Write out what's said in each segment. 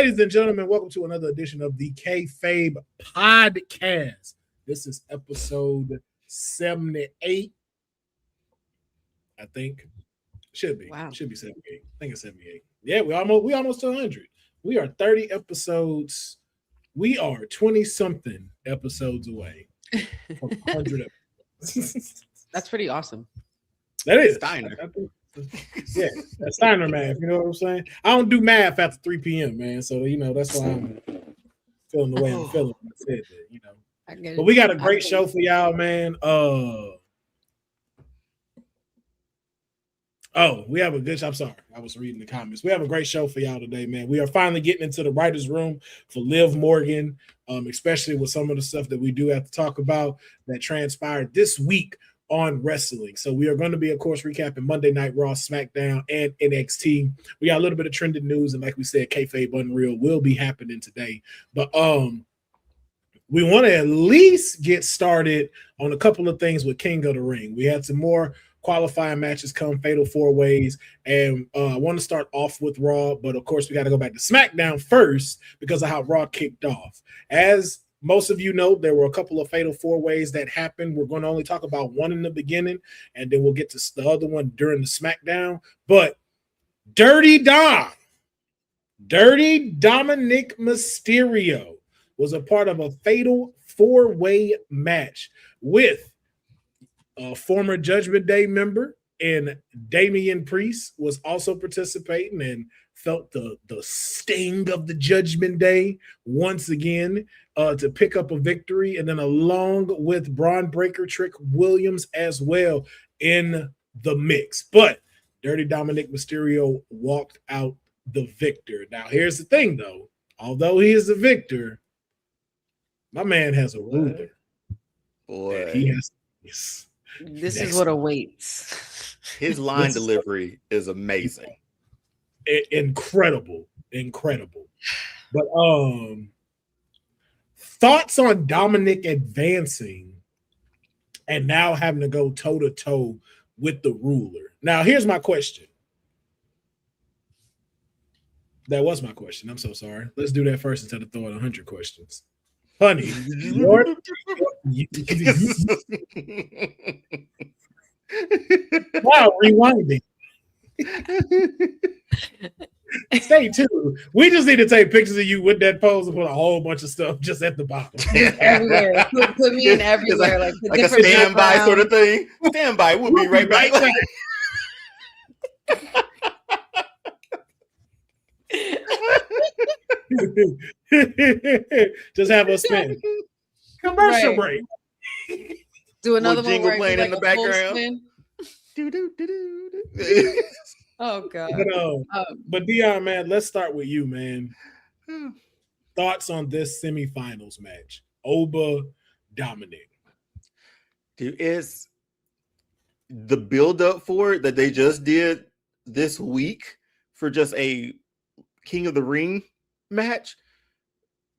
Ladies and gentlemen, welcome to another edition of the Kayfabe Podcast. This is episode 78. I think should be 78. I think it's 78. Yeah, we almost to 100. We are 30 episodes. We are 20 something episodes away from 100 episodes. That's pretty awesome. That is Steiner. Yeah, that's Steiner math. You know what I'm saying? I don't do math after 3 p.m., man. So that's why I'm feeling the way I'm feeling when I said that. I get it. But we got a great show for y'all, man. We have a good. I'm sorry, I was reading the comments. We have a great show for y'all today, man. We are finally getting into the writers' room for Liv Morgan, especially with some of the stuff that we do have to talk about that transpired this week on wrestling. So we are going to be, of course, recapping Monday Night Raw, SmackDown, and NXT. We got a little bit of trending news, and like we said, Kayfabe Unreal will be happening today. But we want to at least get started on a couple of things with King of the Ring. We had some more qualifying matches come, fatal four ways, and I want to start off with Raw, but of course we got to go back to SmackDown first because of how Raw kicked off. As most of you know, there were a couple of fatal four ways that happened. We're going to only talk about one in the beginning, and then we'll get to the other one during the SmackDown. But Dirty Dominic Mysterio was a part of a fatal four-way match with a former Judgment Day member, and Damian Priest was also participating and felt the sting of the Judgment Day once again to pick up a victory, and then along with Braun Breaker Trick Williams as well in the mix. But Dirty Dominic Mysterio walked out the victor. Now, here's the thing, though. Although he is the victor, my man has a ruler. Boy, he has this is what awaits. His line delivery is amazing. Incredible. But thoughts on Dominic advancing and now having to go toe-to-toe with the ruler. Now, here's my question. That was my question. I'm so sorry. Let's do that first instead of throwing 100 questions. Honey, wow, rewinding. Stay tuned. We just need to take pictures of you with that pose and put a whole bunch of stuff just at the bottom. Everywhere. Put me in everywhere. Like a standby sort of thing. Standby. We'll be right back. Just have us spin. Commercial break. Do another one jingle playing in the background. Oh God. But Dion, man, let's start with you, man. Thoughts on this semifinals match? Oba, Dominic. Dude, it's the build-up for it that they just did this week for just a King of the Ring match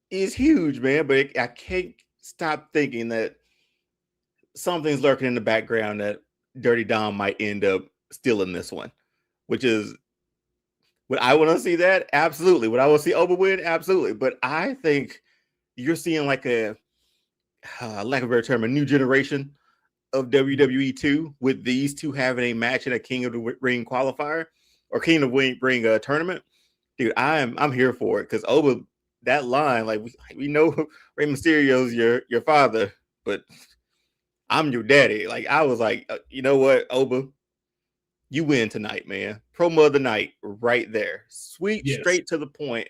is huge, man. But I can't stop thinking that something's lurking in the background that Dirty Dom might end up stealing this one, which is would I want to see that? Absolutely. Would I want to see Oba win? Absolutely. But I think you're seeing like a lack of a better term, a new generation of WWE 2 with these two having a match in a King of the Ring qualifier or King of the Ring tournament. Dude, I'm here for it because Oba, that line, like we know Rey Mysterio's your father, but I'm your daddy. Like I was like, you know what, Oba, you win tonight, man. Promo of the night, right there, sweet, straight to the point.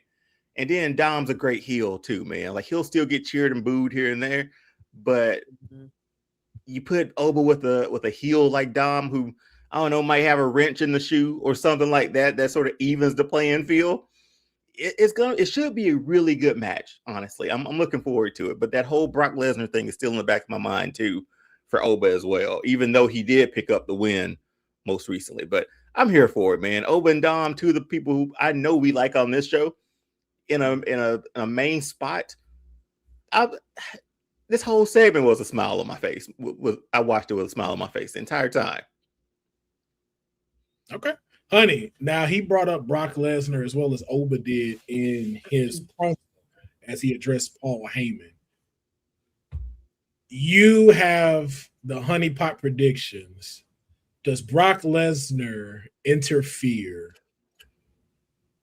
And then Dom's a great heel too, man. Like he'll still get cheered and booed here and there, but you put Oba with a heel like Dom, who I don't know, might have a wrench in the shoe or something like that. That sort of evens the playing field. It should be a really good match. Honestly, I'm looking forward to it. But that whole Brock Lesnar thing is still in the back of my mind too for Oba as well. Even though he did pick up the win most recently, but I'm here for it, man. Oba and Dom, two of the people who I know we like on this show, in a main spot. This whole segment was a smile on my face. I watched it with a smile on my face the entire time. Okay. Honey, now he brought up Brock Lesnar as well as Oba did in his promo as he addressed Paul Heyman. You have the honey pot predictions. Does Brock Lesnar interfere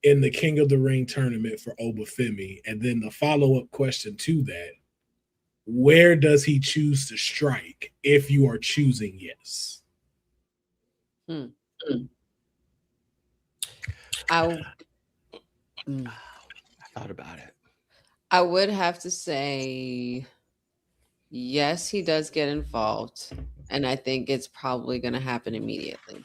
in the King of the Ring tournament for Obafemi? And then the follow-up question to that, where does he choose to strike if you are choosing yes? I thought about it. I would have to say yes, he does get involved, and I think it's probably going to happen immediately.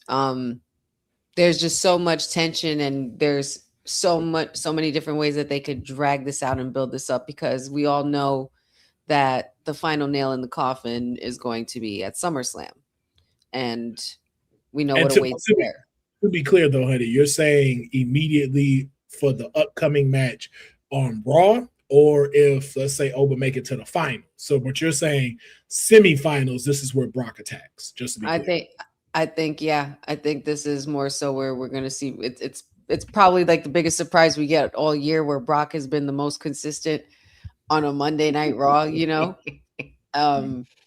There's just so much tension, and there's so many different ways that they could drag this out and build this up, because we all know that the final nail in the coffin is going to be at SummerSlam, and we know what awaits there. To be clear, though, honey, you're saying immediately for the upcoming match on Raw, or if, let's say, Oba make it to the final. So what you're saying, semifinals, this is where Brock attacks, just to be clear. I think this is more so where we're going to see it's probably like the biggest surprise we get all year, where Brock has been the most consistent on a Monday Night Raw, you know?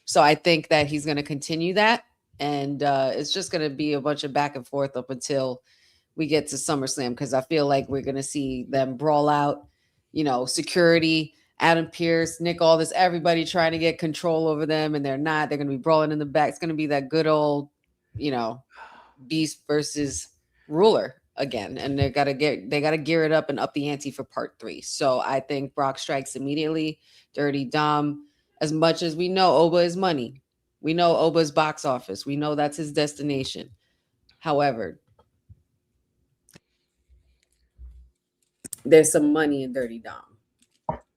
So I think that he's going to continue that. And it's just going to be a bunch of back and forth up until we get to SummerSlam, because I feel like we're going to see them brawl out, you know, security, Adam Pearce, Nick Aldis, everybody trying to get control over them, and they're not. They're going to be brawling in the back. It's going to be that good old, you know, Beast versus Ruler again, and they got to gear it up and up the ante for part 3. So I think Brock strikes immediately. Dirty Dom, as much as we know Oba is money, we know Oba's box office, we know that's his destination. However, there's some money in Dirty Dom,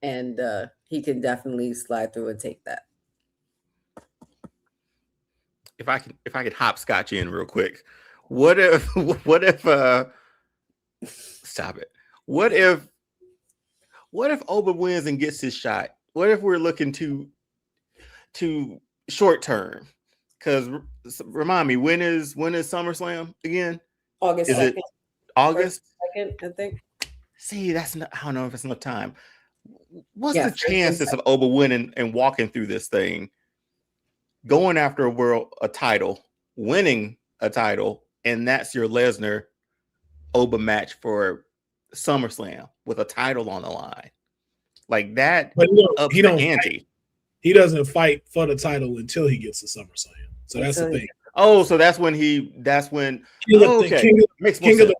and he can definitely slide through and take that. If I could hopscotch in real quick, what if stop it? What if Oba wins and gets his shot? What if we're looking to short term? Because remind me, when is SummerSlam again? August 2nd. Is it August 2nd, I think. See, that's not, I don't know if it's enough time. What's the chances of Oba winning and walking through this thing, going after a title, winning a title, and that's your Lesnar Oba match for SummerSlam with a title on the line? Like that, but he don't ante. He doesn't fight for the title until he gets to SummerSlam. So that's the thing. Oh, so that's when King of the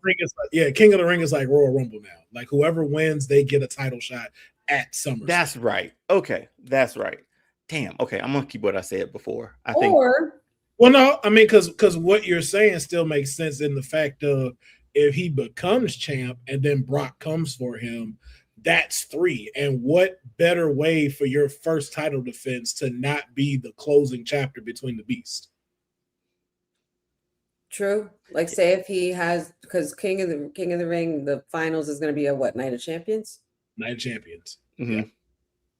Ring is like Royal Rumble now. Like whoever wins, they get a title shot at SummerSlam. That's right. Okay, that's right. Damn. Okay, I'm gonna keep what I said before. Well, no, I mean, because what you're saying still makes sense in the fact of if he becomes champ and then Brock comes for him, that's 3. And what better way for your first title defense to not be the closing chapter between the beasts? True. Like, say if he has, because King of the Ring, the finals is going to be a what, Night of Champions? Night of Champions. Mm-hmm. Yeah.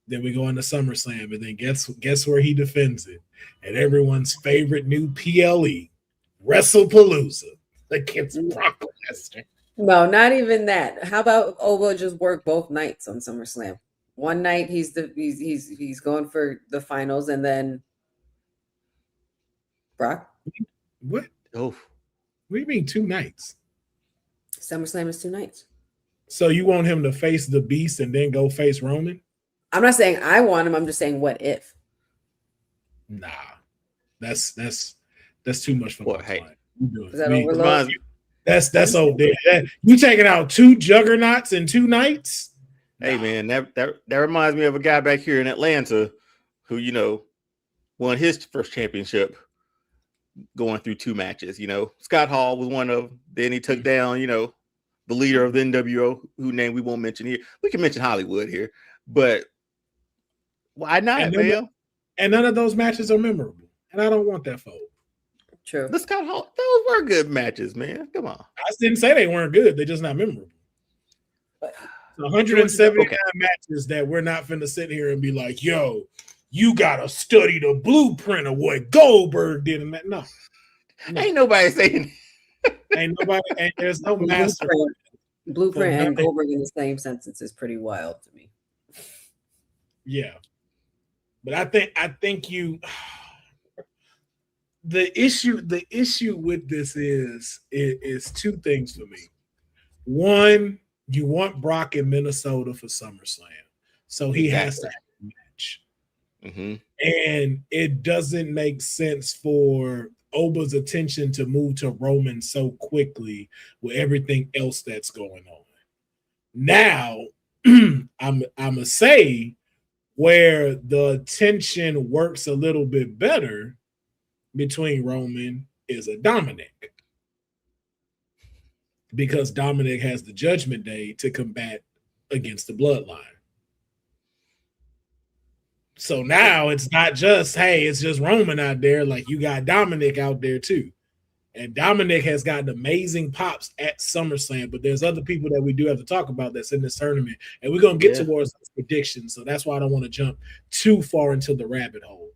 Then we go into SummerSlam, and then guess where he defends it? At everyone's favorite new PLE, WrestlePalooza, against Brock Lesnar. No, not even that. How about Oba just work both nights on SummerSlam? One night he's going for the finals, and then Brock. What? Oh, what do you mean 2 nights? SummerSlam is 2 nights. So you want him to face the Beast and then go face Roman? I'm not saying I want him. I'm just saying, what if? Nah, that's too much for my client. Is that overload? That's old. You taking out 2 juggernauts in 2 nights? Hey man, that reminds me of a guy back here in Atlanta who, you know, won his first championship going through 2 matches. You know, Scott Hall was one of them. Then he took down, you know, the leader of the NWO, who name we won't mention here. We can mention Hollywood here, but why not, man? And none of those matches are memorable, and I don't want that for. True. The Scott Hall, those were good matches, man. Come on. I didn't say they weren't good. They're just not memorable. 179 matches that we're not finna sit here and be like, yo, you gotta study the blueprint of what Goldberg did in that. No. Ain't nobody saying. Ain't nobody. And there's no master. Blueprint and Goldberg in the same sentence is pretty wild to me. Yeah, but I think you. The issue with this is two things for me. One, you want Brock in Minnesota for SummerSlam, so he has to have a match. Mm-hmm. And it doesn't make sense for Oba's attention to move to Roman so quickly with everything else that's going on. Now, I'm gonna say where the tension works a little bit better between Roman is a Dominic, because Dominic has the Judgment Day to combat against the Bloodline. So now it's not just, hey, it's just Roman out there. Like, you got Dominic out there too. And Dominic has gotten amazing pops at SummerSlam, but there's other people that we do have to talk about that's in this tournament. And we're going to get towards those predictions. So that's why I don't want to jump too far into the rabbit hole.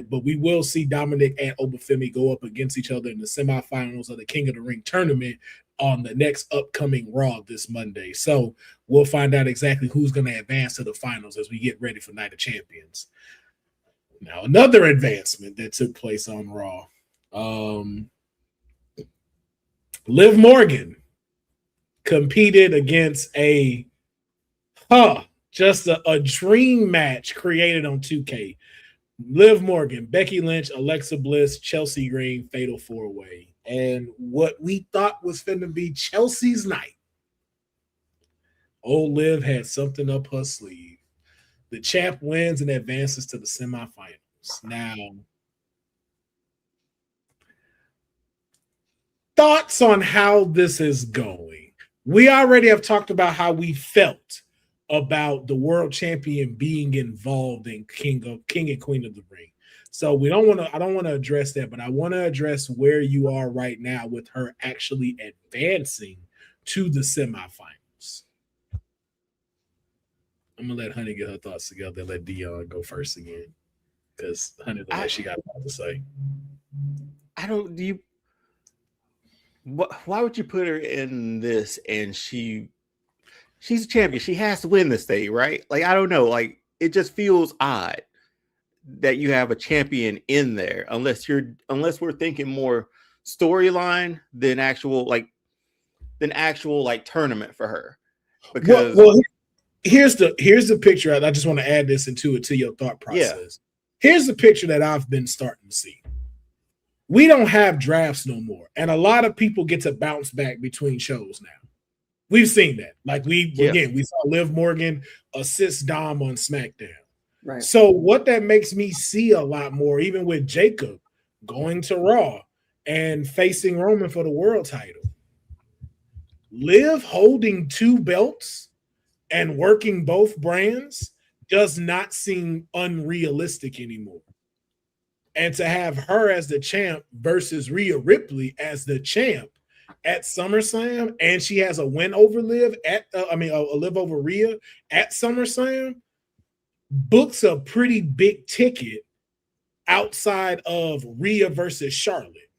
But we will see Dominic and Obafemi go up against each other in the semifinals of the King of the Ring tournament on the next upcoming Raw this Monday. So we'll find out exactly who's going to advance to the finals as we get ready for Night of Champions. Now, another advancement that took place on Raw. Liv Morgan competed against a dream match created on 2K. Liv Morgan, Becky Lynch, Alexa Bliss, Chelsea Green, Fatal 4-Way. And what we thought was finna be Chelsea's night, old Liv had something up her sleeve. The champ wins and advances to the semifinals. Now, thoughts on how this is going. We already have talked about how we felt about the world champion being involved in King and Queen of the Ring. So I don't want to address that, but I want to address where you are right now with her actually advancing to the semifinals. I'm gonna let Honey get her thoughts together and let Dion go first again, because Honey, she got a lot to say. Why would you put her in this? And she's a champion. She has to win this thing, right? Like, I don't know. Like, it just feels odd that you have a champion in there, unless we're thinking more storyline than actual tournament for her. Because here's the picture. I just want to add this into your thought process. Yeah. Here's the picture that I've been starting to see. We don't have drafts no more, and a lot of people get to bounce back between shows now. We've seen that. Like, we saw Liv Morgan assist Dom on SmackDown. Right. So what that makes me see a lot more, even with Jacob going to Raw and facing Roman for the world title, Liv holding two belts and working both brands does not seem unrealistic anymore. And to have her as the champ versus Rhea Ripley as the champ at SummerSlam, and she has a win over Liv a Liv over Rhea at SummerSlam, books a pretty big ticket outside of Rhea versus Charlotte.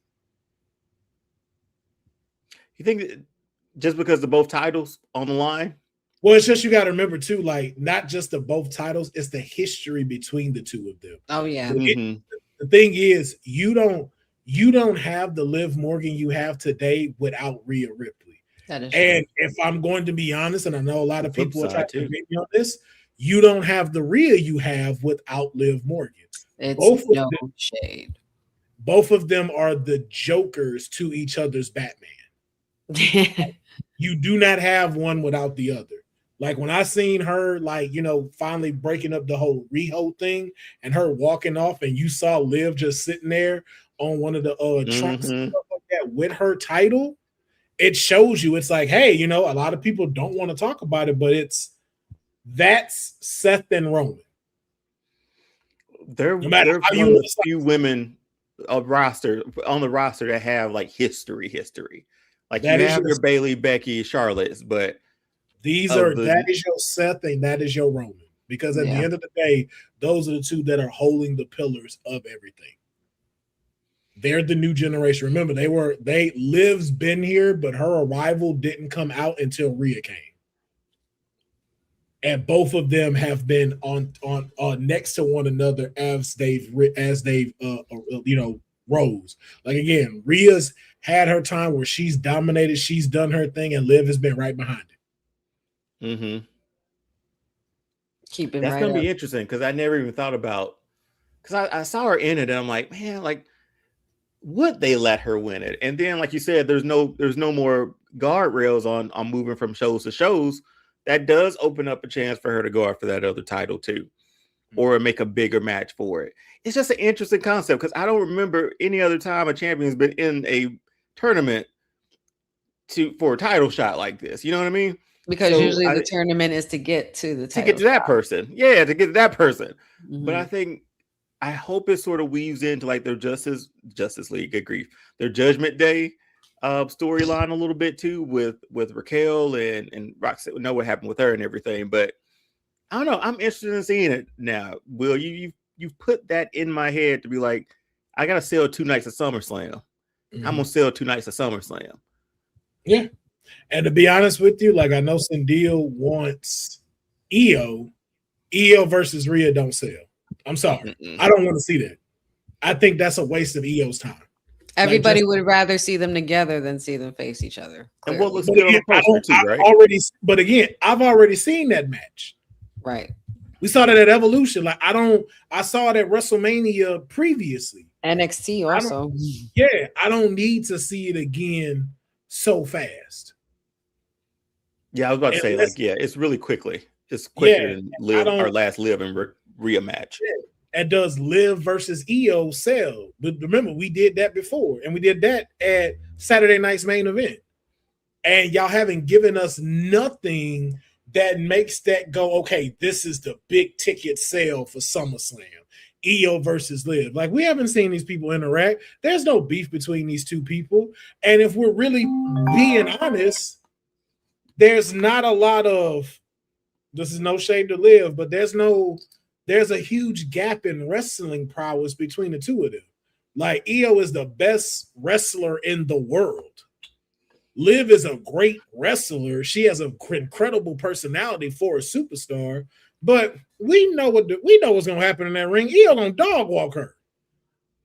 You think that just because of both titles on the line? Well, it's just, you got to remember too, like, not just the both titles, it's the history between the two of them. Oh yeah. The thing is, you don't have the Liv Morgan you have today without Rhea Ripley. That is and true. If I'm going to be honest, and I know a lot of people are trying to debate me on this, you don't have the Rhea you have without Liv Morgan. It's no shade. Both of them are the jokers to each other's Batman. You do not have one without the other. Like, when I seen her, finally breaking up the whole Riho thing and her walking off, and you saw Liv just sitting there on one of the trunks and stuff like that with her title, it shows you, it's like, hey, a lot of people don't want to talk about it, but that's Seth and Roman. They're one of the few women on the roster that have like history. Like, that you have your Bailey, Becky, Charlotte's, but that is your Seth and that is your Roman. Because at the end of the day, those are the two that are holding the pillars of everything. They're the new generation. Remember, Liv's been here, but her arrival didn't come out until Rhea came. And both of them have been on next to one another as they've rose. Like again, Rhea's had her time where she's dominated, she's done her thing, and Liv has been right behind it. Mm-hmm. Keeping That's right gonna up. be interesting because I never even thought about, because I saw her in it and I'm like, man, like, would they let her win it? And then, like you said, there's no more guardrails on moving from shows to shows. That does open up a chance for her to go after that other title too, or make a bigger match for it. It's just an interesting concept because I don't remember any other time a champion's been in a tournament for a title shot like this. You know what I mean? Because usually the tournament is to get to the title. To get to that person. Yeah, to get to that person. Mm-hmm. But I hope it sort of weaves into like their Justice League, good grief, their Judgment Day storyline a little bit too with Raquel and Roxanne. Know what happened with her and everything, but I don't know. I'm interested in seeing it now. Will, you've put that in my head to be like, I gotta sell 2 nights of SummerSlam. Mm-hmm. I'm gonna sell 2 nights of SummerSlam. Yeah, and to be honest with you, like I know Sindel wants Io versus Rhea don't sell. I'm sorry, I don't want to see that. I think that's a waste of Io's time. Everybody would rather see them together than see them face each other. And what looks But good on again, the poster too, right? I've already seen that match. Right. We saw that at Evolution. Like I saw it at WrestleMania previously. NXT also. I don't need to see it again so fast. Yeah, I was about to say, like, yeah, it's really quickly. It's quicker than our last Liv and Rhea match. Yeah. And does Liv versus Io sell? But remember, we did that before, and we did that at Saturday night's main event. And y'all haven't given us nothing that makes that go, okay, this is the big ticket sale for SummerSlam. Io versus Liv. Like, we haven't seen these people interact. There's no beef between these two people. And if we're really being honest, there's not a lot of, this is no shade to Liv, but there's a huge gap in wrestling prowess between the two of them. Like, Io is the best wrestler in the world. Liv is a great wrestler. She has an incredible personality for a superstar, but we know what's gonna happen in that ring. Io gonna dog walk her.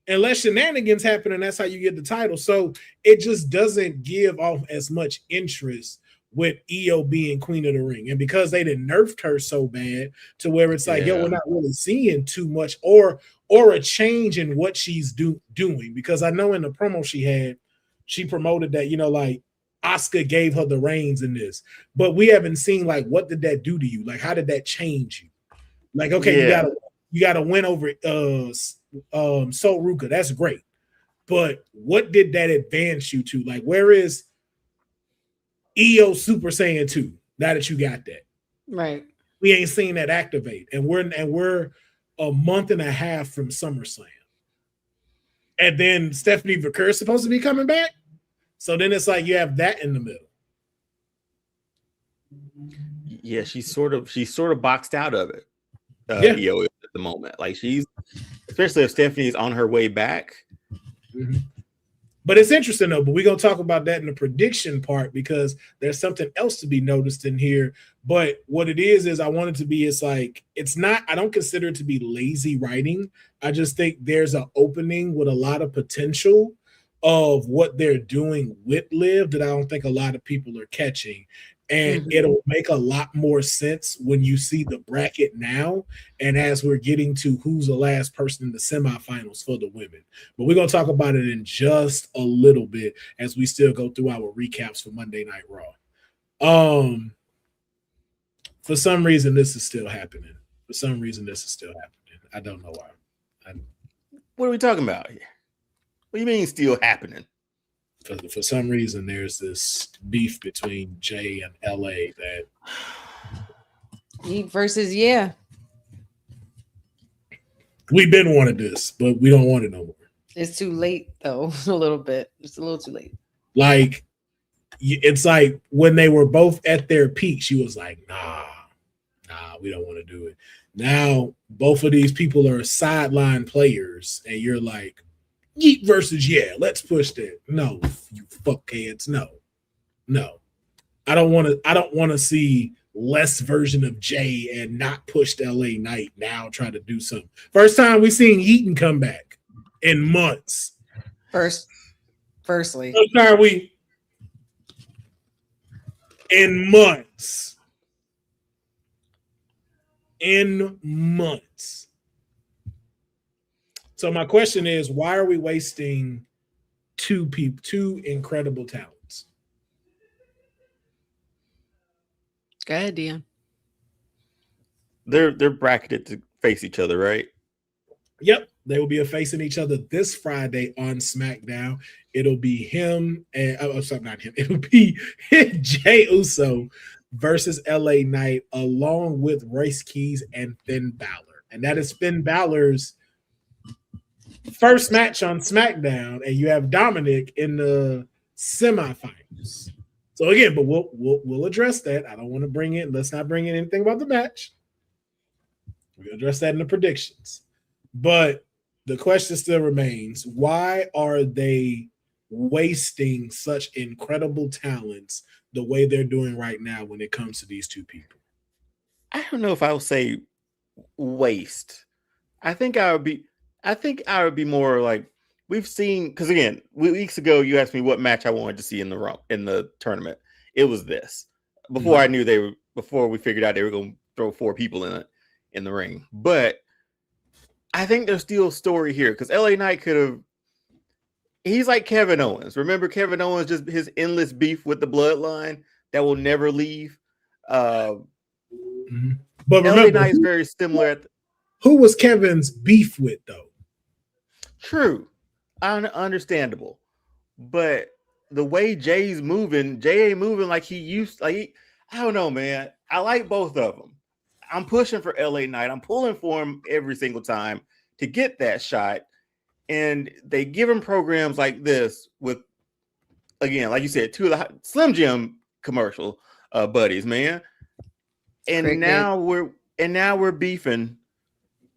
Unless shenanigans happen, and that's how you get the title. So it just doesn't give off as much interest with Io being queen of the ring. And because they didn't nerfed her so bad to where it's like, we're not really seeing too much or a change in what she's doing. Because I know in the promo she promoted that, like, Asuka gave her the reins in this. But we haven't seen, like, what did that do to you? Like, how did that change you? Like, okay, you gotta win over Sol Ruka. That's great. But what did that advance you to? Like, where is Io Super Saiyan 2 now that you got that? Right. We ain't seen that activate. And we're a month and a half from SummerSlam. And then Stephanie Vaquer is supposed to be coming back. So then it's like you have that in the middle. Yeah, she's sort of boxed out of it. Io at the moment. Like, she's, especially if Stephanie's on her way back. Mm-hmm. But it's interesting though, but we're gonna talk about that in the prediction part because there's something else to be noticed in here. But what it is I want it to be, I don't consider it to be lazy writing. I just think there's an opening with a lot of potential of what they're doing with Liv that I don't think a lot of people are catching. And it'll make a lot more sense when you see the bracket now and as we're getting to who's the last person in the semifinals for the women. But we're going to talk about it in just a little bit as we still go through our recaps for Monday Night Raw. For some reason, this is still happening. I don't know why. What are we talking about here? What do you mean still happening? For some reason, there's this beef between Jay and LA that versus we've been wanting this, but we don't want it no more. It's too late though. A little bit. It's a little too late. Like, it's like when they were both at their peak, she was like, nah, we don't want to do it. Now both of these people are sideline players, and you're like, Yeet versus let's push that. No, you fuckheads, no. I don't want to see less version of Jay and not push the LA Knight now try to do something. First time we seen Yeaton come back in months. Firstly. First time we in months. In months. So my question is, why are we wasting two incredible talents? Go ahead, Dion. They're bracketed to face each other, right? Yep, they will be facing each other this Friday on SmackDown. It'll be him and not him. It'll be Jey Uso versus LA Knight along with Royce Keys and Finn Balor, and that is Finn Balor's first match on SmackDown, and you have Dominic in the semifinals. So again, but we'll address that. I don't want to bring in. Let's not bring in anything about the match. We'll address that in the predictions. But the question still remains: why are they wasting such incredible talents the way they're doing right now when it comes to these two people? I don't know if I would say waste. I think I would be more like, we've seen, because again, weeks ago you asked me what match I wanted to see in the tournament. It was this. Before I knew before we figured out they were going to throw 4 people in the ring. But I think there's still a story here, because LA Knight he's like Kevin Owens. Remember Kevin Owens, just his endless beef with the bloodline that will never leave. But remember, LA Knight is very similar. Who was Kevin's beef with, though? True. Understandable. But the way Jay ain't moving like he used. I don't know, man. I like both of them. I'm pushing for LA Knight. I'm pulling for him every single time to get that shot. And they give him programs like this with, again, like you said, 2 of the Slim Jim commercial buddies, man. And now we're beefing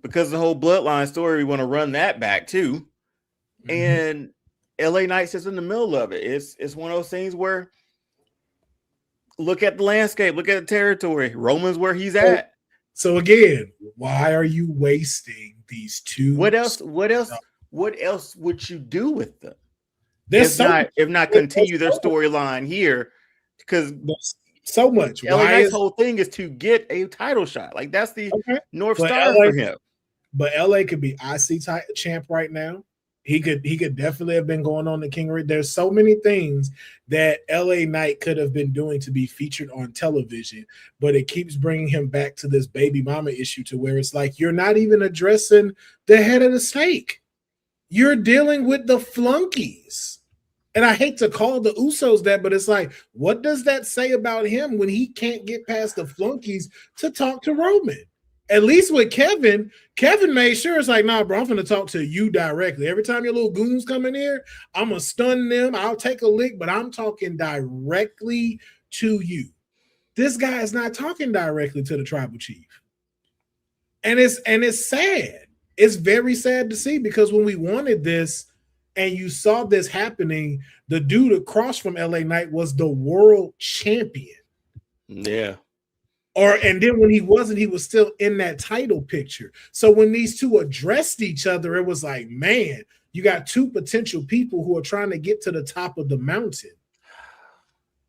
because the whole bloodline story, we want to run that back too. And LA Knight's just in the middle of it. It's one of those things where, look at the landscape, look at the territory. Roman's where he's at. So again, why are you wasting these two? What else would you do with them? If not continue their storyline here, because there's so much. LA Knight's whole thing is to get a title shot. Like, that's the North Star for him. But LA could be IC champ right now. He could definitely have been going on the King of Ring. There's so many things that LA Knight could have been doing to be featured on television, but it keeps bringing him back to this baby mama issue, to where it's like, you're not even addressing the head of the snake. You're dealing with the flunkies. And I hate to call the Usos that, but it's like, what does that say about him when he can't get past the flunkies to talk to Roman? At least with Kevin made sure it's like, nah, bro, I'm going to talk to you directly. Every time your little goons come in here, I'm going to stun them. I'll take a lick, but I'm talking directly to you. This guy is not talking directly to the tribal chief. And it's sad. It's very sad to see, because when we wanted this and you saw this happening, the dude across from LA Knight was the world champion. Yeah. And then when he wasn't, he was still in that title picture. So when these two addressed each other, it was like, man, you got 2 potential people who are trying to get to the top of the mountain.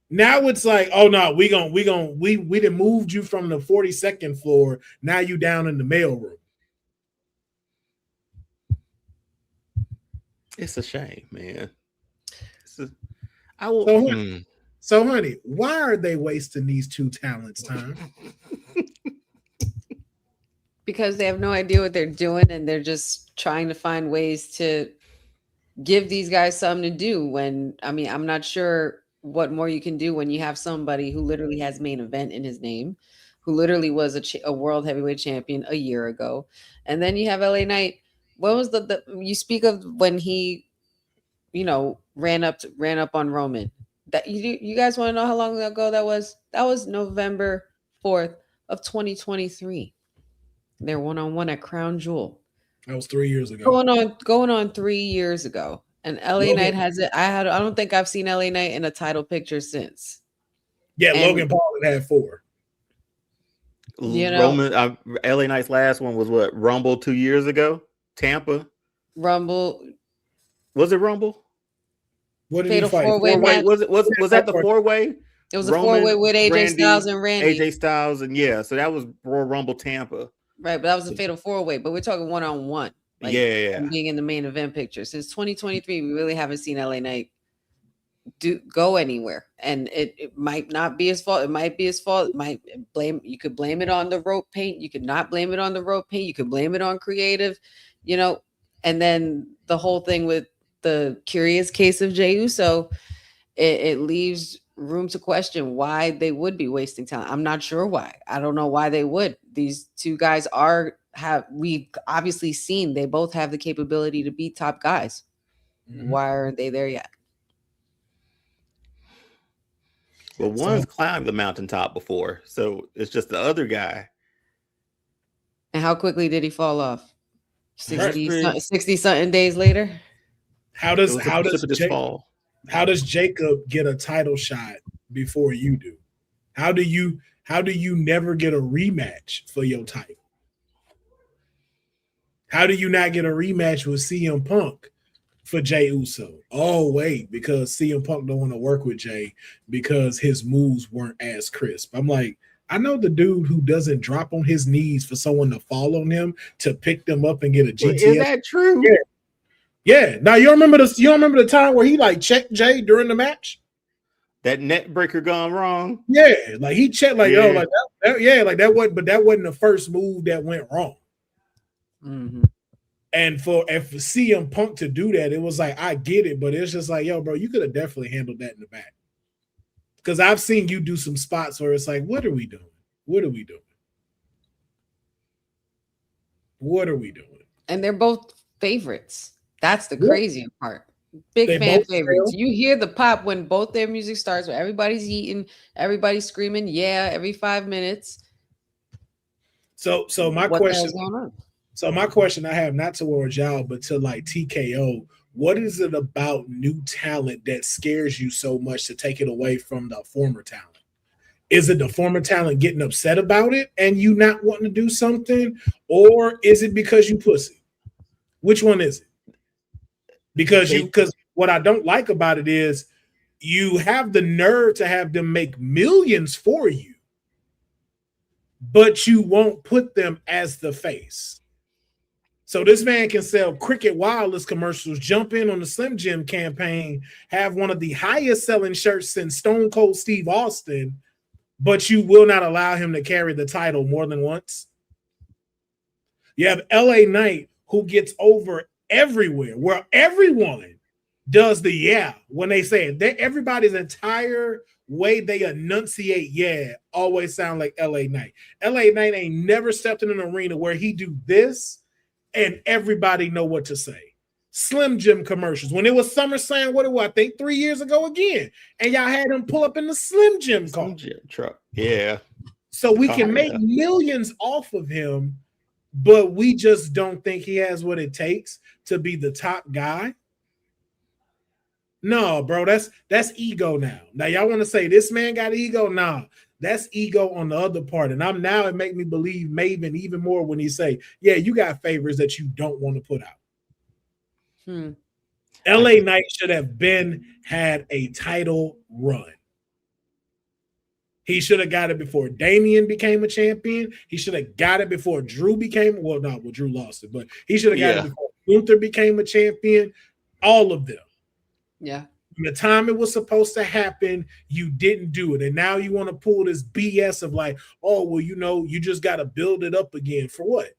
Now it's like, oh no, we done moved you from the 42nd floor. Now you down in the mailroom. It's a shame, man. So, honey, why are they wasting these 2 talents' time? Because they have no idea what they're doing, and they're just trying to find ways to give these guys something to do. When, I mean, I'm not sure what more you can do when you have somebody who literally has main event in his name, who literally was a world heavyweight champion a year ago. And then you have LA Knight. What was you speak of when he, ran up on Roman? That you guys want to know how long ago that was? That was November 4th of 2023. They're one-on-one at Crown Jewel. That was 3 years ago. Going on 3 years ago. And LA Knight has it. I don't think I've seen LA Knight in a title picture since. Yeah, and Logan Paul had 4. You know, LA Knight's last one was what? Rumble 2 years ago? Tampa? Rumble. Was it Rumble? What did he fight? Four-way match. Was that the 4-way? It was a 4-way with AJ Styles and Randy. AJ Styles and so that was Royal Rumble Tampa. Right, but that was a fatal 4-way. But we're talking one-on-one. Like, being in the main event picture. Since 2023, we really haven't seen LA Knight go anywhere. And it might not be his fault. It might be his fault. You could blame it on the rope paint. You could not blame it on the rope paint. You could blame it on creative, and then the whole thing with the curious case of Jey Uso, it leaves room to question why they would be wasting talent. I'm not sure why. I don't know why they would. These two guys we've obviously seen they both have the capability to be top guys. Mm-hmm. Why aren't they there yet? Well, one's climbed the mountaintop before, so it's just the other guy. And how quickly did he fall off? 60 something days later. How does Jacob get a title shot before you do? How do you never get a rematch for your title? How do you not get a rematch with CM Punk for Jey Uso? Oh, wait, because CM Punk don't want to work with Jey because his moves weren't as crisp. I'm like, I know the dude who doesn't drop on his knees for someone to fall on him to pick them up and get a GTS. Is that true? Yeah. Now you remember the time where he like checked Jey during the match? That neck breaker gone wrong. Yeah, like he checked like that wasn't the first move that went wrong. Mm-hmm. And for CM Punk to do that, it was like, I get it, but it's just like, yo, bro, you could have definitely handled that in the back. Because I've seen you do some spots where it's like, what are we doing? What are we doing? What are we doing? And they're both favorites. That's the crazy part. Big fan favorites. You hear the pop when both their music starts, where everybody's eating, everybody's screaming, every 5 minutes. So my question I have, not towards y'all, but to like TKO, what is it about new talent that scares you so much to take it away from the former talent? Is it the former talent getting upset about it and you not wanting to do something? Or is it because you pussy? Which one is it? Because what I don't like about it is you have the nerve to have them make millions for you, but you won't put them as the face. So this man can sell Cricket Wireless commercials, jump in on the Slim Jim campaign, have one of the highest selling shirts since Stone Cold Steve Austin, but you will not allow him to carry the title more than once. You have LA Knight, who gets over everywhere, where everyone does the when they say it. Everybody's entire way they enunciate always sound like LA Knight. LA Knight ain't never stepped in an arena where he do this and everybody know what to say. Slim Jim commercials. When it was SummerSlam, I think 3 years ago again, and y'all had him pull up in the Slim Jim car. Slim Jim truck. Yeah. So we can make millions off of him, but we just don't think he has what it takes to be the top guy. No, bro, that's ego now. Now y'all want to say this man got ego? Nah, that's ego on the other part. And it make me believe Maven even more when he say, you got favors that you don't want to put out. LA Knight should have had a title run. He should have got it before Damian became a champion. He should have got it before Drew became, Drew lost it, but he should have got it before Gunter became a champion. All of them. Yeah. The time it was supposed to happen, you didn't do it. And now you want to pull this BS of like, you just got to build it up again. For what?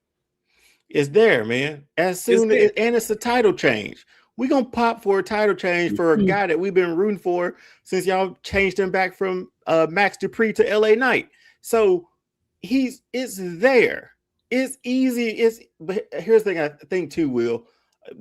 It's there, man. And it's a title change. We're going to pop for a title change for a guy that we've been rooting for since y'all changed him back from Max Dupree to LA Knight. So it's there. It's easy. But here's the thing I think too, Will.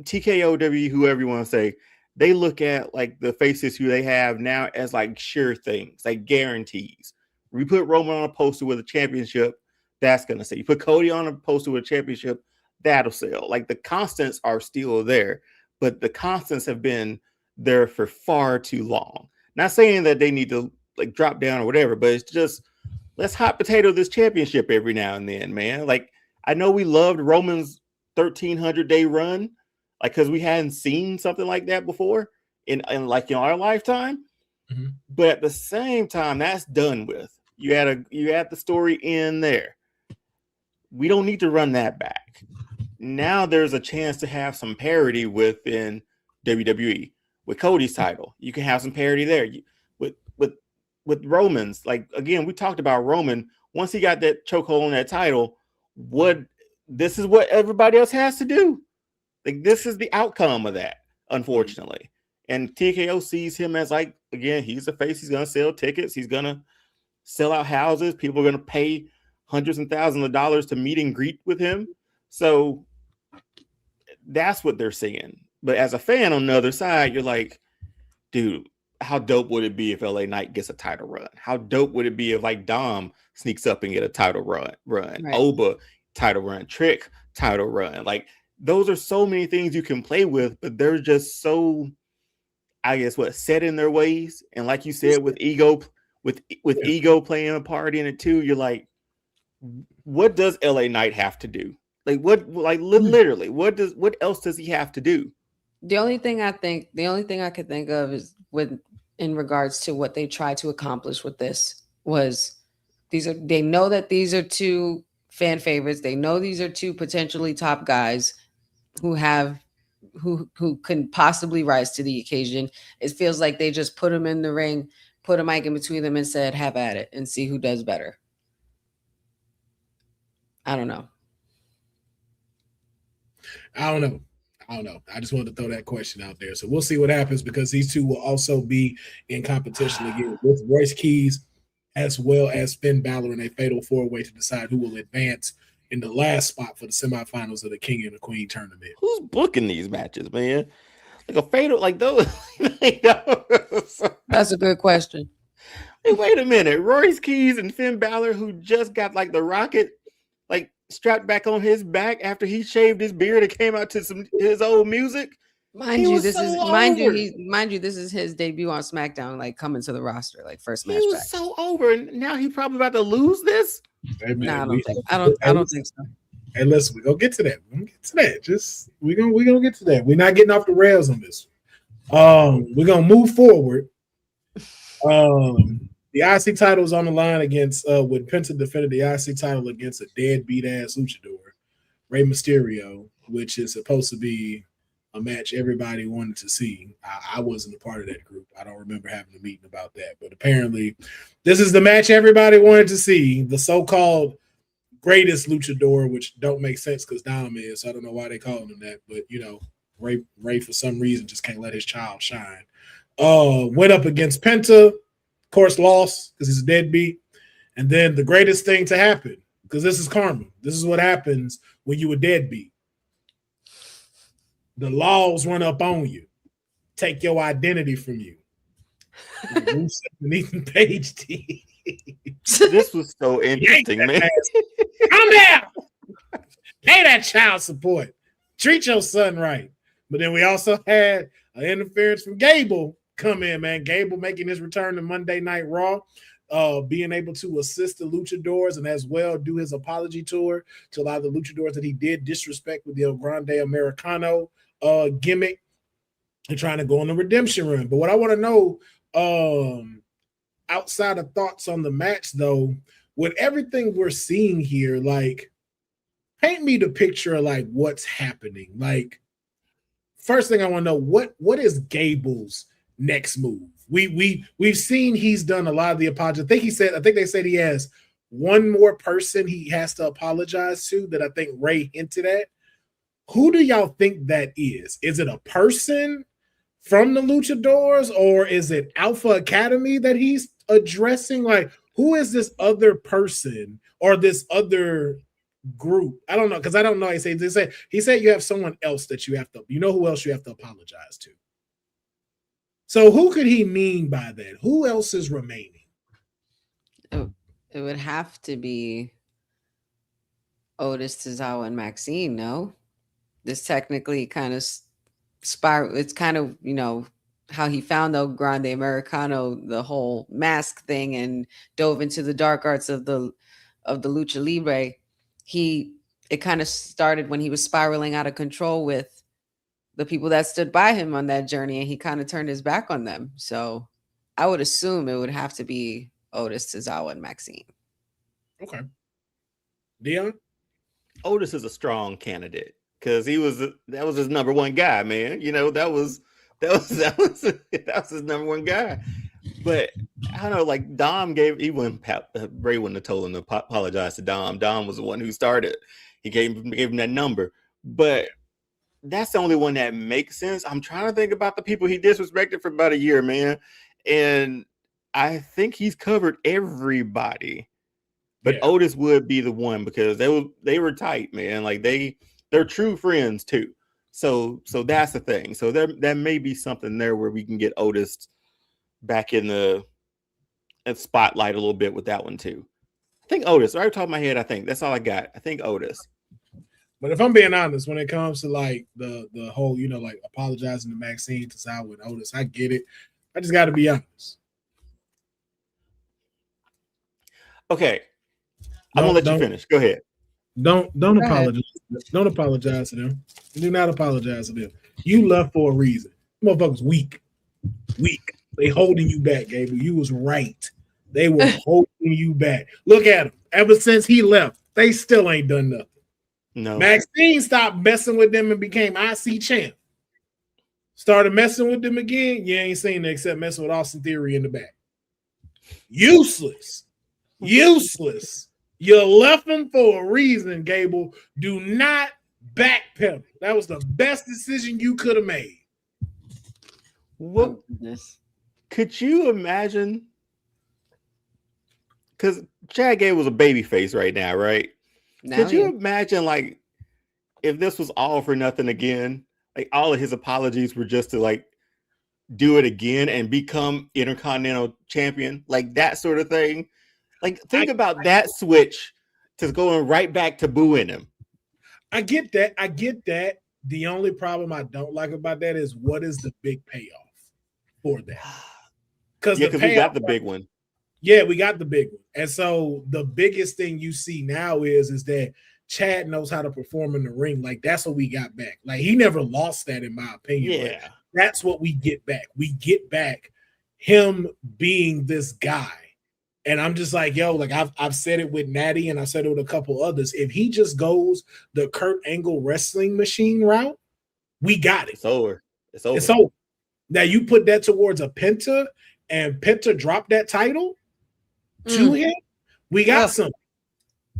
TKOW, whoever you want to say, they look at like the faces who they have now as like sure things, like guarantees. We put Roman on a poster with a championship, that's going to say. You put Cody on a poster with a championship, that'll sell. Like the constants are still there, but the constants have been there for far too long. Not saying that they need to like drop down or whatever, but it's just let's hot potato this championship every now and then, man. Like I know we loved Roman's 1,300-day run, like because we hadn't seen something like that before in like in our lifetime. Mm-hmm. But at the same time, that's done with. You had the story in there. We don't need to run that back. Now there's a chance to have some parity within WWE with Cody's title. You can have some parity there. With Roman's, like again, we talked about Roman. Once he got that chokehold on that title, this is what everybody else has to do. Like this is the outcome of that, unfortunately. And TKO sees him as like, again, he's a face. He's gonna sell tickets. He's gonna sell out houses. People are gonna pay hundreds and thousands of dollars to meet and greet with him. So that's what they're seeing. But as a fan on the other side, you're like, dude, how dope would it be if LA Knight gets a title run? How dope would it be if like Dom sneaks up and get a title run? Right. Oba title run, Trick title run. Like those are so many things you can play with, but they're just so, I guess, set in their ways. And like you said, with ego playing a part in it too, you're like, what does LA Knight have to do? Like literally, what else does he have to do? The only thing I could think of is in regards to what they tried to accomplish with this was they know that these are two fan favorites. They know these are two potentially top guys who can possibly rise to the occasion. It feels like they just put them in the ring, put a mic in between them and said, have at it and see who does better. I don't know. I just wanted to throw that question out there. So we'll see what happens because these two will also be in competition again with Royce Keys as well as Finn Balor in a fatal four-way to decide who will advance in the last spot for the semifinals of the King and the Queen tournament. Who's booking these matches, man? Like a fatal, like those. That's a good question. Hey, wait a minute. Royce Keys and Finn Balor, who just got like the rocket, like strapped back on his back after he shaved his beard and came out to his old music. Mind you, this is his debut on SmackDown, like coming to the roster, like first match. He was so over, and now he's probably about to lose this. Hey, man, I don't think so. Hey, listen, we're gonna get to that. We're gonna get to that. We're not getting off the rails on this. We're gonna move forward. The IC title is on the line against when Penta defended the IC title against a deadbeat ass luchador, Rey Mysterio, which is supposed to be a match everybody wanted to see. I wasn't a part of that group. I don't remember having a meeting about that, but apparently this is the match everybody wanted to see. The so-called greatest luchador, which don't make sense because Dom is. So I don't know why they call him that, but you know, Ray for some reason just can't let his child shine. Went up against Penta, of course, lost because he's a deadbeat. And then the greatest thing to happen, because this is karma. This is what happens when you a deadbeat. The laws run up on you, take your identity from you. Ethan Page did. This was so interesting, man. Calm down. Pay that child support. Treat your son right. But then we also had an interference from Gable come in, man. Gable making his return to Monday Night Raw, being able to assist the luchadors and as well do his apology tour to a lot of the luchadors that he did disrespect with the El Grande Americano gimmick and trying to go on the redemption run. But what I want to know, outside of thoughts on the match, though, with everything we're seeing here, like, paint me the picture of like what's happening. Like, first thing I want to know, what is Gable's next move? We've seen he's done a lot of the apology. I think they said he has one more person he has to apologize to that I think Ray hinted at. Who do y'all think that is? Is it a person from the Luchadors or is it Alpha Academy that he's addressing? Like, who is this other person or this other group? I don't know, because I don't know. He said you have someone else that you know who else you have to apologize to. So who could he mean by that? Who else is remaining? It would have to be Otis, Tozawa, and Maxine. No, this technically kind of spiral. It's kind of, how he found El Grande Americano, the whole mask thing, and dove into the dark arts of the lucha libre. It kind of started when he was spiraling out of control with the people that stood by him on that journey, and he kind of turned his back on them. So I would assume it would have to be Otis, Tozawa, and Maxine. Okay. Dion? Otis is a strong candidate because that was his number one guy, man. That was his number one guy. But I don't know, like Dom Ray wouldn't have told him to apologize to Dom. Dom was the one who started. He gave him that number. But that's the only one that makes sense. I'm trying to think about the people he disrespected for about a year, man. And I think he's covered everybody. But Otis would be the one because they were tight, man. Like they're true friends too. So that's the thing. So there may be something there where we can get Otis back in the spotlight a little bit with that one too. I think Otis. Right off the top of my head, I think that's all I got. I think Otis. But if I'm being honest, when it comes to like the whole, like apologizing to Maxine, Tozawa, and Otis, I get it. I just got to be honest. Okay, I'm gonna let you finish. Go ahead. Don't apologize. Don't apologize to them. Do not apologize to them. You left for a reason. Motherfuckers weak. They holding you back, Gable. You was right. They were holding you back. Look at them. Ever since he left, they still ain't done nothing. No. Maxine stopped messing with them and became IC champ. Started messing with them again. You ain't seen it except messing with Austin Theory in the back. Useless. You left them for a reason, Gable. Do not backpedal. That was the best decision you could have made. What? Could you imagine? Because Chad Gable was a baby face right now, right? Could you imagine, like, if this was all for nothing again? Like, all of his apologies were just to, like, do it again and become Intercontinental Champion? Like, that sort of thing? Like, think about that switch to going right back to booing him. I get that. The only problem I don't like about that is what is the big payoff for that? Because we got the big one. Yeah, we got the big one. And so the biggest thing you see now is that Chad knows how to perform in the ring. Like, that's what we got back. Like, he never lost that, in my opinion. Yeah. That's what we get back. We get back him being this guy. And I'm just like, yo, like I've said it with Natty and I've said it with a couple others. If he just goes the Kurt Angle wrestling machine route, we got it. It's over. Now you put that towards a Penta and Penta dropped that title to him, we got something.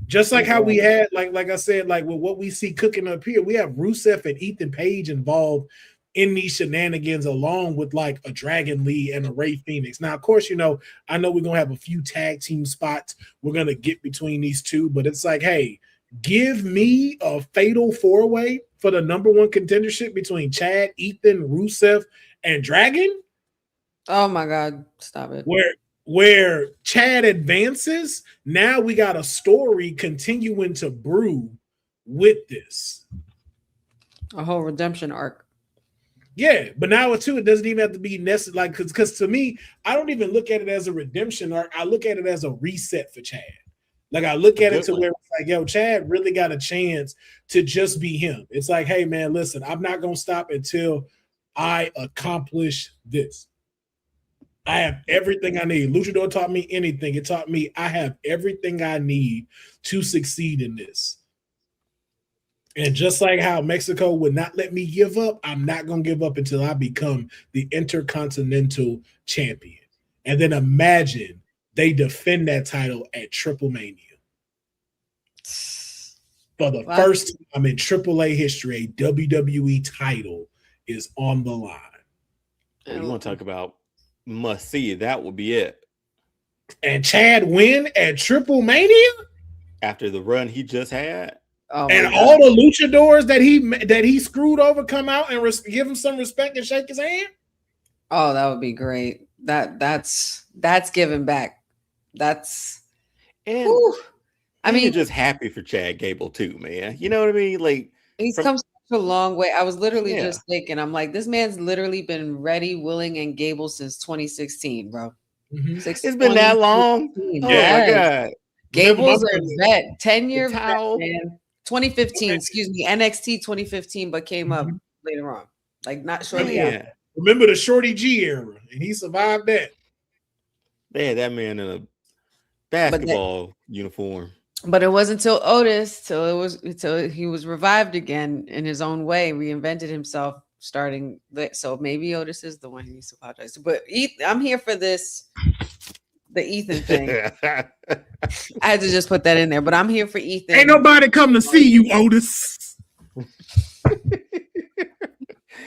Just like how we had, like I said, like with what we see cooking up here, we have Rusev and Ethan Page involved in these shenanigans, along with like a Dragon Lee and a Rey Phoenix. Now, of course, I know we're gonna have a few tag team spots we're gonna get between these two, but it's like, hey, give me a fatal four-way for the number one contendership between Chad, Ethan, Rusev, and Dragon. Oh my God, stop it. Where Chad advances, now we got a story continuing to brew with this. A whole redemption arc. Yeah, but now too, it doesn't even have to be necessary. Like, because to me, I don't even look at it as a redemption arc. I look at it as a reset for Chad. Like, I look at it to where it's like, yo, Chad really got a chance to just be him. It's like, hey, man, listen, I'm not going to stop until I accomplish this. I have everything I need. Luchador taught me anything. It taught me I have everything I need to succeed in this. And just like how Mexico would not let me give up, I'm not going to give up until I become the Intercontinental Champion. And then imagine they defend that title at Triple Mania. For the first time in AAA history, a WWE title is on the line. You want to talk about must see? That would be it. And Chad win at Triple Mania after the run he just had. Oh, and all the luchadors that he screwed over come out and give him some respect and shake his hand. Oh, that would be great. That's giving back. That's and I mean, just happy for Chad Gable too, man. You know what I mean? Like he's come such a long way. I was literally Yeah. just thinking, I'm like, this man's literally been ready, willing, and Gable since 2016, bro. Mhm. it's been that long. Oh Yes. my god. Gable's Remember a vet, 10-year vet, towel. man. 2015, excuse me, NXT 2015, but came up Mhm. later on, like not shortly after. Yeah. Remember the Shorty G era, and he survived that. They had that man in a basketball uniform. But it wasn't until Otis, till he was revived again in his own way, reinvented himself, starting. So maybe Otis is the one he needs to apologize to. But I'm here for this, the Ethan thing. I had to just put that in there, but I'm here for Ethan. Ain't nobody come to see you, Otis.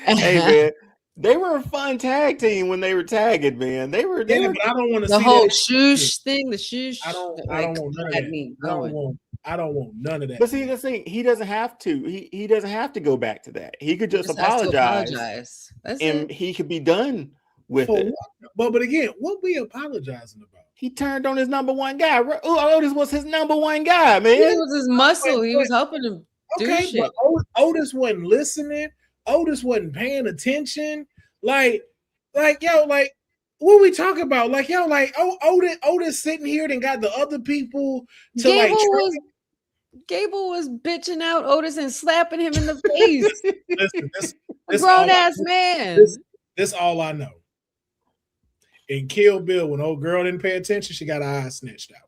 Hey man, they were a fun tag team when they were tagging, man. They were But I don't want to the see whole that. shoosh thing, the shoosh. I don't want none of had that. me I don't going. want none of that. But see, the thing, he doesn't have to. He doesn't have to go back to that. He could just Just has to apologize, That's and it. he could be done with For it. what? But again, what we apologizing about? He turned on his number one guy. Otis was his number one guy, He man. was his muscle. He was helping him do Okay, shit. but Otis wasn't listening. Otis wasn't paying attention. Like, yo, like, what we talking about? Like, yo, like, Otis sitting here and got the other people to Gable was bitching out Otis and slapping him in the face. listen, A grown ass man. This all I know. In Kill Bill, when old girl didn't pay attention, she got her eye snatched out.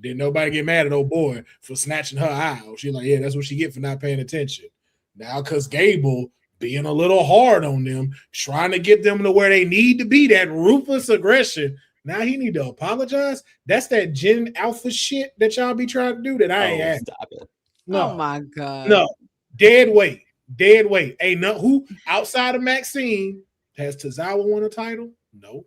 Didn't nobody get mad at old boy for snatching her eye out. She's like, yeah, that's what she get for not paying attention. Now, because Gable being a little hard on them, trying to get them to where they need to be, that ruthless aggression. Now he need to apologize. That's that Gen Alpha shit that y'all be trying to do that I ain't at. Stop it. No, Oh my god. no, dead weight. Ain't no who outside of Maxine has Tozawa won a title? No.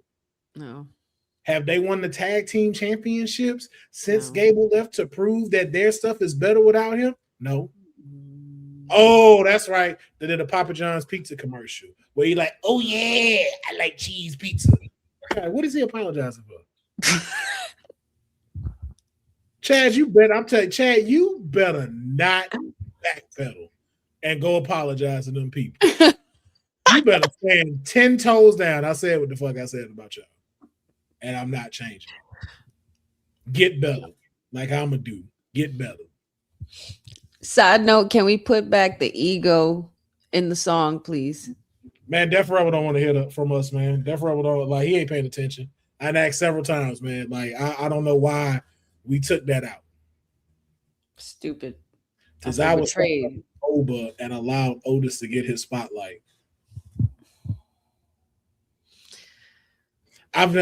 Have they won the tag team championships since No. Gable left to prove that their stuff is better without him? No. Oh, that's right. They did a Papa John's pizza commercial where he like, oh yeah, I like cheese pizza. Okay, what is he apologizing for? Chad, you better not backpedal and go apologize to them people. You better stand 10 toes down. I said what the fuck I said about y'all. And I'm not changing. Get better. Like I'm going to do. Get better. Side note, can we put back the ego in the song, please? Man, Def Rebel don't want to hear that from us, man. Def Rebel don't, like, he ain't paying attention. I asked several times, man. Like, I don't know why we took that out. Stupid. Because I was betrayed. over and allowed Otis to get his spotlight. I've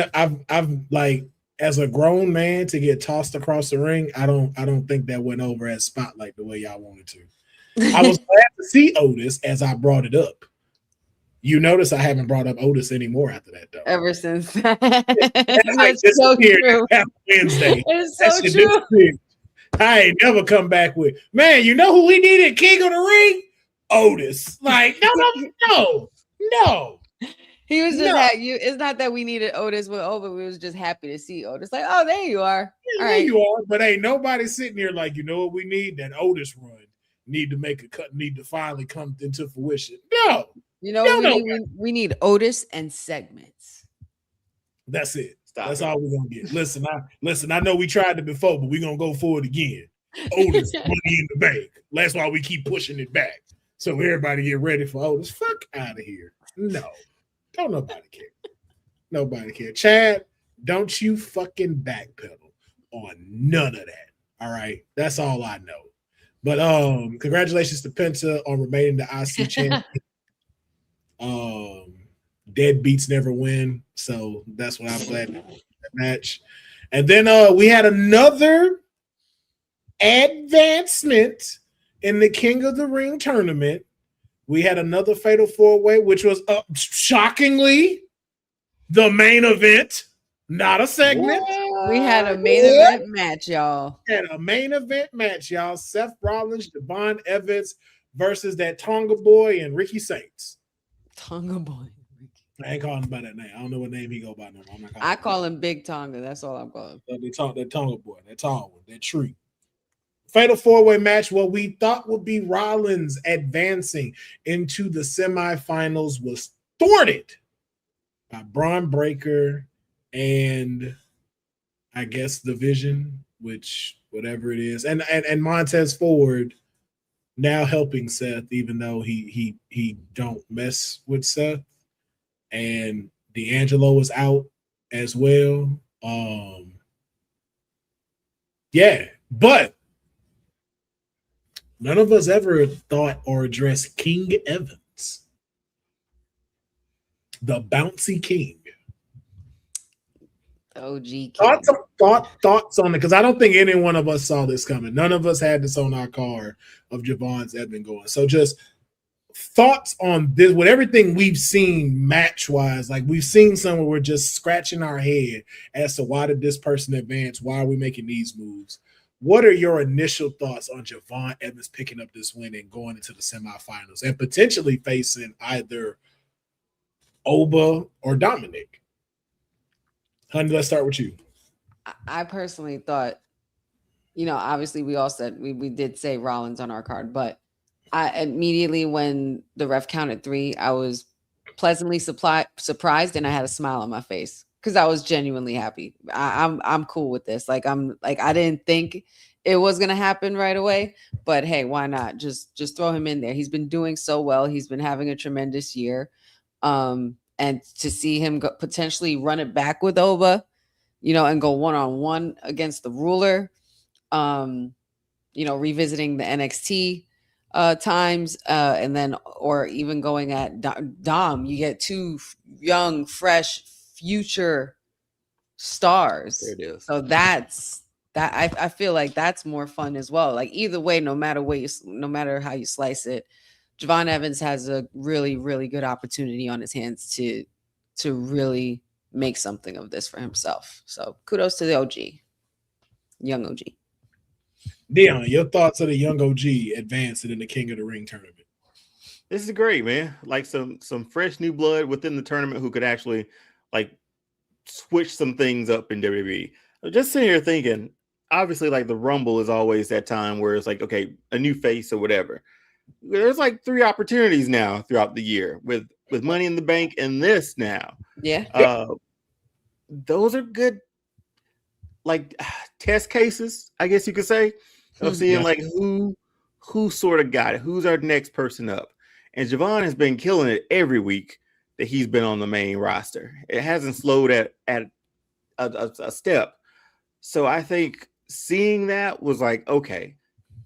like, as a grown man to get tossed across the ring, I don't think that went over as spotlight the way y'all wanted to. I was glad to see Otis as I brought it up. You notice I haven't brought up Otis anymore after that, though. Ever since It's so true. Wednesday. It's That so shit true. disappeared. I ain't never come back with, man, you know who we needed King of the Ring? Otis. Like, no. He was just No. it's not that we needed Otis went over. We was just happy to see Otis. Like, oh, there you are. Yeah, All there right. you are. But ain't nobody sitting here like, you know what we need? That Otis run need to make a cut, need to finally come into fruition. No. You know, we need Otis and segments. That's it. Stop That's it. all we're gonna get. Listen, I know we tried it before, but we're gonna go for it again. Otis, money in the bank. That's why we keep pushing it back. So everybody get ready for Otis. Fuck out of here. No. Don't nobody care. Nobody care. Chad, don't you fucking backpedal on none of that. All right. That's all I know. But congratulations to Penta on remaining the IC champion. Deadbeats never win, so that's what I'm glad to that match. And then we had another advancement in the King of the Ring tournament. We had another fatal four-way, which was shockingly the main event, not a segment. We had a main event match, y'all. We had a main event match, y'all. Seth Rollins, Devon Evans versus that Tonga boy and Ricky Saints. Tonga boy. I ain't calling him by that name. I don't know what name he go by no more. I'm not calling I him call him Big Tonga. That's all I'm calling him. that Tonga boy, that tall one, that tree. Fatal 4-way match, what we thought would be Rollins advancing into the semifinals, was thwarted by Braun Breaker and I guess the Vision, which whatever it is, and Montez Ford now helping Seth, even though he don't mess with Seth, and D'Angelo was out as well. Yeah, but none of us ever thought or addressed King Evans, the bouncy king. OG king. Thoughts on it, because I don't think any one of us saw this coming. None of us had this on our card of Javon's Edmond going. So just thoughts on this with everything we've seen match-wise. Like, we've seen some where we're just scratching our head as to why did this person advance? Why are we making these moves? What are your initial thoughts on Javon Edmonds picking up this win and going into the semifinals and potentially facing either Oba or Dominic? Honey, let's start with you. I personally thought, obviously we all said we did say Rollins on our card, but I immediately, when the ref counted 3, I was pleasantly surprised and I had a smile on my face because I was genuinely happy. I'm cool with this. Like, I didn't think it was gonna happen right away, but hey, why not? Just throw him in there. He's been doing so well. He's been having a tremendous year. And to see him potentially run it back with Oba, and go one-on-one against the ruler, revisiting the NXT times, and then, or even going at Dom, you get 2 young, fresh, future stars. There it is. So that's that. I feel like that's more fun as well. Like, either way, no matter how you slice it, Javon Evans has a really, really good opportunity on his hands to really make something of this for himself. So kudos to the OG, young OG. Dion, your thoughts of the young OG advancing in the King of the Ring tournament? This is great, man. Like some fresh new blood within the tournament who could actually like switch some things up in WWE. I'm just sitting here thinking, obviously, like the Rumble is always that time where it's like, okay, a new face or whatever. There's like 3 opportunities now throughout the year with Money in the Bank and this now. Yeah. Those are good, like, test cases, I guess you could say, of seeing like who sort of got it, who's our next person up. And Javon has been killing it every week that he's been on the main roster. It hasn't slowed at a step. So I think seeing that was like, okay,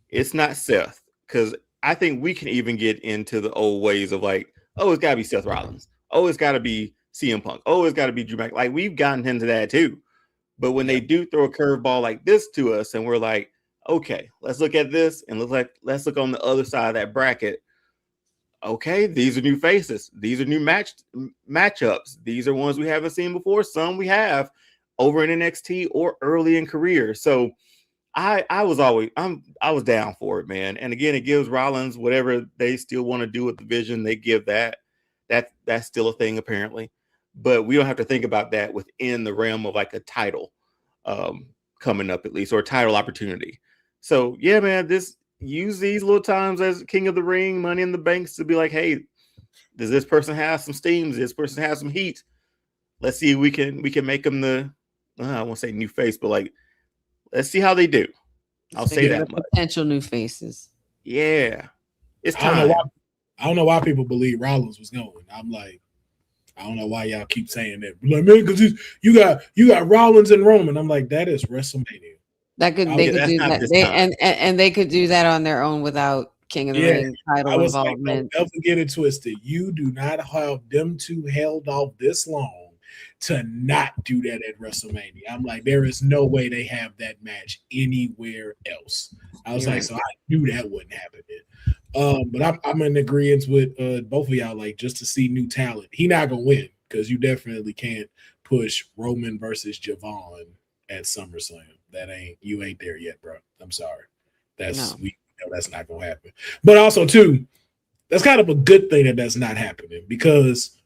it's not Seth, because I think we can even get into the old ways of like, oh, it's got to be Seth Rollins. Oh, it's got to be CM Punk. Oh, it's got to be Drew McIntyre. Like, we've gotten into that too. But when they do throw a curveball like this to us and we're like, okay, let's look at this and let's look on the other side of that bracket. Okay, these are new faces. These are new matchups. These are ones we haven't seen before. Some we have over in NXT or early in career. So I was down for it, man. And again, it gives Rollins whatever they still want to do with the Vision. They give that's still a thing apparently, but we don't have to think about that within the realm of like a title coming up, at least, or a title opportunity. So yeah, man, use these little times as King of the Ring, Money in the Banks to be like, hey, does this person have some steam? Does this person have some heat? Let's see if we can make them I won't say new face, but like, let's see how they do. I'll say that much. Potential new faces. Yeah. It's time. I don't know why people believe Rollins was going. I'm like, I don't know why y'all keep saying that. Like, man, because you got Rollins and Roman. I'm like, that is WrestleMania. They could do that. And they could do that on their own without King of the Ring title involvement. Like, don't get it twisted. You do not have them 2 held off this long to not do that at WrestleMania. I'm like, there is no way they have that match anywhere else. I was like, so I knew that wouldn't happen. But I'm in agreement with both of y'all, like, just to see new talent. He not gonna win because you definitely can't push Roman versus Javon at SummerSlam. You ain't there yet, bro. I'm sorry. We know that's not gonna happen. But also too, that's kind of a good thing that that's not happening, because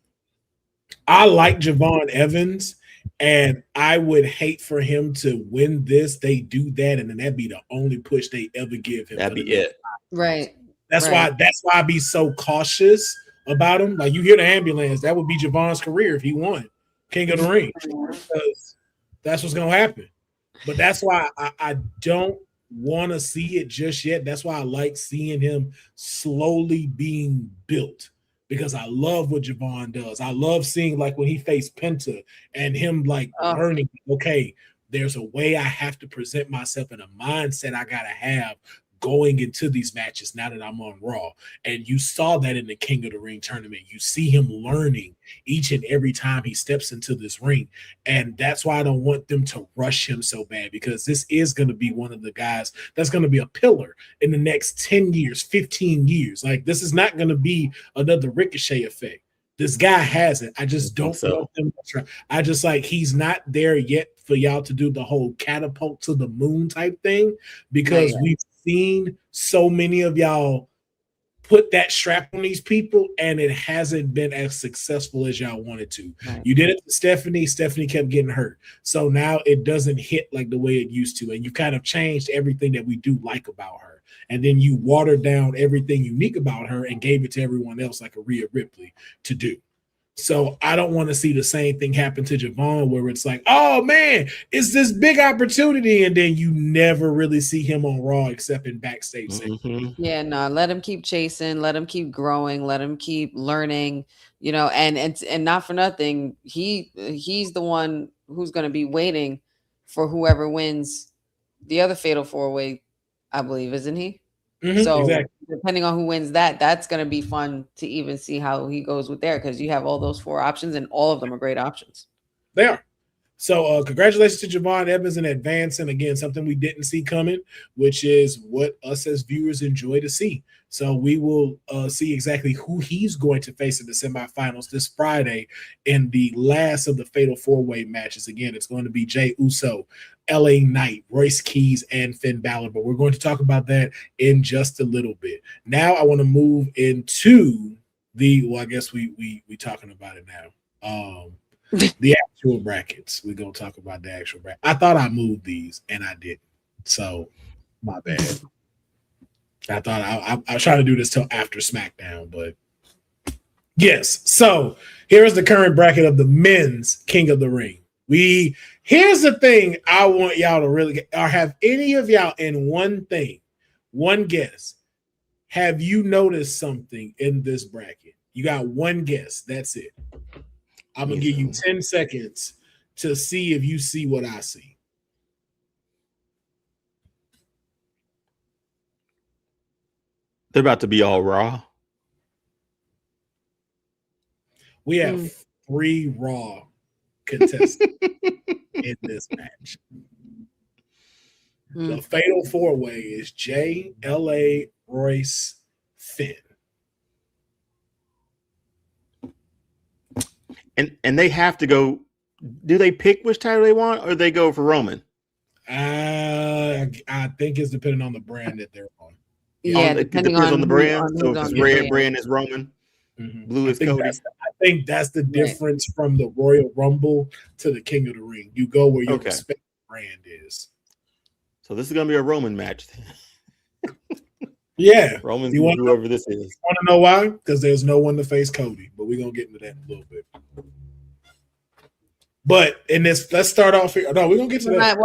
I like Javon Evans, And I would hate for him to win this. They do that, and then that'd be the only push they ever give him. That'd be it. Right. That's why I be so cautious about him. Like, you hear the ambulance, that would be Javon's career if he won King of the Ring. Because that's what's gonna happen. But that's why I don't want to see it just yet. That's why I like seeing him slowly being built, because I love what Javon does. I love seeing, like, when he faced Penta and him like learning, okay, there's a way I have to present myself in a mindset I gotta have going into these matches now that I'm on Raw. And you saw that in the King of the Ring tournament. You see him learning each and every time he steps into this ring. And that's why I don't want them to rush him so bad, because this is going to be one of the guys that's going to be a pillar in the next 10 years, 15 years. Like, this is not going to be another Ricochet effect. This guy has it. I just don't want them to try. I just, like, he's not there yet for y'all to do the whole catapult to the moon type thing, because we've seen so many of y'all put that strap on these people, and it hasn't been as successful as y'all wanted to. Right. You did it to Stephanie. Stephanie kept getting hurt. So now it doesn't hit like the way it used to. And you kind of changed everything that we do like about her. And then you watered down everything unique about her and gave it to everyone else, like a Rhea Ripley, to do. So I don't want to see the same thing happen to Javon, where it's like, oh man, it's this big opportunity, and then you never really see him on Raw except in backstage. Mm-hmm. Yeah, no, let him keep chasing, let him keep growing, let him keep learning, you know, and not for nothing, he's the one who's going to be waiting for whoever wins the other Fatal 4-Way, I believe, isn't he? Mm-hmm, so exactly. Depending on who wins that, that's going to be fun to even see how he goes with there, because you have all those 4 options and all of them are great options. They are. So congratulations to Javon Evans in advance. And again, something we didn't see coming, which is what us as viewers enjoy to see. So we will see exactly who he's going to face in the semifinals this Friday in the last of the Fatal 4-Way matches. Again, it's going to be Jey Uso, LA Knight, Royce Keys, and Finn Balor. But we're going to talk about that in just a little bit. Now I want to move into I guess we talking about it now. The actual brackets. We're going to talk about the actual bracket. I thought I moved these, and I didn't. So, my bad. I thought I was trying to do this till after SmackDown, but yes. So, here's the current bracket of the men's King of the Ring. Here's the thing I want y'all to really get, or have any of y'all in one guess. Have you noticed something in this bracket? You got one guess. That's it. I'm going to give you 10 seconds to see if you see what I see. They're about to be all Raw. We have 3 Raw contestants in this match. The Fatal 4-Way is Jey, LA, Royce, Finn. And they have to go. Do they pick which title they want, or they go for Roman? I think it's depending on the brand that they're on. Yeah, it depends on the brand. So if it's red brand is Roman, blue is Cody. I think that's the difference from the Royal Rumble to the King of the Ring. You go where your respective brand is. So this is gonna be a Roman match. Yeah, Roman's whoever this is. Want to know why? Because there's no one to face Cody, but we're gonna get into that in a little bit. But in this, let's start off here. No, we're gonna get to that.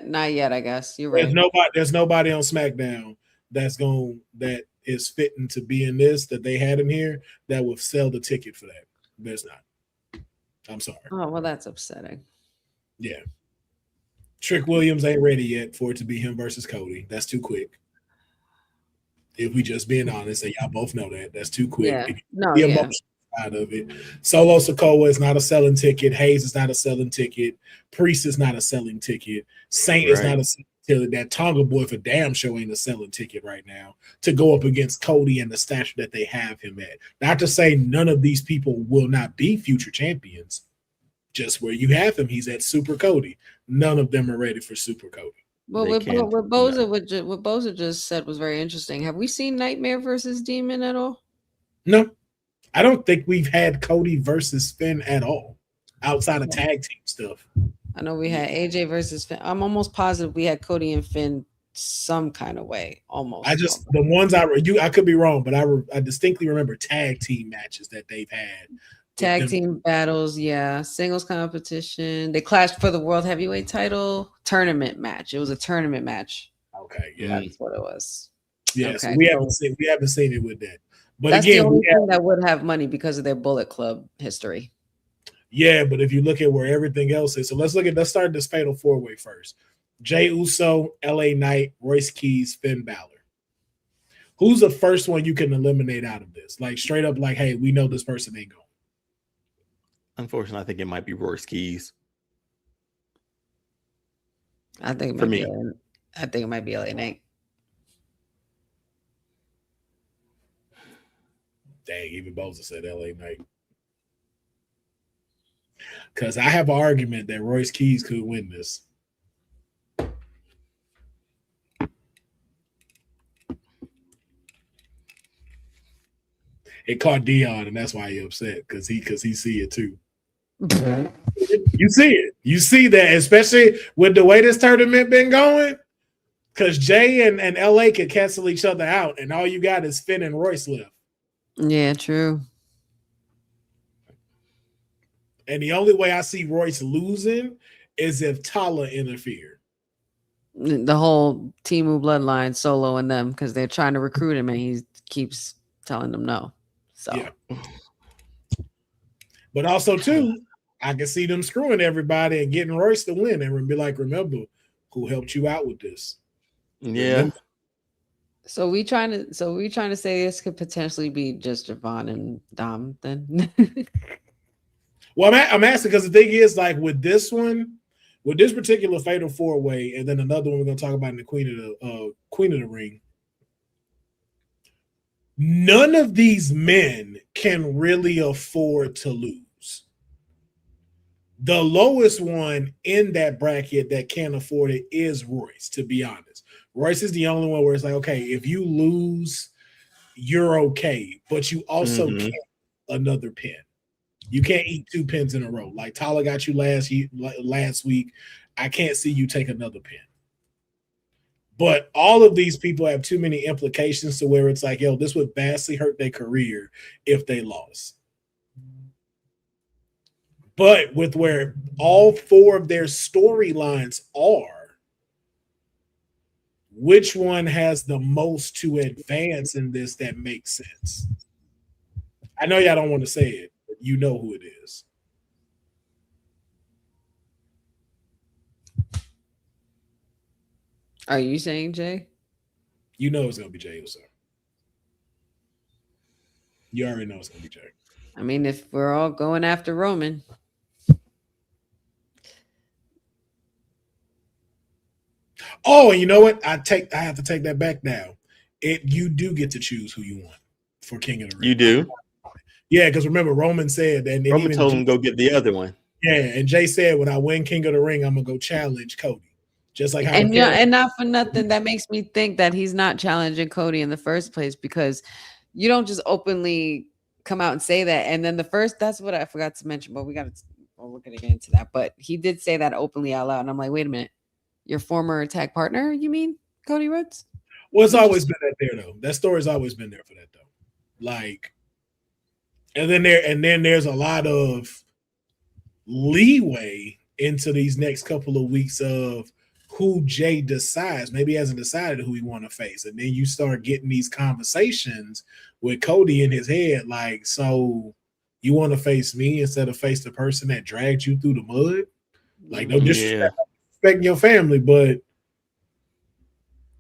Not yet. I guess you're right. There's nobody on SmackDown that is fitting to be in this that they had him here that will sell the ticket for that. There's not. I'm sorry. Oh well, that's upsetting. Yeah, Trick Williams ain't ready yet for it to be him versus Cody. That's too quick. If we just being honest, and y'all both know that's too quick. Yeah. The emotional side of it. Solo Sikoa is not a selling ticket. Hayes is not a selling ticket. Priest is not a selling ticket. Saint is not a selling ticket. That Tonga boy for damn sure ain't a selling ticket right now to go up against Cody and the stature that they have him at. Not to say none of these people will not be future champions. Just where you have him, he's at Super Cody. None of them are ready for Super Cody. Well, what Boza just said was very interesting. Have we seen Nightmare versus Demon at all? No, I don't think we've had Cody versus Finn at all. outside of tag team stuff. I know we had AJ versus Finn. I'm almost positive we had Cody and Finn some kind of way. Almost. The ones I could be wrong, but I distinctly remember tag team matches that they've had. Tag team battles, yeah. Singles competition. They clashed for the World Heavyweight title. Tournament match. It was a tournament match. Okay, yeah, that's what it was. Yeah, okay, so we haven't seen it with that. But that's again, the only thing that would have money because of their Bullet Club history. Yeah, but if you look at where everything else is, so let's start this fatal 4-way first. Jey Uso, LA Knight, Royce Keys, Finn Balor. Who's the first one you can eliminate out of this? Like straight up, like, hey, we know this person ain't going. Unfortunately, I think it might be Royce Keys. I think for me, I think it might be LA Knight. Dang, even Boza said LA Knight. Because I have an argument that Royce Keys could win this. It caught Dion, and that's why he upset because he see it too. You see it. You see that, especially with the way this tournament been going. Because Jay and LA could cancel each other out, and all you got is Finn and Royce left. Yeah, true. And the only way I see Royce losing is if Tala interfered. The whole Timu bloodline solo and them because they're trying to recruit him and he keeps telling them no. So, yeah. But also too, I can see them screwing everybody and getting Royce to win and be like, remember who helped you out with this. Yeah. Remember? So we trying to say this could potentially be just Javon and Dom then. Well, I'm asking because the thing is, like with this particular fatal 4-way, and then another one we're gonna talk about in the Queen of the Ring. None of these men can really afford to lose. The lowest one in that bracket that can't afford it is Royce, to be honest. Royce is the only one where it's like, okay, if you lose, you're okay, but you also can't another pin. You can't eat 2 pins in a row. Like Tyler got you last week. I can't see you take another pin. But all of these people have too many implications to where it's like, yo, this would vastly hurt their career if they lost. But with where all 4 of their storylines are, which one has the most to advance in this that makes sense? I know y'all don't want to say it, but you know who it is. Are you saying Jay? You know it's going to be Jey Uso. You already know it's going to be Jay. I mean, if we're all going after Roman. Oh, and you know what? I have to take that back now. You do get to choose who you want for King of the Ring. You do? Yeah, because remember, Roman said that. Roman told him go get the other one. Yeah, and Jay said, when I win King of the Ring, I'm going to go challenge Cody. Just like how and not for nothing, that makes me think that he's not challenging Cody in the first place because you don't just openly come out and say that. And then that's what I forgot to mention, but we're going to get into that. But he did say that openly out loud. And I'm like, wait a minute, your former tag partner, you mean Cody Rhodes? Well, it's always been that there though. That story's always been there for that though. Like, and then there's a lot of leeway into these next couple of weeks of who Jay decides. Maybe he hasn't decided who he want to face. And then you start getting these conversations with Cody in his head, like, so you want to face me instead of face the person that dragged you through the mud? Like, no disrespecting your family, but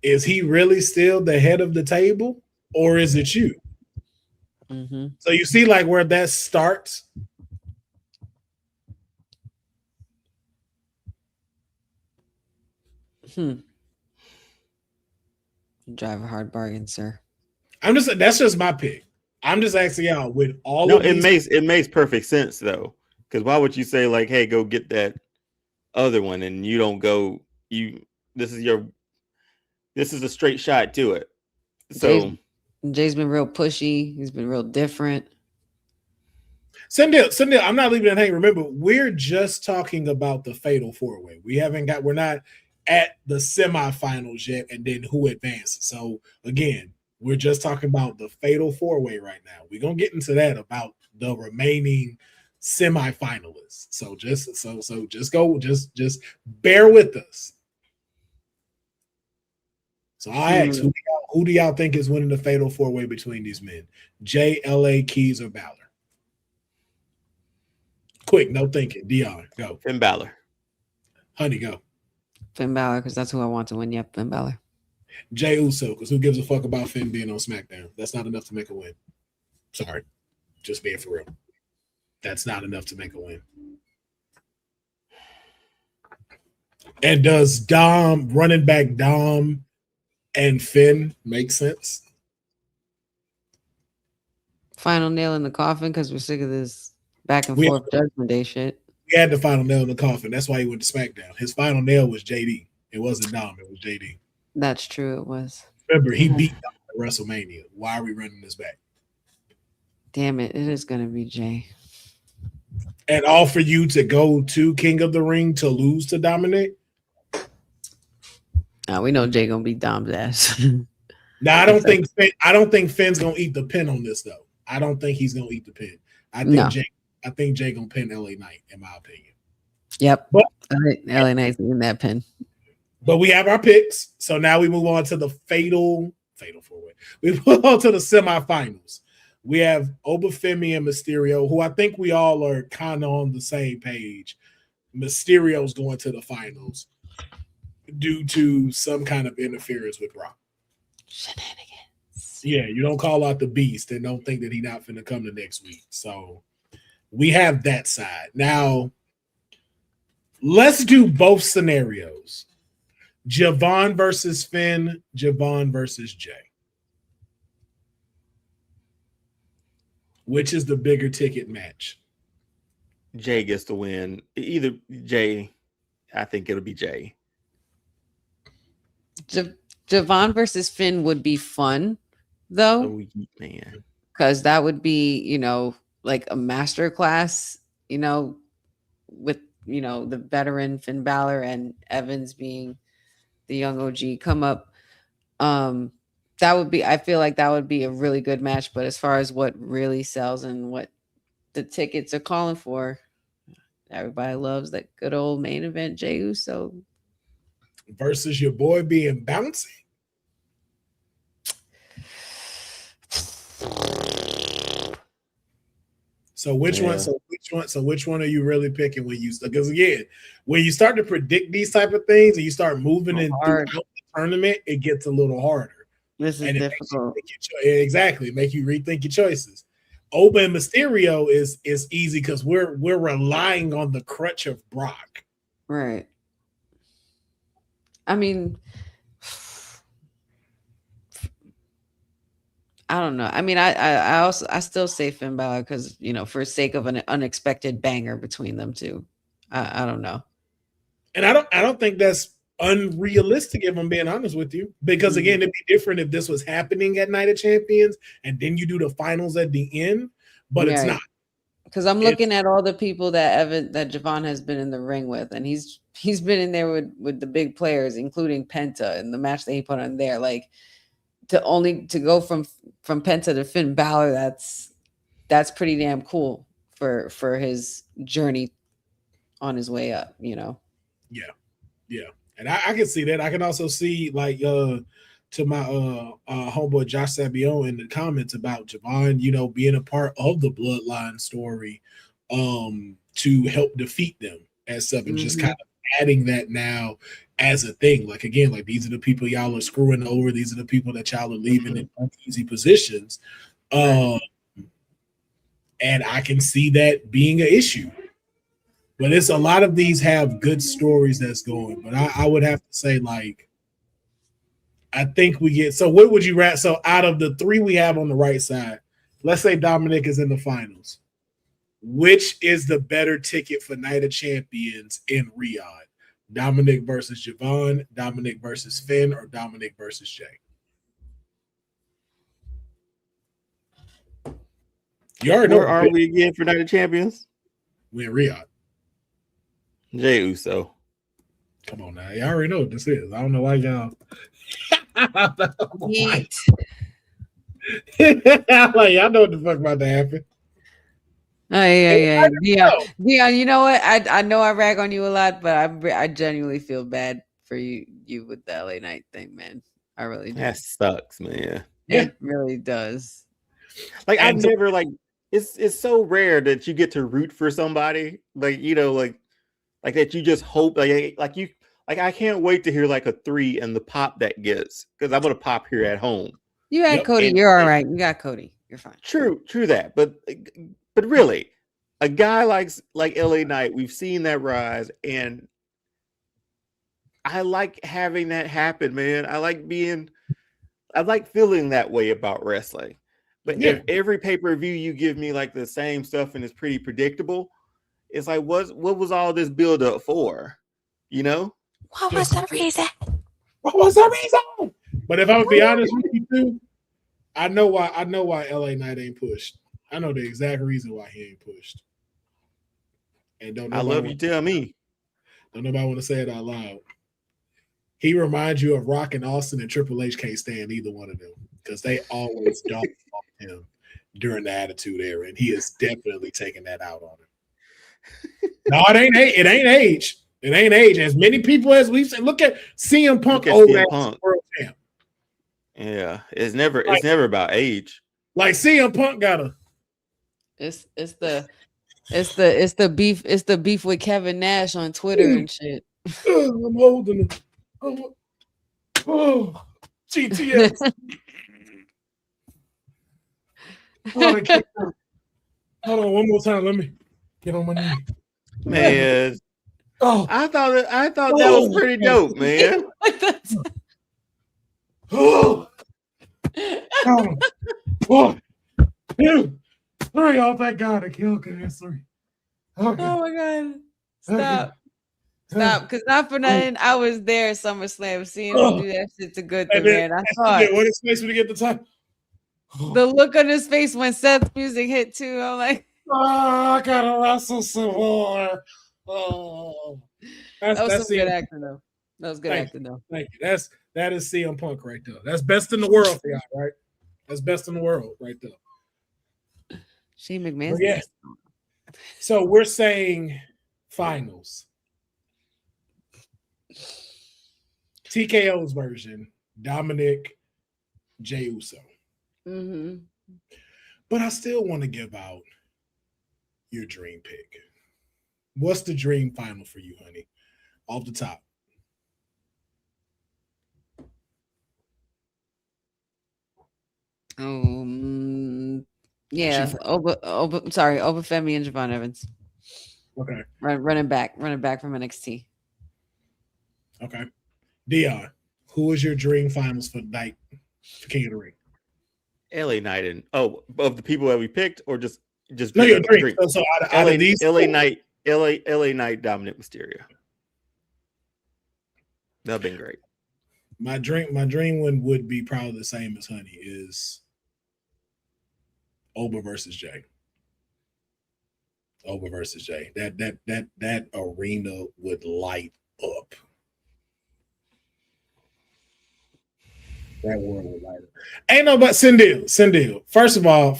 is he really still the head of the table or is it you? Mm-hmm. So you see like where that starts. You drive a hard bargain, sir. That's just my pick. I'm just asking y'all with all No, of these. it makes perfect sense though. Because why would you say like, hey, go get that other one and you don't go, this is a straight shot to it. So Jay's been real pushy, he's been real different. Sendil, I'm not leaving it hanging. Remember, we're just talking about the fatal four-way. We're not at the semifinals yet, and then who advances. So again, we're just talking about the fatal four-way right now. We're gonna get into that about the remaining semifinalists. So just bear with us. So I ask, who do y'all think is winning the fatal four-way between these men? Jay, LA, Keys, or Balor? Quick, no thinking. Dion, go. Finn Balor. Honey, go. Finn Balor, because that's who I want to win. Yep, Finn Balor. Jay Uso, because who gives a fuck about Finn being on SmackDown? That's not enough to make a win. Sorry. Just being for real. That's not enough to make a win. And does Dom, running back Dom and Finn make sense? Final nail in the coffin, because we're sick of this back and forth Judgment Day shit. He had the final nail in the coffin. That's why he went to SmackDown. His final nail was JD. It wasn't Dom. It was JD. That's true. It was. Remember, he beat Dom at WrestleMania. Why are we running this back? Damn it. It is going to be Jay. And all for you to go to King of the Ring to lose to Dominic? We know Jay going to beat Dom's ass. No, I don't think Finn's going to eat the pin on this, though. I don't think he's going to eat the pin. I think Jay going to pin LA Knight, in my opinion. Yep. But LA Knight's in that pin. But we have our picks. So now we move on to the fatal four-way. We move on to the semifinals. We have Obafemi and Mysterio, who I think we all are kind of on the same page. Mysterio's going to the finals due to some kind of interference with Brock. Shenanigans. Yeah, you don't call out the beast and don't think that he's not finna come the next week. So we have that side. Now, let's do both scenarios. Javon versus Finn, Javon versus Jay. Which is the bigger ticket match? Jay gets the win. Either Jay, I think it'll be Jay. Javon versus Finn would be fun, though. Oh, man. Because that would be, like a master class, with, the veteran Finn Balor and Evans being the young OG come up. I feel like that would be a really good match. But as far as what really sells and what the tickets are calling for, everybody loves that good old main event Jey Uso versus your boy being bouncy. So which one are you really picking when you, because again, when you start to predict these type of things and you start moving in throughout the tournament, it gets a little harder. This is difficult. Make you rethink your choices. Oba and Mysterio is easy because we're relying on the crutch of Brock. Right. I mean, I don't know. I mean, I still say Finn Balor because, for sake of an unexpected banger between them two. I don't know. And I don't think that's unrealistic, if I'm being honest with you, because again, it'd be different if this was happening at Night of Champions and then you do the finals at the end, but it's not. Because I'm looking at all the people that Javon has been in the ring with, and he's been in there with the big players, including Penta, and the match that he put on there. Like to go from Penta to Finn Balor, that's pretty damn cool for his journey on his way up. Yeah. And I can see that. I can also see to my homeboy Josh Sabion in the comments about Javon, being a part of the Bloodline story to help defeat them as such, and just kind of adding that now as a thing. Like again, like these are the people y'all are screwing over. These are the people that y'all are leaving in uneasy positions. And I can see that being an issue. But it's a lot of these have good stories that's going. But I would have to say, I think we get. So what would you rather? So out of the three we have on the right side, let's say Dominic is in the finals. Which is the better ticket for Night of Champions in Riyadh? Dominic versus Javon, Dominic versus Finn, or Dominic versus Jay? You already know Where are we again for Night of Champions? We in Riyadh. Jey Uso. Come on now. You already know what this is. I don't know why y'all. Yeet. Like, y'all know what the fuck about to happen. Oh, yeah. Dion, you know what? I know I rag on you a lot, but I genuinely feel bad for you with the LA Knight thing, man. I really do. That sucks, man. It really does. Like, I've never, like, it's so rare that you get to root for somebody, like, you know, like that you just hope, like I can't wait to hear like a 3 and the pop that gets, because I'm gonna pop here at home. You had Cody, you're all right. You got Cody, you're fine. True that, but really, a guy like LA Knight, we've seen that rise, and I like having that happen, man. I like feeling that way about wrestling. But if every pay-per-view you give me like the same stuff and it's pretty predictable, it's like, what was all this build up for? You know? What was the reason? But if I'm gonna be honest with you too, I know why LA Knight ain't pushed. I know the exact reason why he ain't pushed. And I love you tell me. Don't nobody want to say it out loud. He reminds you of Rock and Austin, and Triple H can't stand either one of them because they always dog him during the Attitude Era, and he is definitely taking that out on him. No, it ain't age. It ain't age. As many people as we've seen, look at CM Punk over at World Champ. Yeah, it's never about age. Like CM Punk got a. It's the beef with Kevin Nash on Twitter and shit. I'm holding it. Oh, GTS. Hold on, one more time. Let me get on my knee. Man. Oh, I thought that was pretty dope, man. Oh, 1, 2, 3. Oh, thank God, I killed cancer. Okay. Oh my God! Stop. Because not for nothing, I was there at SummerSlam. Seeing him do that shit's a good thing, man. I thought. What is space when you get the time? The look on his face when Seth's music hit too. I'm like, I gotta wrestle some more. Oh, that was some good acting though. That was good acting though. Thank you. That is CM Punk right there. That's best in the world for y'all, right? That's best in the world right there. Shane McMahon. Yeah. So we're saying finals. TKO's version, Dominic, Jey Uso. Mm-hmm. But I still want to give out your dream pick. What's the dream final for you, honey? Off the top. Yeah. Over Femi and Javon Evans. Okay. Running back from NXT. Okay. Dion, who is your dream finals for night for King of the Ring? LA Knight and of the people that we picked, or just no, your dream. So out of these LA Knight, LA Knight, Dominic Mysterio. That'd been great. My dream one would be probably the same as Honey, is Oba versus Jay. Oba versus Jay. That arena would light up. That world would light up. Ain't nobody Sindil. First of all,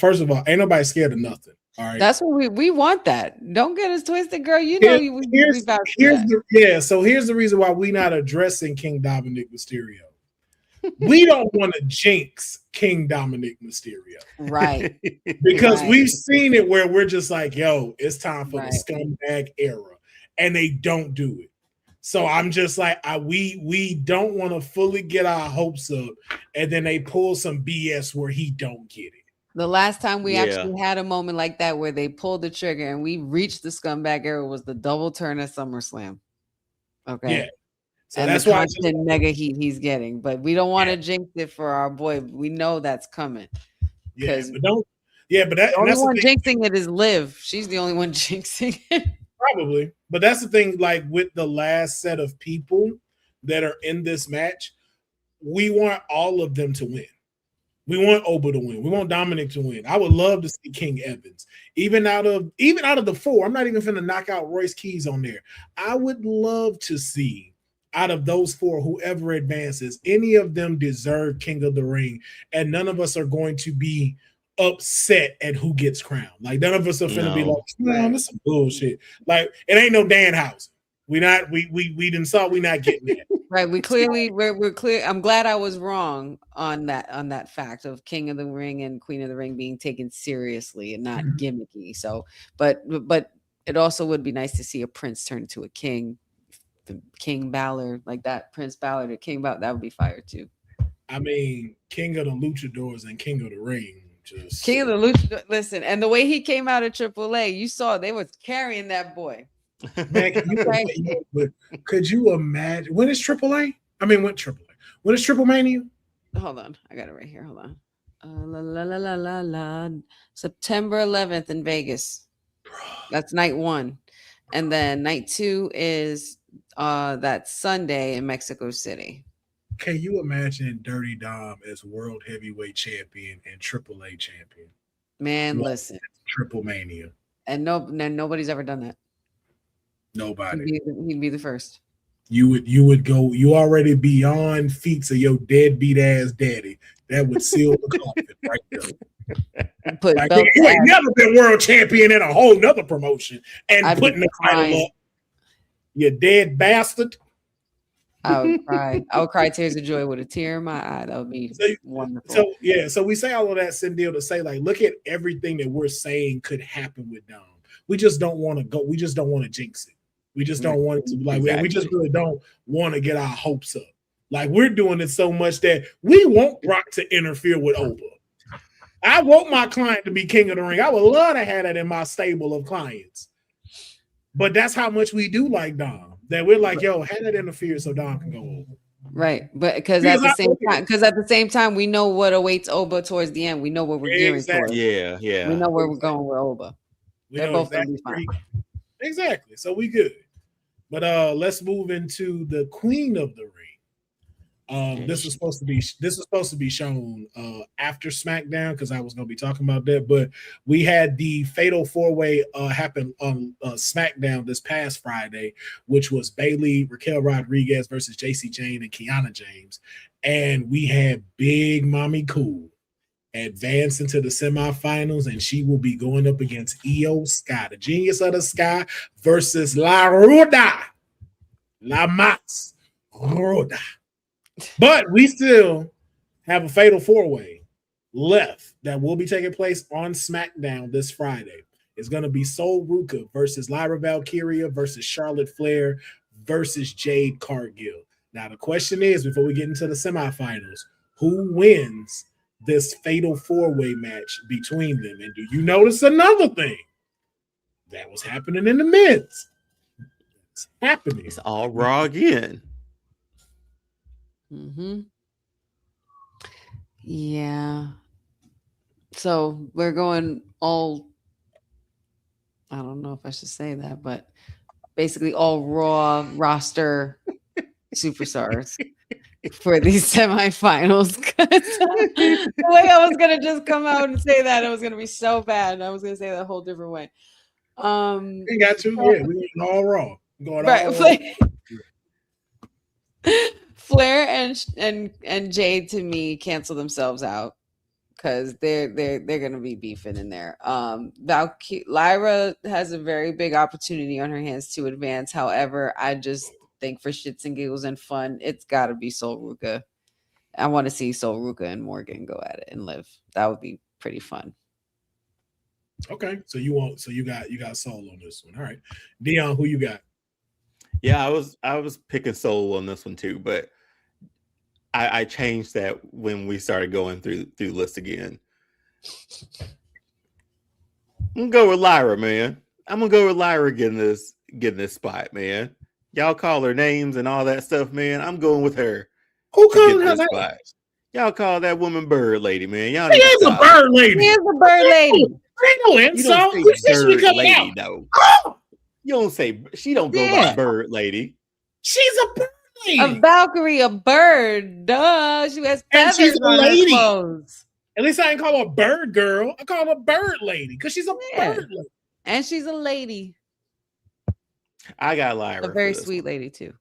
ain't nobody scared of nothing. All right. That's what we want. That. Don't get us twisted, girl. You know So here's the reason why we not addressing King Dominic Mysterio. We don't want to jinx King Dominic Mysterio. Right. Because we've seen it where we're just like, yo, it's time for the scumbag era. And they don't do it. So I'm just like, we don't want to fully get our hopes up, and then they pull some BS where he don't get it. The last time we actually had a moment like that where they pulled the trigger and we reached the scumbag era was the double turn at SummerSlam. Okay. Yeah. So and that's why mega heat he's getting, but we don't want to jinx it for our boy. We know that's coming. Yeah, but don't. Yeah, but the only one jinxing it is Liv. She's the only one jinxing it. Probably. But that's the thing, like with the last set of people that are in this match, we want all of them to win. We want Oba to win. We want Dominic to win. I would love to see King Evans. Even out of the 4, I'm not even finna knock out Royce Keys on there. I would love to see out of those 4, whoever advances, any of them deserve King of the Ring, and none of us are going to be upset at who gets crowned. Like none of us are finna be like, man, this is some bullshit. Like it ain't no Danhausen. We not getting that. Right. We're clear. I'm glad I was wrong on that fact of King of the Ring and Queen of the Ring being taken seriously and not gimmicky. So, but it also would be nice to see a prince turn into a king, King Balor, like that, Prince Balor to King Balor. That would be fire too. I mean, King of the Luchadors and King of the Ring. Just King of the Luchadors. Listen, and the way he came out of AAA, you saw they was carrying that boy. Man, could you imagine when is AAA? I mean, when AAA? When is Triple Mania? Hold on, I got it right here. Hold on. September 11th in Vegas. That's night 1, and then night 2 is that Sunday in Mexico City. Can you imagine Dirty Dom as World Heavyweight Champion and AAA Champion? Man, listen, Triple Mania, and nobody's ever done that. Nobody. He'd be the first. You would go. You already beyond feats of your deadbeat ass daddy. That would seal the coffin right there. Like, you ain't never been world champion in a whole nother promotion and putting the title up. You dead bastard. I would cry. I would cry tears of joy with a tear in my eye. That would be wonderful. So we say all of that, Cindil, to say, like, look at everything that we're saying could happen with Dom. We just don't want to go. We just don't want to jinx it. We just don't want it to be like, we just really don't want to get our hopes up. Like, we're doing it so much that we want Brock to interfere with Oba. I want my client to be King of the Ring. I would love to have that in my stable of clients. But that's how much we do like Dom. That we're like, yo, have that interfere so Dom can go over. Right. But because at the same time, we know what awaits Oba towards the end. We know what we're gearing towards. Yeah. We know where we're going with Oba. They're both gonna be fine. Exactly. So we good. But let's move into the Queen of the Ring. This was supposed to be shown after SmackDown because I was going to be talking about that. But we had the Fatal 4-Way happen on SmackDown this past Friday, which was Bayley, Raquel Rodriguez versus JC Jane and Kiana James. And we had Big Mommy Cool advance into the semifinals, and she will be going up against Io Sky, the Genius of the Sky, versus La Mas Roda. But we still have a Fatal 4-Way left that will be taking place on SmackDown this Friday. It's going to be Sol Ruka versus Lyra Valkyria versus Charlotte Flair versus Jade Cargill. Now, the question is, before we get into the semifinals, who wins this Fatal 4-Way match between them? And do you notice another thing that was happening in the men's? It's happening. It's all Raw again. Yeah. So we're going all, I don't know if I should say that, but basically all Raw roster superstars for these semifinals. The way I was gonna just come out and say that, it was gonna be so bad. I was gonna say that a whole different way. We got to, we all Raw. Going right, all Raw. Flair and Jade to me cancel themselves out because they're gonna be beefing in there. Lyra has a very big opportunity on her hands to advance. However, I just think for shits and giggles and fun, it's got to be Sol Ruka. I want to see Sol Ruka and Morgan go at it and live. That would be pretty fun. Okay, so you got Sol on this one. All right, Dion, who you got? Yeah, I was picking Sol on this one too, but I changed that when we started going through the list again. I'm gonna go with Lyra, man. I'm gonna go with Lyra getting this spot, man. Y'all call her names and all that stuff, man. I'm going with her. Who called her that? Y'all call that woman Bird Lady, man. Y'all she is a bird lady. She is a bird lady. Ain't no insult. You don't say Bird Lady, though. Oh! You don't say she don't go by Bird Lady. She's a bird lady. A Valkyrie, a bird. Duh. She has feathers on her clothes. At least I ain't call her bird girl. I call her bird lady because she's a bird lady. And she's a lady. I got Lyra. A very sweet lady, too.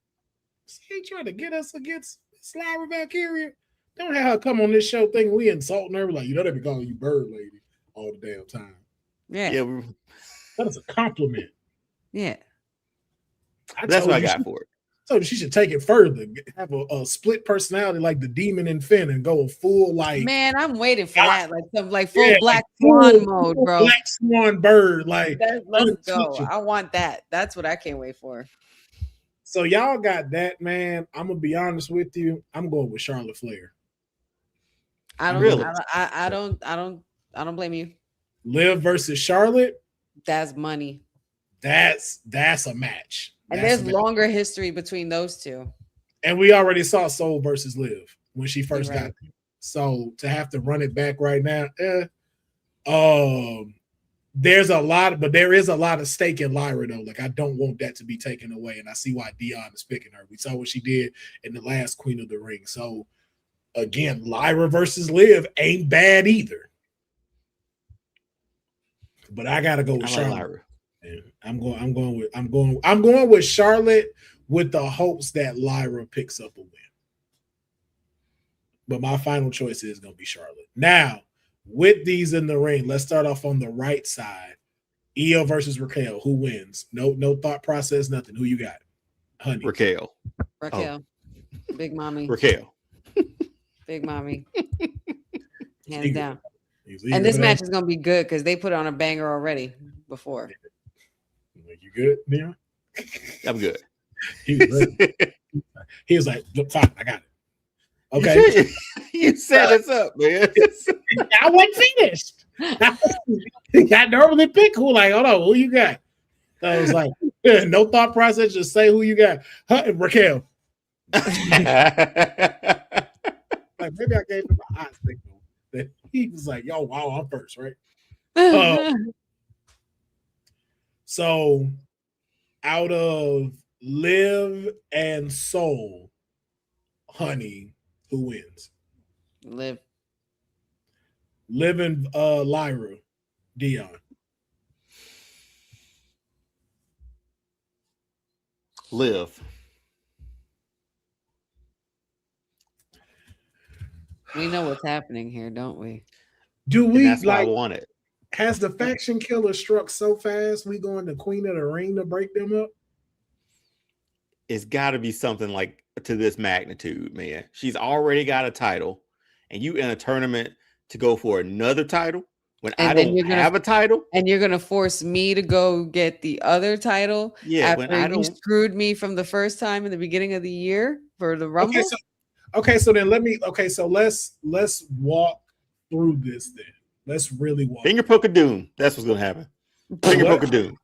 She ain't trying to get us against Lyra Valkyria. Don't have her come on this show thinking we insulting her. Like, they be calling you bird lady all the damn time. Yeah. That is a compliment. Yeah. That's what I got for it. So she should take it further, have a split personality like the demon in Finn and go a full Man, I'm waiting for that. Like some full Black Swan mode, bro. Black Swan bird. Let's go. I want that. That's what I can't wait for. So y'all got that, man. I'm gonna be honest with you. I'm going with Charlotte Flair. I don't blame you. Liv versus Charlotte. That's money. That's a match. And there's longer history between those two. And we already saw Soul versus Liv when she first got there. So to have to run it back right now, there is a lot of stake in Lyra though. Like I don't want that to be taken away, and I see why Dion is picking her. We saw what she did in the last Queen of the Ring. So again, Lyra versus Liv ain't bad either. But I gotta go with Charlotte. Lyra. I'm going with Charlotte with the hopes that Lyra picks up a win. But my final choice is going to be Charlotte. Now, with these in the ring, let's start off on the right side. Io versus Raquel. Who wins? No thought process, nothing. Who you got? Honey. Raquel. Big mommy. Raquel. Big mommy. Hands down. And this match is going to be good because they put on a banger already before. You good, Neon? I'm good. He was like, fine, I got it. Okay. You set us up, man. I wasn't finished. I normally pick who, like, hold on, who you got? I was like, no thought process, just say who you got. Raquel. Like maybe I gave him a hot signal that he was like, yo, wow, I'm first, right? So out of Liv and Soul, Honey, who wins? Liv and Lyra, Dion. Liv. We know what's happening here, don't we? Do we? That's what I want it. Has the faction killer struck so fast we going to Queen of the Ring to break them up? It's got to be something like to this magnitude, man. She's already got a title, and you in a tournament to go for another title when I don't have a title, and you're gonna force me to go get the other title. Yeah, after when I don't screwed me from the first time in the beginning of the year for the Rumble. So then let's walk through this then. Let's really walk. Finger poke of doom. That's what's gonna happen. Finger poke of doom.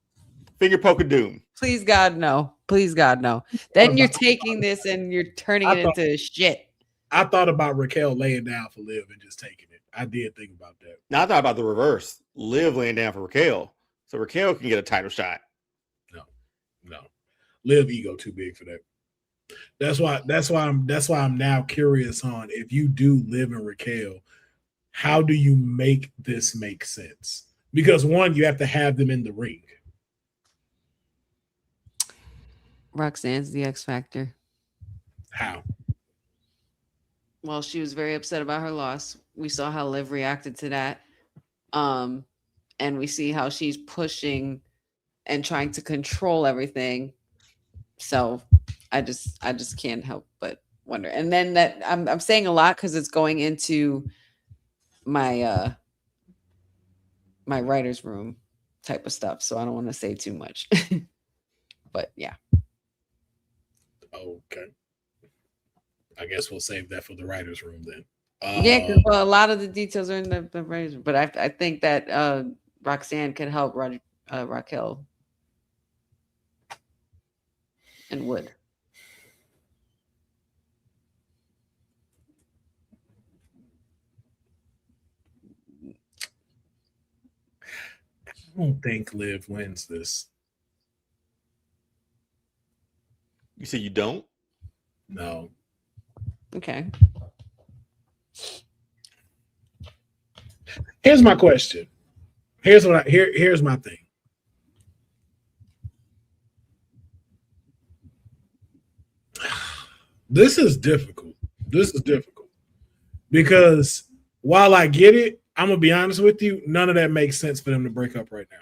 Finger poke of doom. Please God, no. Please God, no. Then you're taking this and you're turning it into shit. I thought about Raquel laying down for Liv and just taking it. I did think about that. Now I thought about the reverse. Liv laying down for Raquel, so Raquel can get a title shot. No. Liv ego too big for that. That's why I'm now curious on if you do Liv and Raquel, how do you make this make sense? Because one, you have to have them in the ring. Roxanne's the X Factor. How? Well, she was very upset about her loss. We saw how Liv reacted to that. And we see how she's pushing and trying to control everything. So I just can't help but wonder. And then that I'm saying a lot because it's going into my my writer's room type of stuff. So I don't want to say too much. But yeah. Okay. I guess we'll save that for the writer's room then. Yeah, because a lot of the details are in the writer's room. But I think that Roxanne can help Raquel and would. I don't think Liv wins this. You said you don't? No. Okay. Here's my question. Here's my thing. This is difficult. Because while I get it, I'm gonna be honest with you, none of that makes sense for them to break up right now.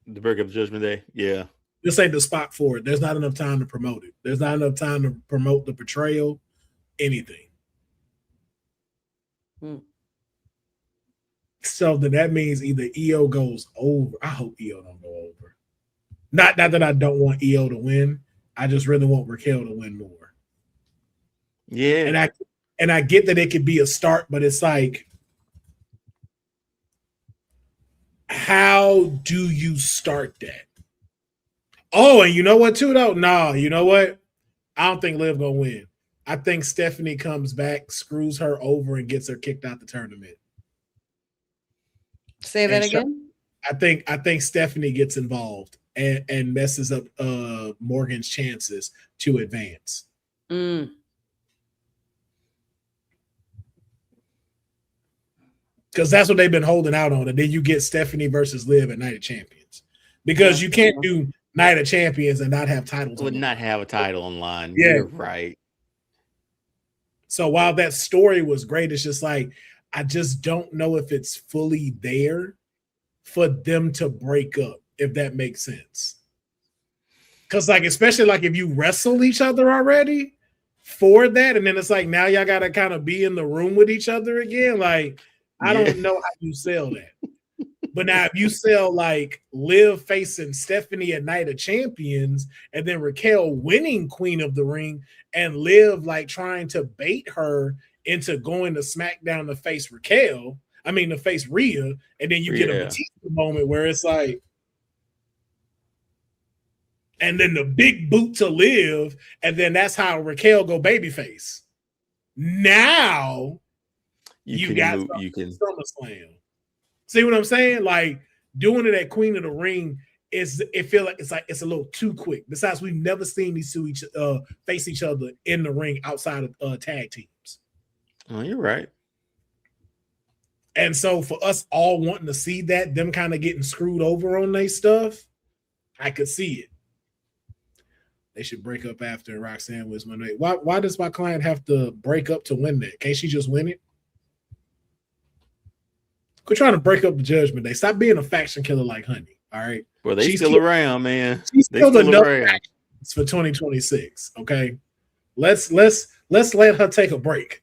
The break up Judgment Day, yeah. This ain't the spot for it. There's not enough time to promote it. There's not enough time to promote the betrayal, anything. So then that means either EO goes over. I hope EO don't go over. Not that I don't want EO to win. I just really want Raquel to win more. Yeah. And I get that it could be a start, but it's like, how do you start that? Oh, and you know what too though? No, you know what? I don't think Liv gonna win. I think Stephanie comes back, screws her over, and gets her kicked out the tournament. Say that again. I think Stephanie gets involved and messes up Morgan's chances to advance. Because that's what they've been holding out on. And then you get Stephanie versus Liv at Night of Champions. Because you can't do Night of Champions and not have titles. Would not have a title online. Yeah. You're right. So while that story was great, it's just like, I just don't know if it's fully there for them to break up, if that makes sense. Because like, especially like if you wrestle each other already for that, and then it's like, now y'all got to kind of be in the room with each other again. Like, I don't know how you sell that. But now if you sell like Liv facing Stephanie at Night of Champions and then Raquel winning Queen of the Ring and Liv like trying to bait her into going to SmackDown to face to face Rhea, and then you get a Batista moment where it's like, and then the big boot to Liv, and then that's how Raquel go babyface. Now you got SummerSlam. See what I'm saying? Like doing it at Queen of the Ring it feel like it's a little too quick. Besides, we've never seen these two face each other in the ring outside of tag teams. Oh, you're right. And so for us all wanting to see that, them kind of getting screwed over on their stuff, I could see it. They should break up after Roxanne was Monday. Why does my client have to break up to win that? Can't she just win it? Quit trying to break up the Judgment Day. Stop being a faction killer like Honey. All right. Well, she's still around, man. She's still around for 2026. Okay. Let's let her take a break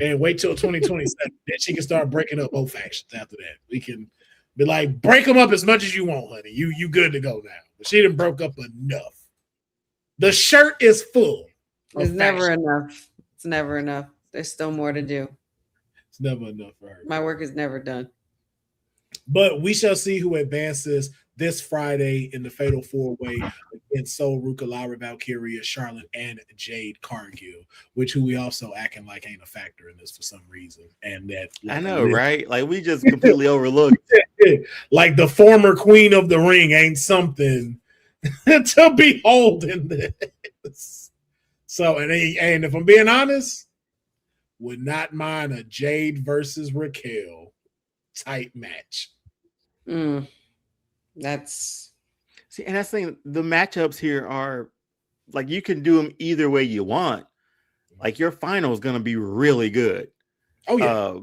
and wait till 2027. Then she can start breaking up both factions after that. We can be like, break them up as much as you want, honey. You good to go now. But she done broke up enough. The shirt is full. It's never enough. It's never enough. There's still more to do. It's never enough for her. My work is never done. But we shall see who advances this Friday in the Fatal 4-Way against Sol Ruka, Lara Valkyria, Charlotte, and Jade Cargill, who we also acting like ain't a factor in this for some reason. And that I know, right? Like we just completely overlooked. Like the former Queen of the Ring ain't something to behold in this. So, and if I'm being honest, would not mind a Jade versus Raquel type match. That's the thing. The matchups here are like you can do them either way you want. Like your final is going to be really good. Oh yeah,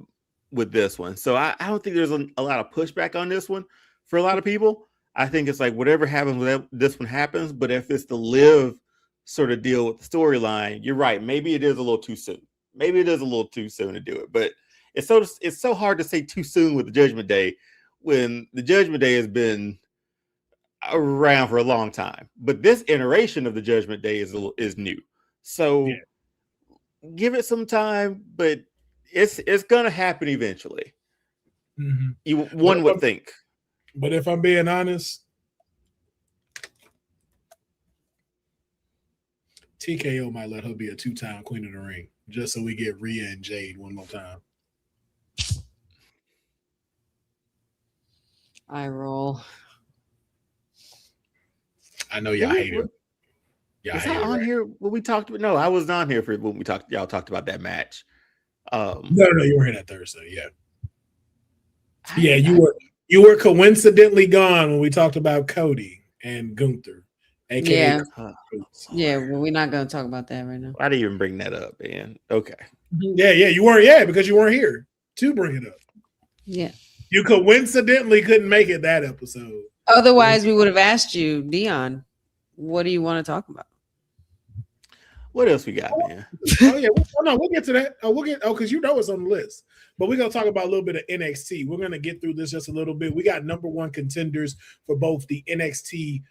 with this one. So I don't think there's a lot of pushback on this one for a lot of people. I think it's like whatever happens with this one happens. But if it's the Liv sort of deal with the storyline, you're right. Maybe it is a little too soon. Maybe it is a little too soon to do it. But it's so hard to say too soon with the Judgment Day when the Judgment Day has been around for a long time. But this iteration of the Judgment Day is new. So give it some time, but it's gonna happen eventually. Mm-hmm. One would think. But if I'm being honest, TKO might let her be a 2-time Queen of the Ring just so we get Rhea and Jade one more time. I roll. I know y'all hate it. Is that on here when we talked about? No, I was on here for when y'all talked about that match. No, you were here that Thursday. Yeah. Yeah, you were coincidentally gone when we talked about Cody and Gunter, aka Yeah, well, we're not gonna talk about that right now. Why did you even bring that up, man? Okay. Yeah, you weren't, because you weren't here to bring it up. Yeah. You coincidentally couldn't make it that episode. Otherwise, we would have asked you, Dion, what do you want to talk about? What else we got, man? We'll get to that. Because you know it's on the list. But we're going to talk about a little bit of NXT. We're going to get through this just a little bit. We got number one contenders for both the NXT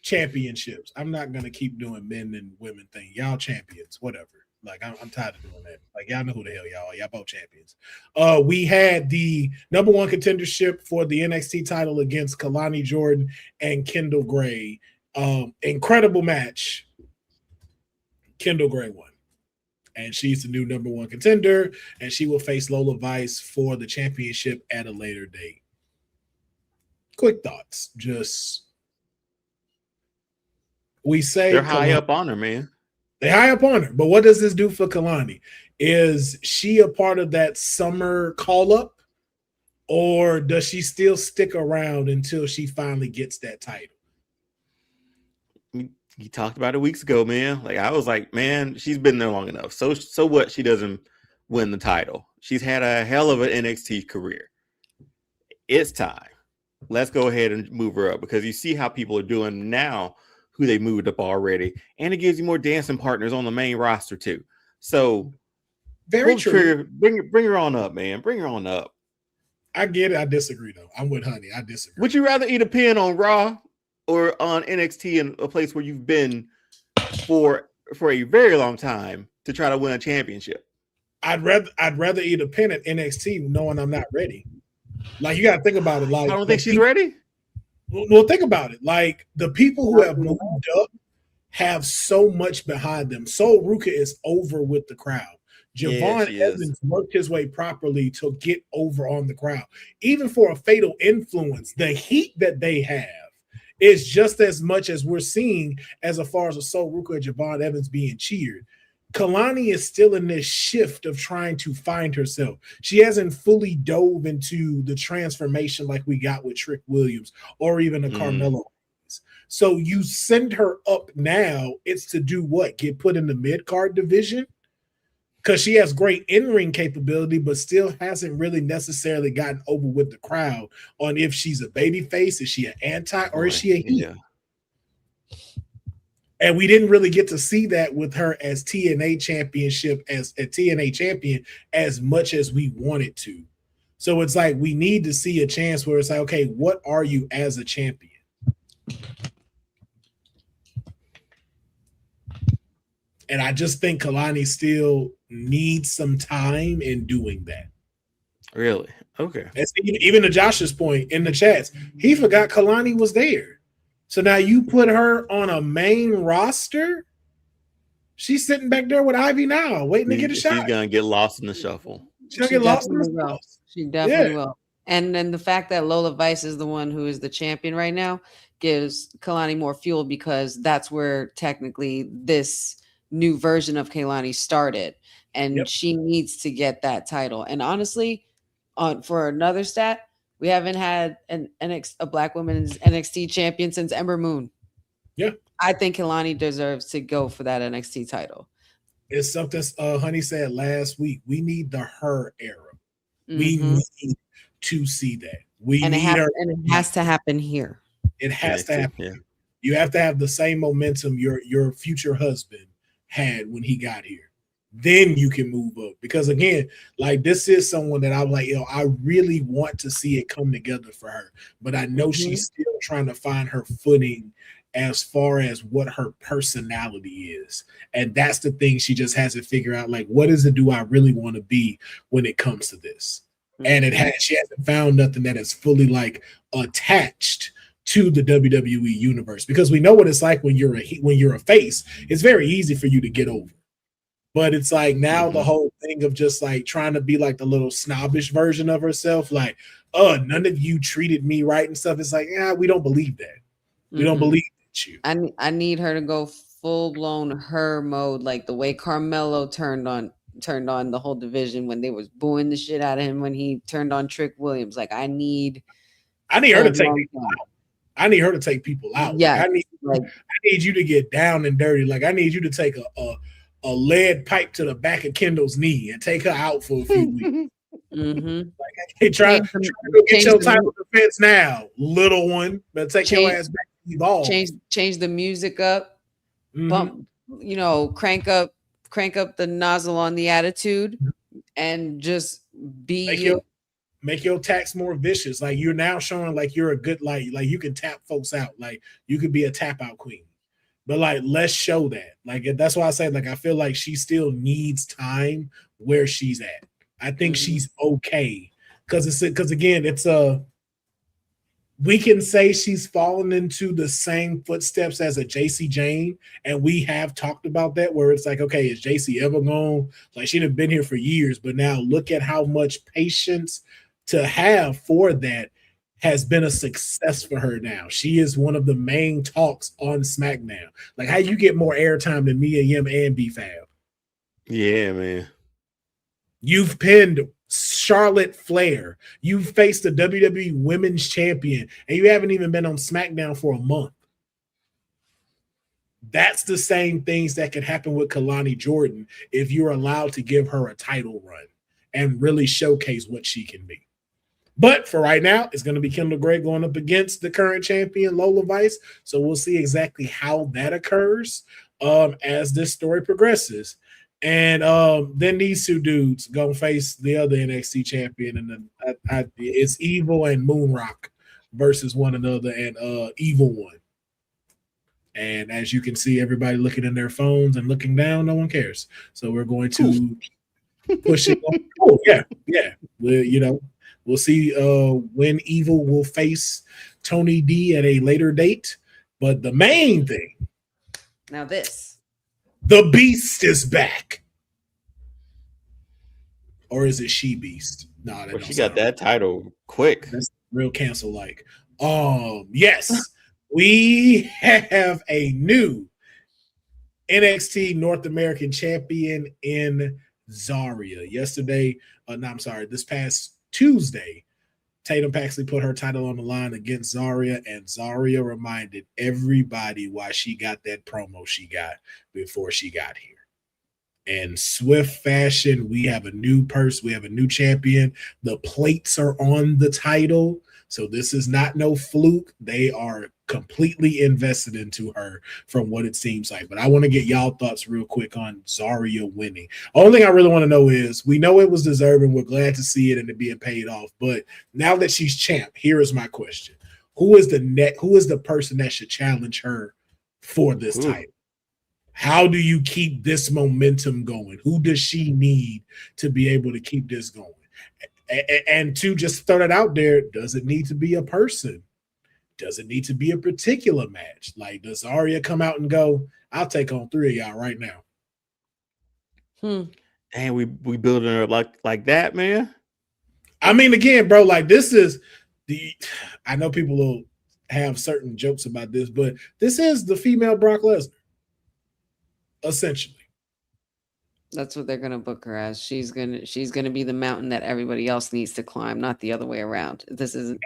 championships. I'm not going to keep doing men and women thing. Y'all champions, whatever. Like, I'm tired of doing that. Like, y'all know who the hell y'all are. Y'all both champions. We had the number one contendership for the NXT title against Kalani Jordan and Kendall Gray. Incredible match. Kendall Gray won. And she's the new number one contender, and she will face Lola Vice for the championship at a later date. Quick thoughts. We say they're high up on her, man. They high up on her. But what does this do for Kalani? Is she a part of that summer call-up, or does she still stick around until she finally gets that title? You talked about it weeks ago, man. Like, I was like, man, she's been there long enough. So what? She doesn't win the title. She's had a hell of an NXT career. It's time. Let's go ahead and move her up, because you see how people are doing now, who they moved up already, and it gives you more dancing partners on the main roster too. So, very true. Bring her on up, man. Bring her on up. I get it. I disagree though. I'm with Honey. I disagree. Would you rather eat a pin on Raw or on NXT, in a place where you've been for a very long time to try to win a championship? I'd rather eat a pin at NXT knowing I'm not ready. Like, you got to think about it. Like, I don't think she's ready. Well, think about it. Like, the people who have moved up have so much behind them. Sol Ruka is over with the crowd. Javon Evans worked his way properly to get over on the crowd. Even for a Fatal Influence, the heat that they have is just as much as we're seeing as far as a Sol Ruka and Javon Evans being cheered. Kalani is still in this shift of trying to find herself. She hasn't fully dove into the transformation like we got with Trick Williams or even a Carmelo. So you send her up now, it's to do what? Get put in the mid-card division? Because she has great in-ring capability, but still hasn't really necessarily gotten over with the crowd on if she's a baby face, is she an anti, or is she a heel? Yeah. And we didn't really get to see that with her as TNA champion as much as we wanted to. So it's like we need to see a chance where it's like, okay, what are you as a champion? And I just think Kalani still needs some time in doing that. Really? Okay. And even to Josh's point in the chats, he forgot Kalani was there. So now you put her on a main roster. She's sitting back there with Ivy now, waiting to get a shot. She's gonna get lost in the shuffle. She definitely will. And then the fact that Lola Vice is the one who is the champion right now gives Kalani more fuel, because that's where technically this new version of Kalani started, and she needs to get that title. And honestly, for another stat, we haven't had a black women's NXT champion since Ember Moon. Yeah, I think Kalani deserves to go for that NXT title. It's something Honey said last week. We need the her era. We need to see that. It has to happen here. It has to happen. Yeah. You have to have the same momentum your future husband had when he got here. Then you can move up, because again, like, this is someone that I'm like, I really want to see it come together for her, but I know she's still trying to find her footing as far as what her personality is, and that's the thing she just hasn't figured out. Like, what is it do I really want to be when it comes to this? And she hasn't found nothing that is fully like attached to the WWE universe, because we know what it's like when you're a face. It's very easy for you to get over. But it's like now the whole thing of just like trying to be like the little snobbish version of herself, like, none of you treated me right and stuff. It's like, we don't believe that. We don't believe that you. I need her to go full blown her mode, like the way Carmelo turned on turned on the whole division when they was booing the shit out of him when he turned on Trick Williams. Like, I need her to take people out. I need her to take people out. Yeah, I need you to get down and dirty. Like, I need you to take a lead pipe to the back of Kendall's knee and take her out for a few weeks. Like, hey, try to go get your title defense now, little one. But take your ass back to evolve. Change the music up. Bump, crank up the nozzle on the attitude, and just be make your attacks more vicious. Like, you're now showing like you're a good like you can tap folks out. Like, you could be a tap out queen. But like, let's show that. Like, that's why I say, like, I feel like she still needs time where she's at. I think she's okay because again, it's we can say she's fallen into the same footsteps as a JC Jane, and we have talked about that, where it's like, okay, is JC ever gone? Like, she'd have been here for years, but now look at how much patience to have for that has been a success for her now. She is one of the main talks on SmackDown. Like, how you get more airtime than Mia Yim and B-Fab? Yeah, man. You've pinned Charlotte Flair. You've faced the WWE Women's Champion, and you haven't even been on SmackDown for a month. That's the same things that can happen with Kalani Jordan if you're allowed to give her a title run and really showcase what she can be. But for right now, it's going to be Kendall Gray going up against the current champion, Lola Vice. So we'll see exactly how that occurs as this story progresses. And then these two dudes going to face the other NXT champion. And then it's Evil and Moonrock versus one another, and Evil won. And as you can see, everybody looking in their phones and looking down, no one cares. So we're going to push it on. Oh, yeah. We'll see when Evil will face Tony D at a later date. But the main thing. Now this. The Beast is back. Or is it She Beast? No, she got that title quick. That's real cancel-like. Yes. We have a new NXT North American champion in Zaria. This past Tuesday, Tatum Paxley put her title on the line against Zaria, and Zaria reminded everybody why she got that promo she got before she got here. In swift fashion, we have a new person, we have a new champion. The plates are on the title, so this is not no fluke. They are completely invested into her from what it seems like. But I want to get y'all thoughts real quick on Zaria winning. Only thing I really want to know is, we know it was deserving. We're glad to see it and it being paid off. But now that she's champ, here is my question. Who is the person that should challenge her for this title? How do you keep this momentum going? Who does she need to be able to keep this going? And to just throw that out there, does it need to be a person? Does it need to be a particular match? Like, does Zaria come out and go, I'll take on 3 of y'all right now? And we building her like that, man. I mean, again, bro, like, this is I know people will have certain jokes about this, but this is the female Brock Lesnar. Essentially, that's what they're gonna book her as. She's gonna be the mountain that everybody else needs to climb, not the other way around. This isn't.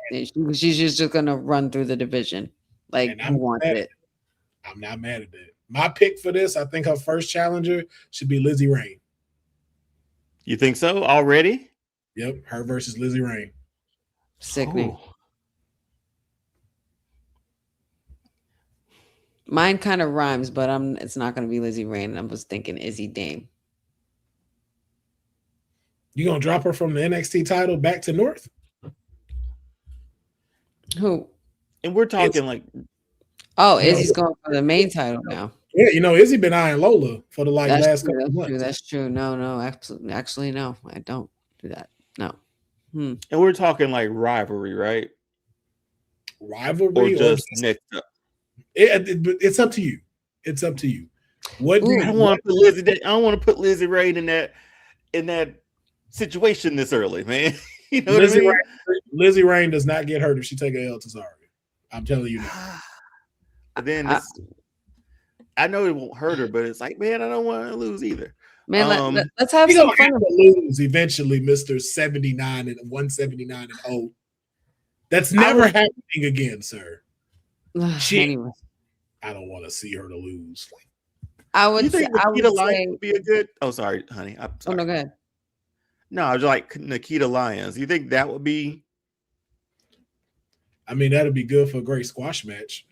She's just gonna run through the division. Like, who wants it? I'm not mad at it. My pick for this, I think her first challenger should be Lizzie Rain. You think so already? Yep, her versus Lizzie Rain. Sickening. Mine kind of rhymes, but it's not going to be Lizzie Rain. I was thinking Izzy Dame. You going to drop her from the NXT title back to North? Who? And we're talking Izzy's going for the main title now. Yeah, Izzy been eyeing Lola for the last couple of months. That's true. No, actually, no, I don't do that. No. And we're talking like rivalry, right? Rivalry or just next up? It's up to you. It's up to you. What do you, I don't want to put Lizzie Rain in that situation this early, man. You know what I mean? Lizzie Rain does not get hurt if she take a L to Zaria. I'm telling you that. Then I know it won't hurt her, but it's like, man, I don't want to lose either. Man, let's have He's some gonna fun. have to lose eventually, Mr. 79 and 179 and 0. That's never happening again, sir. Anyway, I don't want to see her to lose. I would You think say, Nikita Lyons would be a good? Oh, sorry, honey. I'm sorry. Oh no, go ahead. No, I was like Nikita Lyons. You think that would be? I mean, that'd be good for a great squash match.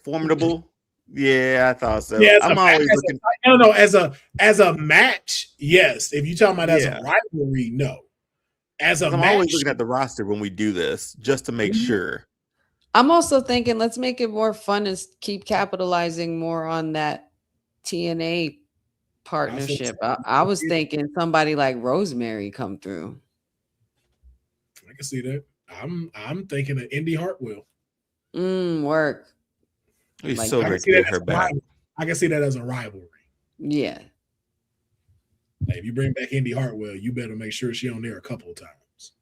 Formidable. Yeah, I thought so. Yeah, I'm always looking. No, as a match, yes. If you're talking about as a rivalry, no. As a I'm match, always looking at the roster when we do this just to make sure. I'm also thinking let's make it more fun and keep capitalizing more on that TNA partnership. I was thinking somebody like Rosemary come through. I can see that. I'm thinking of Indy Hartwell. Work. It's Like, so great to get her back. I can see that as a rivalry. Yeah. Like, if you bring back Indy Hartwell, you better make sure she's on there a couple of times.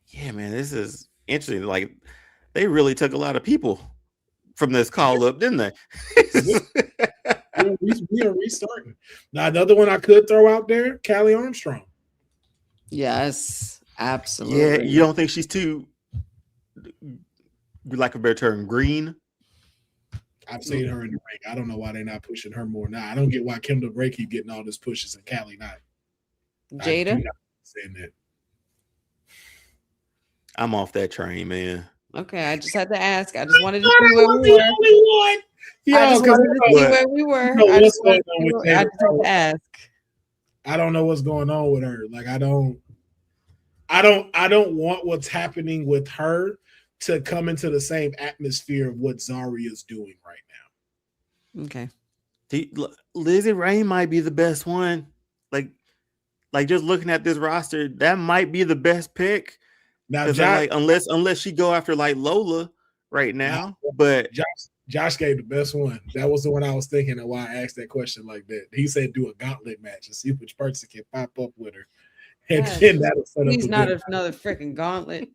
Yeah, man, this is interesting. Like, they really took a lot of people from this call up, didn't they? We are restarting. Now, another one I could throw out there, Callie Armstrong. Yes, absolutely. Yeah, you don't think she's too, like a better term, green? I've seen her in the ring. I don't know why they're not pushing her more now. I don't get why Kendall Gray keep getting all this pushes and Callie not. Jada? Saying that. I'm off that train, man. Okay, I just had to ask. I just wanted to see where we were. I just wanted to see where we were. I just had to ask. I don't know what's going on with her. Like, I don't want what's happening with her to come into the same atmosphere of what Zaria is doing right now. Okay. Lizzie Ray might be the best one. Like just looking at this roster, that might be the best pick. Now, unless she go after like Lola right now, but Josh gave the best one. That was the one I was thinking of why I asked that question like that. He said do a gauntlet match and see which person can pop up with her. And then that'll set up. He's not another freaking gauntlet.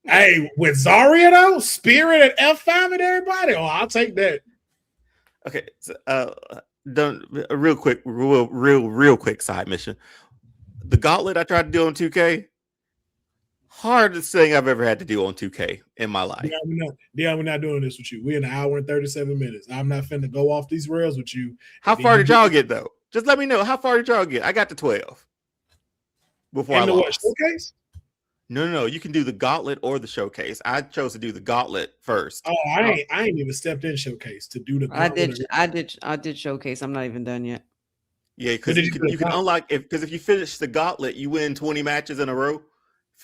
Hey, with Zaria though, Spirit and F5 and everybody, I'll take that. Okay, so, a real quick side mission. The gauntlet I tried to do on 2K, hardest thing I've ever had to do on 2K in my life. We're not doing this with you. We're in an hour and 37 minutes. I'm not finna go off these rails with you. How far did y'all get though? Just let me know. How far did y'all get? I got to 12 before I lost. Showcase? No. You can do the gauntlet or the showcase. I chose to do the gauntlet first. Oh, I ain't even stepped in showcase to do the gauntlet. I did showcase. I'm not even done yet. Yeah, because you can unlock if you finish the gauntlet, you win 20 matches in a row.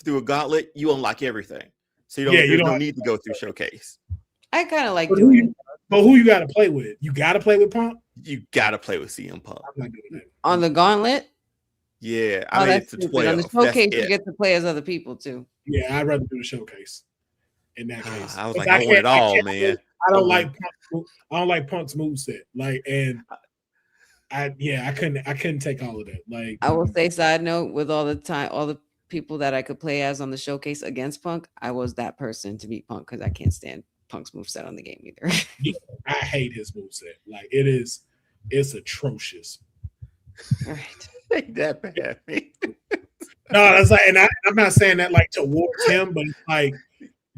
Through a gauntlet, you unlock everything. So you don't need to go through showcase. I kind of like doing it. But who you got to play with? You got to play with Punk? You got to play with CM Punk. I'm not doing that. On the gauntlet? Yeah, I made it to 12. On the showcase, you get to play as other people too. Yeah, I'd rather do the showcase in that case. I was like, I want it all, man. I don't like Punk's moveset. Like, and I couldn't take all of that. Like, I will say, side note, with all the people that I could play as on the showcase against Punk, I was that person to beat Punk because I can't stand Punk's moveset on the game either. I hate his moveset. Like, it's atrocious. All right. Ain't that bad. No, that's like, and I'm not saying that like towards him, but it's like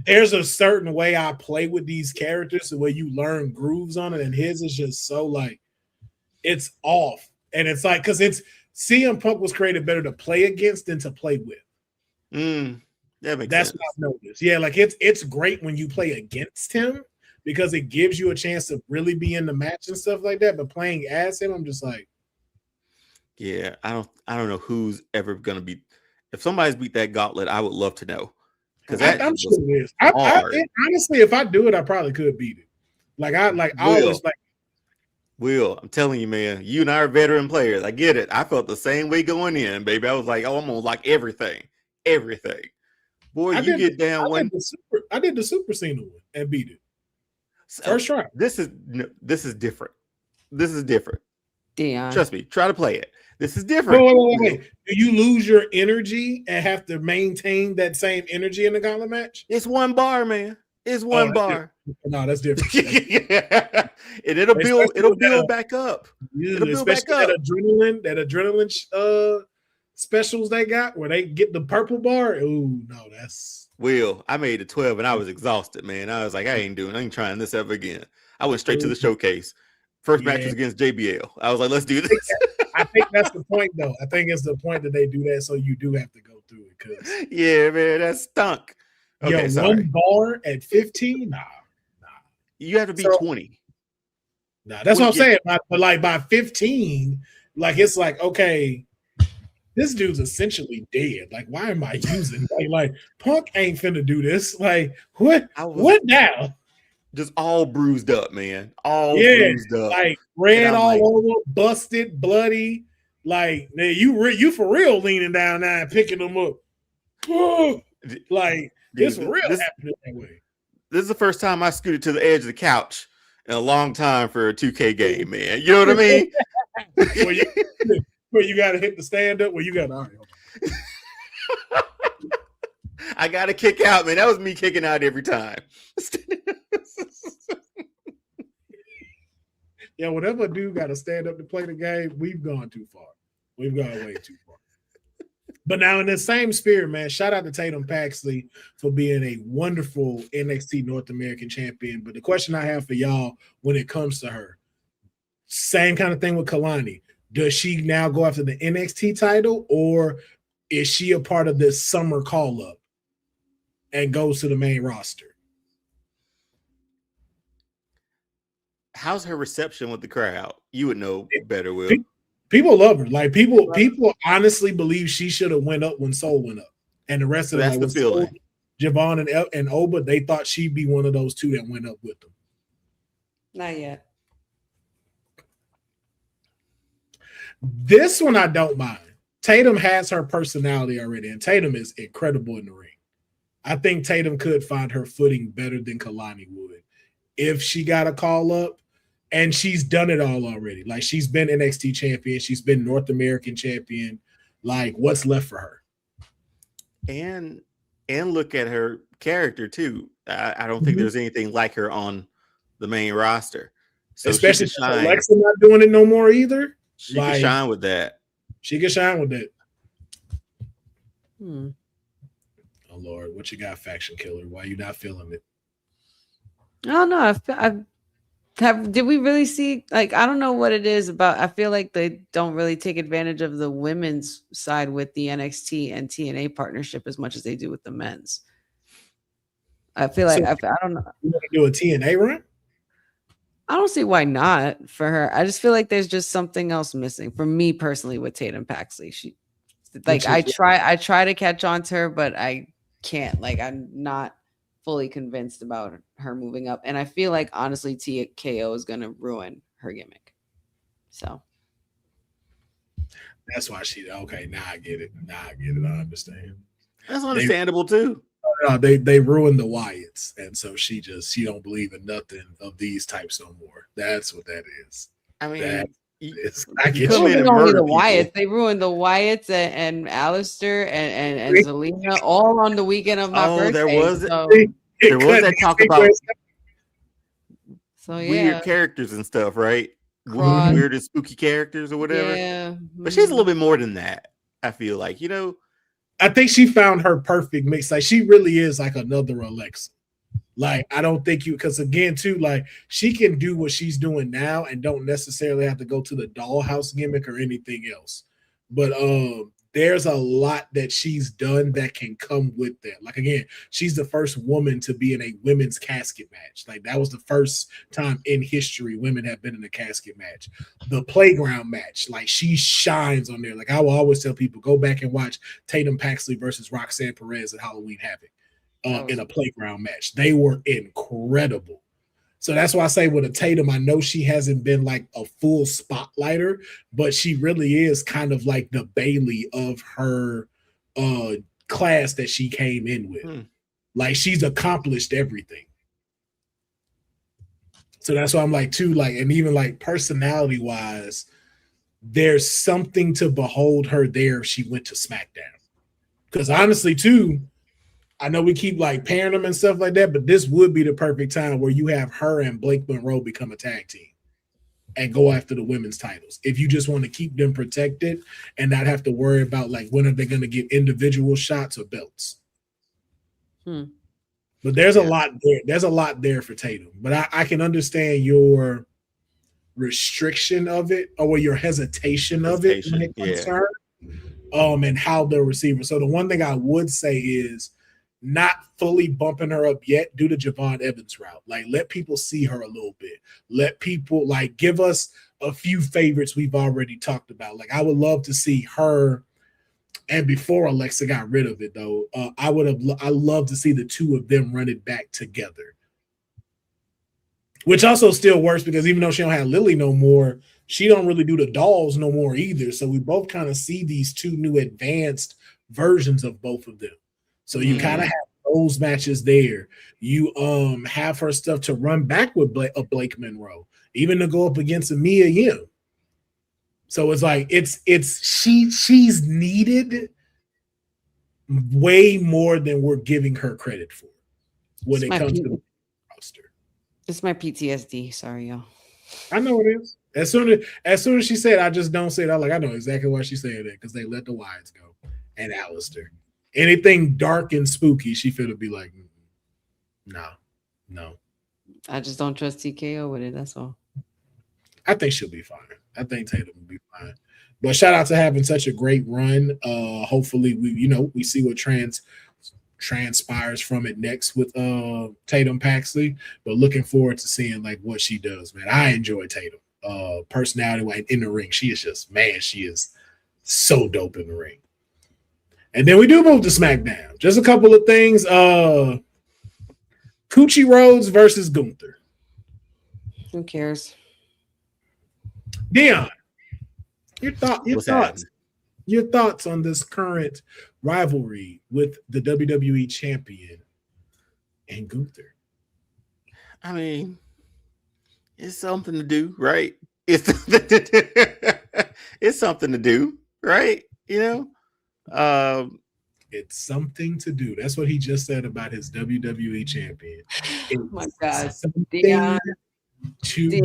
there's a certain way I play with these characters, the way you learn grooves on it, and his is just so like it's off, and it's like because it's CM Punk was created better to play against than to play with. That's what I've noticed. Yeah, like it's great when you play against him because it gives you a chance to really be in the match and stuff like that. But playing as him, I'm just like. Yeah, I don't know who's ever gonna beat. If somebody's beat that gauntlet, I would love to know because I'm sure it is. Honestly, if I do it, I probably could beat it. Will, I'm telling you, man, you and I are veteran players. I get it. I felt the same way going in, baby. I was like, I'm gonna like everything. Boy, you get down one. I did the Super Cena one and beat it. First try. This is different. This is different. Dion. Trust me. Try to play it. This is different. Wait. Do you lose your energy and have to maintain that same energy in the gauntlet match? It's one bar, man. It's one bar. No, that's different. Yeah. And it'll build back up. It'll build back up. That adrenaline specials they got where they get the purple bar. Ooh, no, that's Will. I made it 12 and I was exhausted, man. I was like, I ain't trying this ever again. I went straight to the showcase. First match was against JBL. I was like, let's do this. I think that's the point, though. I think it's the point that they do that, so you do have to go through it. Cause yeah, man, that stunk. Okay, one bar at 15? Nah. You have to be 20. Nah, that's what I'm saying. But like by 15, like it's like, okay, this dude's essentially dead. Like, why am I using like Punk ain't finna do this? Like, what now? Just all bruised up, man. All bruised up. Like red all over, busted, bloody. Like, man, you for real leaning down now and picking them up. Like, it's real happening that way. This is the first time I scooted to the edge of the couch in a long time for a 2K game, man. You know what I mean? where you got to hit the stand up, where you got to. I got to kick out, man. That was me kicking out every time. Yeah, whenever a dude got to stand up to play the game, we've gone too far. We've gone way too far. But now in the same spirit, man, shout out to Tatum Paxley for being a wonderful NXT North American champion. But the question I have for y'all when it comes to her, same kind of thing with Kalani. Does she now go after the NXT title, or is she a part of this summer call-up and goes to the main roster? How's her reception with the crowd? You would know better, Will. People love her. Like people honestly believe she should have went up when Soul went up, and the rest of them, like, Soul, Javon and Oba, they thought she'd be one of those two that went up with them. Not yet. This one I don't mind. Tatum has her personality already, and Tatum is incredible in the ring. I think Tatum could find her footing better than Kalani would if she got a call up. And she's done it all already. Like, she's been NXT champion. She's been North American champion. Like, what's left for her? And look at her character, too. I don't think there's anything like her on the main roster. So especially Alexa not doing it no more either. She can shine with that. She can shine with that. Oh, Lord. What you got, Faction Killer? Why you not feeling it? I don't know. Did we really see, like, I don't know what it is about. I feel like they don't really take advantage of the women's side with the NXT and TNA partnership as much as they do with the men's. I feel like, I don't know. You want to do a TNA run? I don't see why not for her. I just feel like there's just something else missing for me personally with Tatum Paxley. She, like, I try to catch on to her, but I can't. Like, I'm not fully convinced about her moving up, and I feel like honestly TKO is going to ruin her gimmick. So that's why okay. Now I get it. I understand. That's understandable too. They ruined the Wyatts, and so she don't believe in nothing of these types no more. That's what that is. I mean, I get only the Wyatts. They ruined the Wyatts and Alistair and Zelina all on the weekend of my birthday. There was that talk about weird characters and stuff, right? Weird and spooky characters or whatever. Yeah. But she's a little bit more than that, I feel like, I think she found her perfect mix. Like, she really is like another Alexa. Like, I don't think because again, too, like, she can do what she's doing now and don't necessarily have to go to the dollhouse gimmick or anything else. But there's a lot that she's done that can come with that. Like, again, she's the first woman to be in a women's casket match. Like, that was the first time in history women have been in a casket match. The playground match, like, she shines on there. Like, I will always tell people, go back and watch Tatum Paxley versus Roxanne Perez at Halloween Havoc. In a playground match. They were incredible. So that's why I say with a Tatum, I know she hasn't been like a full spotlighter, but she really is kind of like the Bailey of her class that she came in with. Like, she's accomplished everything. So that's why I'm like, too, like, and even like personality wise, there's something to behold her there if she went to SmackDown. Because honestly, too, I know we keep like pairing them and stuff like that, but this would be the perfect time where you have her and Blake Monroe become a tag team and go after the women's titles. If you just want to keep them protected and not have to worry about like when are they going to get individual shots or belts. But there's a lot there. There's a lot there for Tatum. But I can understand your restriction of it or your hesitation of it when it comes to her. And how the receiver. So the one thing I would say is not fully bumping her up yet due to Javon Evans' route. Like, let people see her a little bit. Let people like give us a few favorites we've already talked about. Like, I would love to see her. And before Alexa got rid of it, though, I love to see the two of them run it back together. Which also still works because even though she don't have Lily no more, she don't really do the dolls no more either. So we both kind of see these two new advanced versions of both of them. So you kind of have those matches there. You have her stuff to run back with Blake Monroe, even to go up against a Mia Yim. So it's like she's needed way more than we're giving her credit for when it comes to the roster. It's my PTSD. Sorry, y'all. I know it is. As soon as she said, I just don't say it. I'm like, I know exactly why she said that because they let the Wyatts go and Alistair. Anything dark and spooky, she finna be like, no. I just don't trust TKO with it. That's all. I think she'll be fine. I think Tatum will be fine. But shout out to having such a great run. Hopefully, we see what transpires from it next with Tatum Paxley. But looking forward to seeing like what she does, man. I enjoy Tatum. Personality in the ring. She is so dope in the ring. And then we do move to SmackDown. Just a couple of things. Cody Rhodes versus Gunter. Who cares? Dion, your thoughts on this current rivalry with the WWE champion and Gunter? I mean, it's something to do, right? It's something to do, right? It's something to do. That's what he just said about his WWE champion. Oh my God, Dion, to do.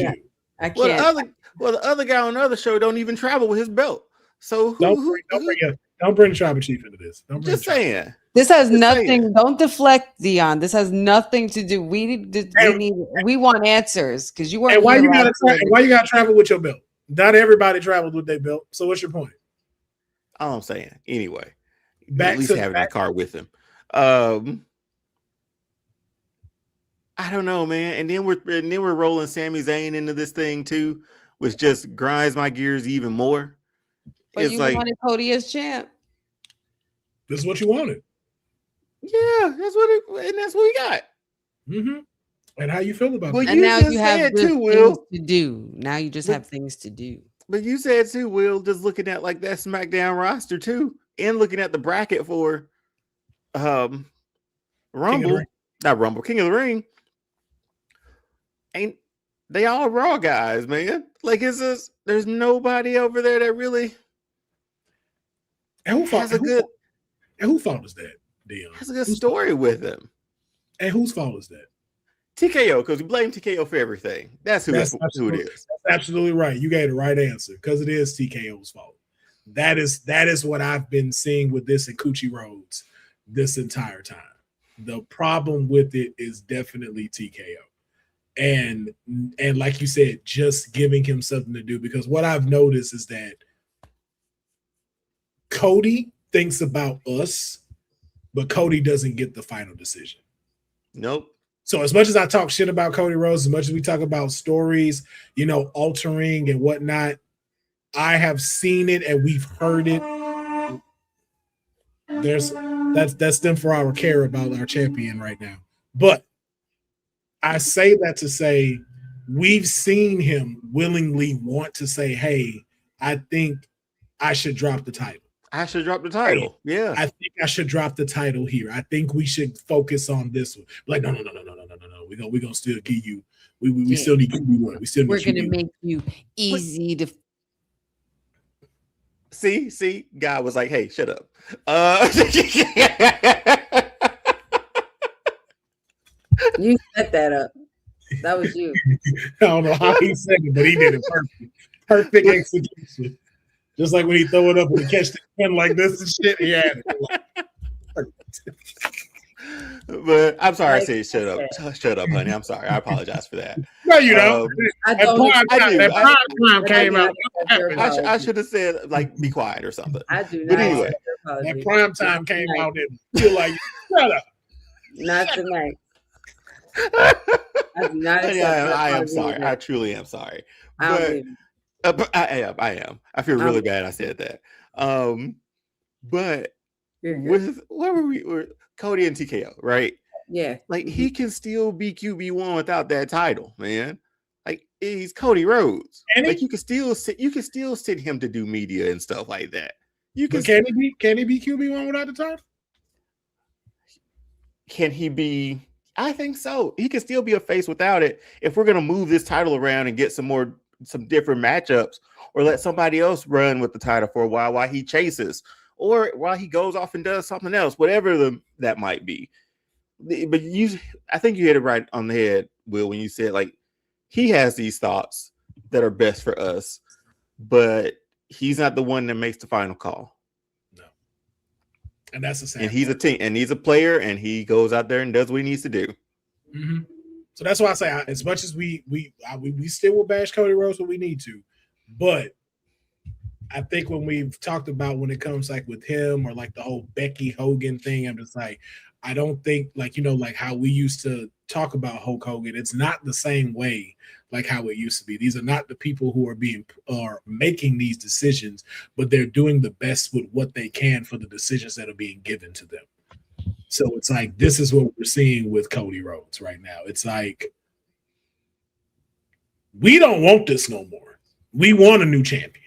I can't. Well, the other guy on the other show don't even travel with his belt. So don't bring the tribal chief into this. Just saying. This has nothing. Don't deflect, Dion. This has nothing to do. We want answers because you weren't. And why you gotta travel with your belt? Not everybody travels with their belt. So what's your point? All I'm saying. Anyway, back at least having that car with him. I don't know, man. And then we're rolling Sami Zayn into this thing too, which just grinds my gears even more. But it's like wanted Cody as champ. This is what you wanted. Yeah, that's what we got. Mm-hmm. And how you feel about it? And now you have things to do. Now you just have things to do. But you said too, Will, just looking at like that SmackDown roster too, and looking at the bracket for King of the Ring. Ain't they all Raw guys, man? Like, there's nobody over there that really whose fault is that, Dion? Has a good story with him. And whose fault is that? TKO, because we blame TKO for everything. That's who it is. That's absolutely right. You gave the right answer because it is TKO's fault. That is what I've been seeing with this and Cody Rhodes this entire time. The problem with it is definitely TKO. And like you said, just giving him something to do, because what I've noticed is that Cody thinks about us, but Cody doesn't get the final decision. Nope. So as much as I talk shit about Cody Rhodes, as much as we talk about stories, altering and whatnot, I have seen it and we've heard it. That's them for our care about our champion right now. But I say that to say we've seen him willingly want to say, hey, I think I should drop the title. Yeah. I think I should drop the title here. I think we should focus on this one. Like, no. We're gonna still give you. We still need QB1. We're gonna make you easy to see. God was like, hey, shut up. You set that up. That was you. I don't know how he said it, but he did it perfect. Perfect execution. Just like when he throw it up and he catch the pin like this and shit. He had it. But I'm sorry I said shut up. Shut up, honey. I'm sorry. I apologize for that. No, you don't. That prime came out. I should have said, like, be quiet or something. I do not. But anyway, that prime time came out and feel like, shut up. Not tonight. I do not I am sorry. I truly am sorry. But I am. I feel really bad I said that. But with what were we? Cody and TKO, right? Yeah. Like he can still be QB1 without that title, man. Like he's Cody Rhodes. Like you can still sit him to do media and stuff like that. Can he be QB1 without the title? Can he be? I think so. He can still be a face without it. If we're gonna move this title around and get some different matchups, or let somebody else run with the title for a while he chases, or while he goes off and does something else, whatever that might be. But I think you hit it right on the head, Will, when you said like he has these thoughts that are best for us, but he's not the one that makes the final call. No, and that's the same. And he's a team, and he's a player, and he goes out there and does what he needs to do. Mm-hmm. So that's why I say, as much as we still will bash Cody Rhodes when we need to, but I think when we've talked about when it comes like with him or like the whole Becky Hogan thing, I'm just like, I don't think like, like how we used to talk about Hulk Hogan. It's not the same way like how it used to be. These are not the people who are making these decisions, but they're doing the best with what they can for the decisions that are being given to them. So it's like, this is what we're seeing with Cody Rhodes right now. It's like, we don't want this no more. We want a new champion.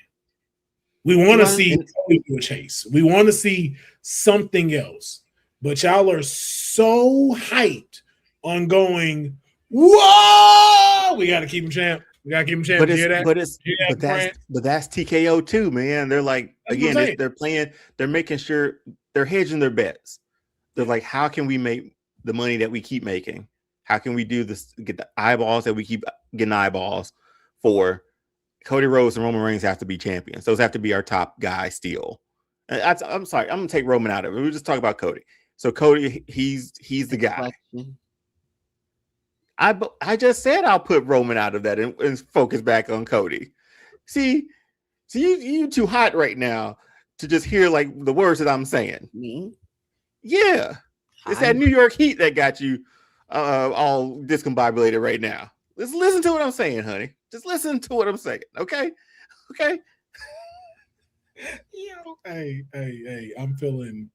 We want to see Cody do a chase. We want to see something else. But y'all are so hyped on going, whoa, we got to keep him champ. We got to keep him champ. But that's TKO too, man. They're like, again, they're playing, they're making sure they're hedging their bets. They're like, how can we make the money that we keep making? How can we do this? Get the eyeballs that we keep getting eyeballs for. Cody Rhodes and Roman Reigns have to be champions. Those have to be our top guys still. I'm sorry. I'm going to take Roman out of it. We'll just talk about Cody. So Cody, he's the guy. I just said I'll put Roman out of that and focus back on Cody. See, you too hot right now to just hear like the words that I'm saying. Me? Yeah. It's that New York heat that got you all discombobulated right now. Let's listen to what I'm saying, honey. Just listen to what I'm saying, okay? Okay. Hey, I'm feeling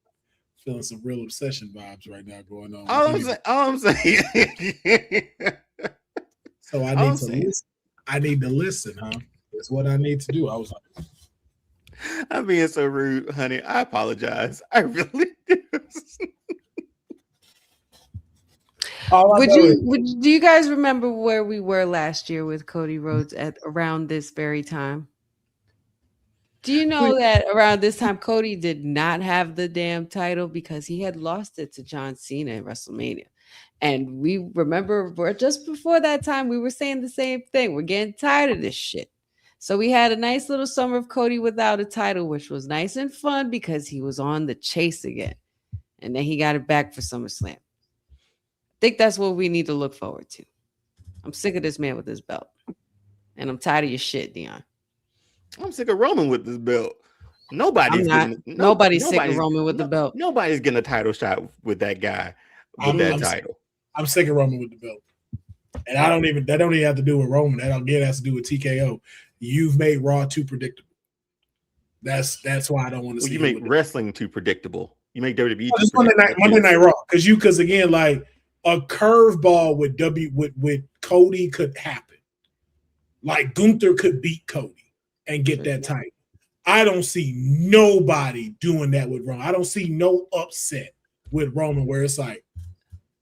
some real obsession vibes right now going on. All I'm saying. So I need to listen. I need to listen, huh? That's what I need to do. I was like, I'm being so rude, honey. I apologize. I really do. Do you guys remember where we were last year with Cody Rhodes at around this very time? Do you know that around this time Cody did not have the damn title because he had lost it to John Cena in WrestleMania? And we remember just before that time we were saying the same thing. We're getting tired of this shit. So we had a nice little summer of Cody without a title, which was nice and fun because he was on the chase again. And then he got it back for SummerSlam. I think that's what we need to look forward to. I'm sick of this man with his belt. And I'm tired of your shit, Dion. I'm sick of Roman with this belt. Nobody's sick of Roman with the belt. Nobody's getting a title shot with that guy with that title. I'm sick of Roman with the belt. And that don't even have to do with Roman. That again has to do with TKO. You've made Raw too predictable. That's why I don't want to see. You make wrestling too predictable. You make WWE just Monday Night Raw. Because again, like a curveball with Cody could happen. Like Gunter could beat Cody and get that title. I don't see nobody doing that with Roman. I don't see no upset with Roman where it's like.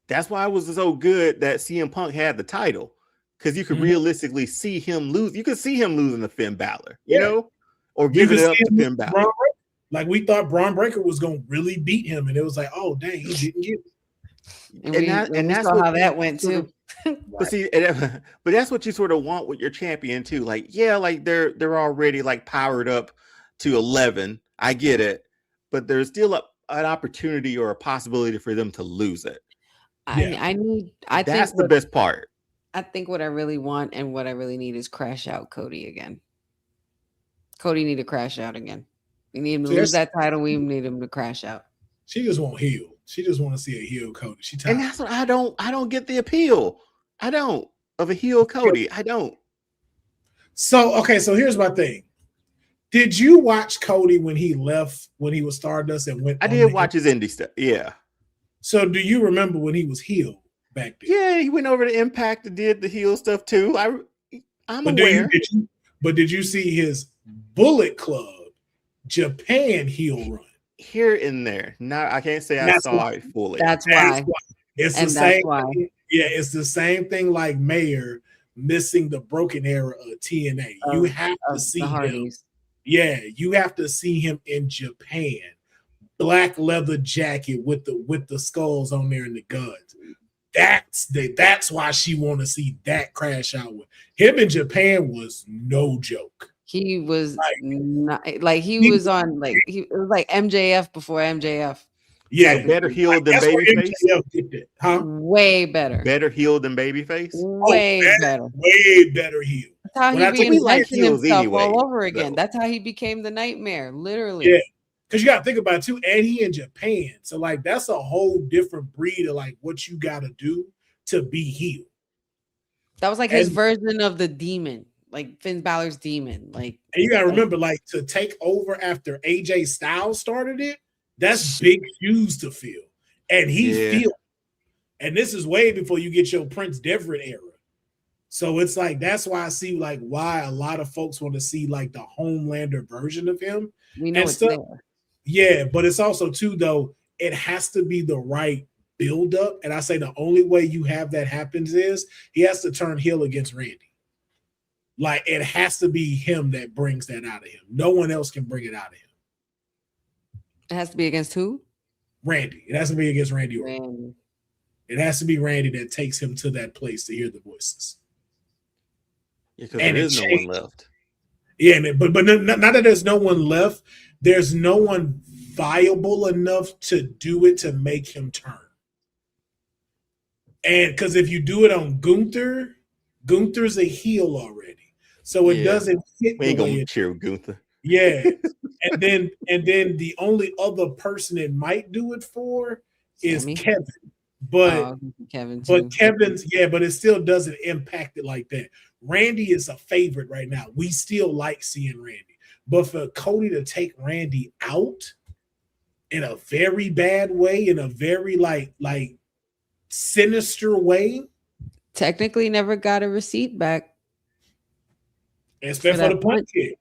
That's why it was so good that CM Punk had the title. Because you could realistically see him lose. You could see him losing to Finn Balor, you know? Or giving it up to Finn Balor. Like we thought Braun Breaker was going to really beat him. And it was like, oh, dang, he didn't get it. And we that's saw what how that went sort too. of- But see, but that's what you sort of want with your champion too. Like, yeah, like they're already like powered up to 11. I get it, but there's still an opportunity or a possibility for them to lose it. That's the best part. I think what I really want and what I really need is crash out Cody again. Cody need to crash out again. We need him to lose that title. We need him to crash out. She just won't heal. She just want to see a heel Cody. And that's what I don't get the appeal. I don't of a heel Cody. I don't. So here's my thing. Did you watch Cody when he left, when he was Stardust and went? I did watch his indie stuff. Yeah. So do you remember when he was heel back then? Yeah, he went over to Impact and did the heel stuff too. I'm aware. Did you see his Bullet Club Japan heel run? Here and there. Now I can't say I saw it fully. That's why. It's the same. Yeah, it's the same thing like Mayer missing the broken era of TNA. You have to see him. Yeah, you have to see him in Japan. Black leather jacket with the skulls on there and the guns. That's why she want to see that crash out with him in Japan was no joke. He was he was like MJF before MJF. Yeah, so better healed than babyface. Huh? Way better. Better healed than babyface. Way better. Way better healed. That's how he reinvented himself anyway, all over again. That's how he became the Nightmare, literally. Yeah, because you got to think about it too, and he in Japan, so like that's a whole different breed of like what you got to do to be healed. That was like his version of the demon, like Finn Balor's demon. Like, and you got to remember, like to take over after AJ Styles started it. That's big shoes to fill, and he feel. And this is way before you get your Prince Devitt era. So it's like that's why I see like why a lot of folks want to see like the Homelander version of him. We know it's there. Yeah, but it's also too though it has to be the right build up, and I say the only way you have that happens is he has to turn heel against Randy. Like it has to be him that brings that out of him. No one else can bring it out of him. It has to be against who? Randy. It has to be against Randy Orton. It has to be Randy that takes him to that place to hear the voices. Yeah, because there is no one left. Yeah, but not that there's no one left. There's no one viable enough to do it to make him turn. And because if you do it on Gunther's a heel already, so it doesn't fit. We ain't gonna cheer Gunther. Yeah, and then the only other person it might do it for is Kevin. But Kevin's but it still doesn't impact it like that. Randy is a favorite right now. We still like seeing Randy, but for Cody to take Randy out in a very bad way, in a very like sinister way, technically never got a receipt back. Except for the punch kick.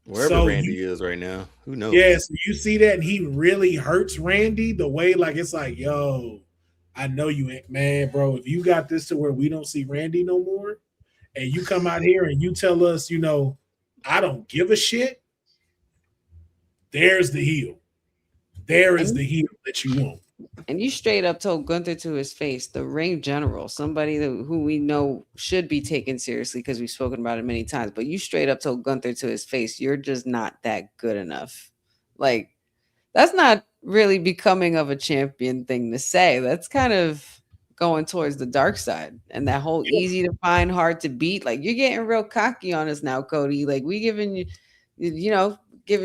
Wherever Randy is right now, who knows? Yeah, so you see that, and he really hurts Randy the way, like it's like, yo, I know you ain't, man, bro. If you got this to where we don't see Randy no more, and you come out here and you tell us, you know, I don't give a shit. There's the heel. There is the heel that you want. And you straight up told Gunther to his face, the ring general, somebody who we know should be taken seriously because we've spoken about it many times, but you straight up told Gunther to his face, you're just not that good enough. Like, that's not really becoming of a champion thing to say. That's kind of going towards the dark side. And that whole easy to find, hard to beat, like you're getting real cocky on us now, Cody. Like we giving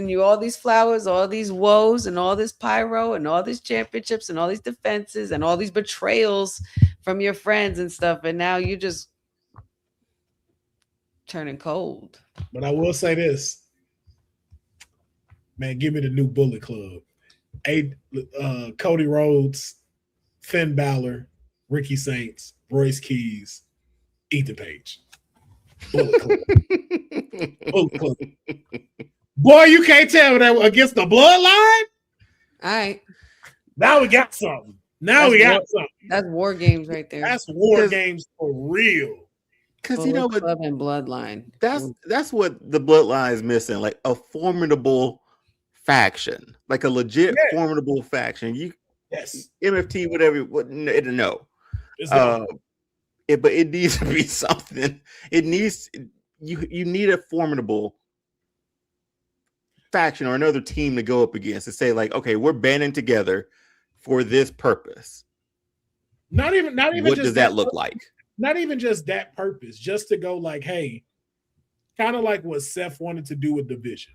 you all these flowers, all these woes, and all this pyro, and all these championships, and all these defenses, and all these betrayals from your friends and stuff. And now you just turning cold. But I will say this, man, give me the new Bullet Club. Cody Rhodes, Finn Balor, Ricky Saints, Royce Keys, Ethan Page. Bullet Club. Bullet Club. Boy, you can't tell me that against the bloodline. All right. Now we got something. That's war games right there. That's war games for real. Because you know what? Club and bloodline. That's what the bloodline is missing. Like a formidable faction. Like a legit formidable faction. Yes. MFT, whatever. No. But it needs to be something. It needs you need a formidable faction or another team to go up against to say like, okay, we're banding together for this purpose. Not even what just does that look like? Not even just that purpose, just to go like, hey, kind of like what Seth wanted to do with Division.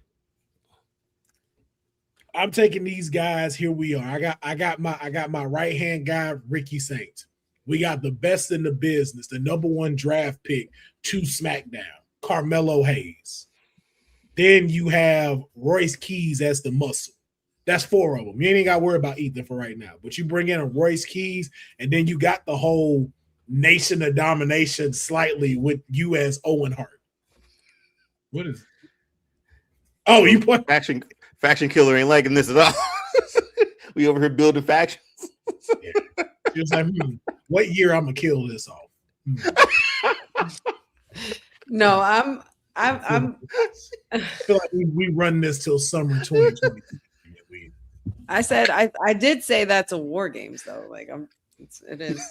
I'm taking these guys. Here we are. I got my right hand guy, Ricky Saints. We got the best in the business, the number 1 draft pick to SmackDown, Carmelo Hayes. Then you have Royce Keys as the muscle. That's 4 of them. You ain't got to worry about Ethan for right now. But you bring in a Royce Keys, and then you got the whole Nation of Domination slightly with you as Owen Hart. What is it? Oh, you put faction killer ain't liking this at all. We over here building factions. Yeah. She was like, what year I'm gonna kill this off? No, I'm I feel like we run this till summer 2020. I said I did say that's a War Games though. Like it is.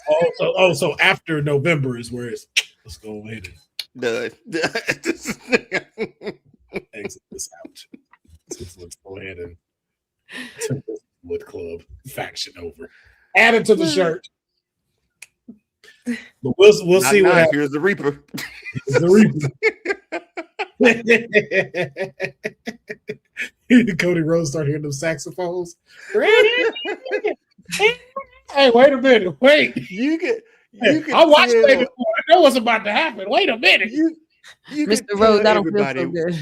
So after November is where it's let's go ahead and exit this out. Let's go ahead and take this Wood Club faction over. Add it to the shirt. But we'll see what happens. Here's the Reaper. Here's the Reaper. Cody Rhodes start hearing them saxophones. Hey, wait a minute. Wait. You can I watched it before. I know what's about to happen. Wait a minute. You Mr. Rhodes, I don't feel so good.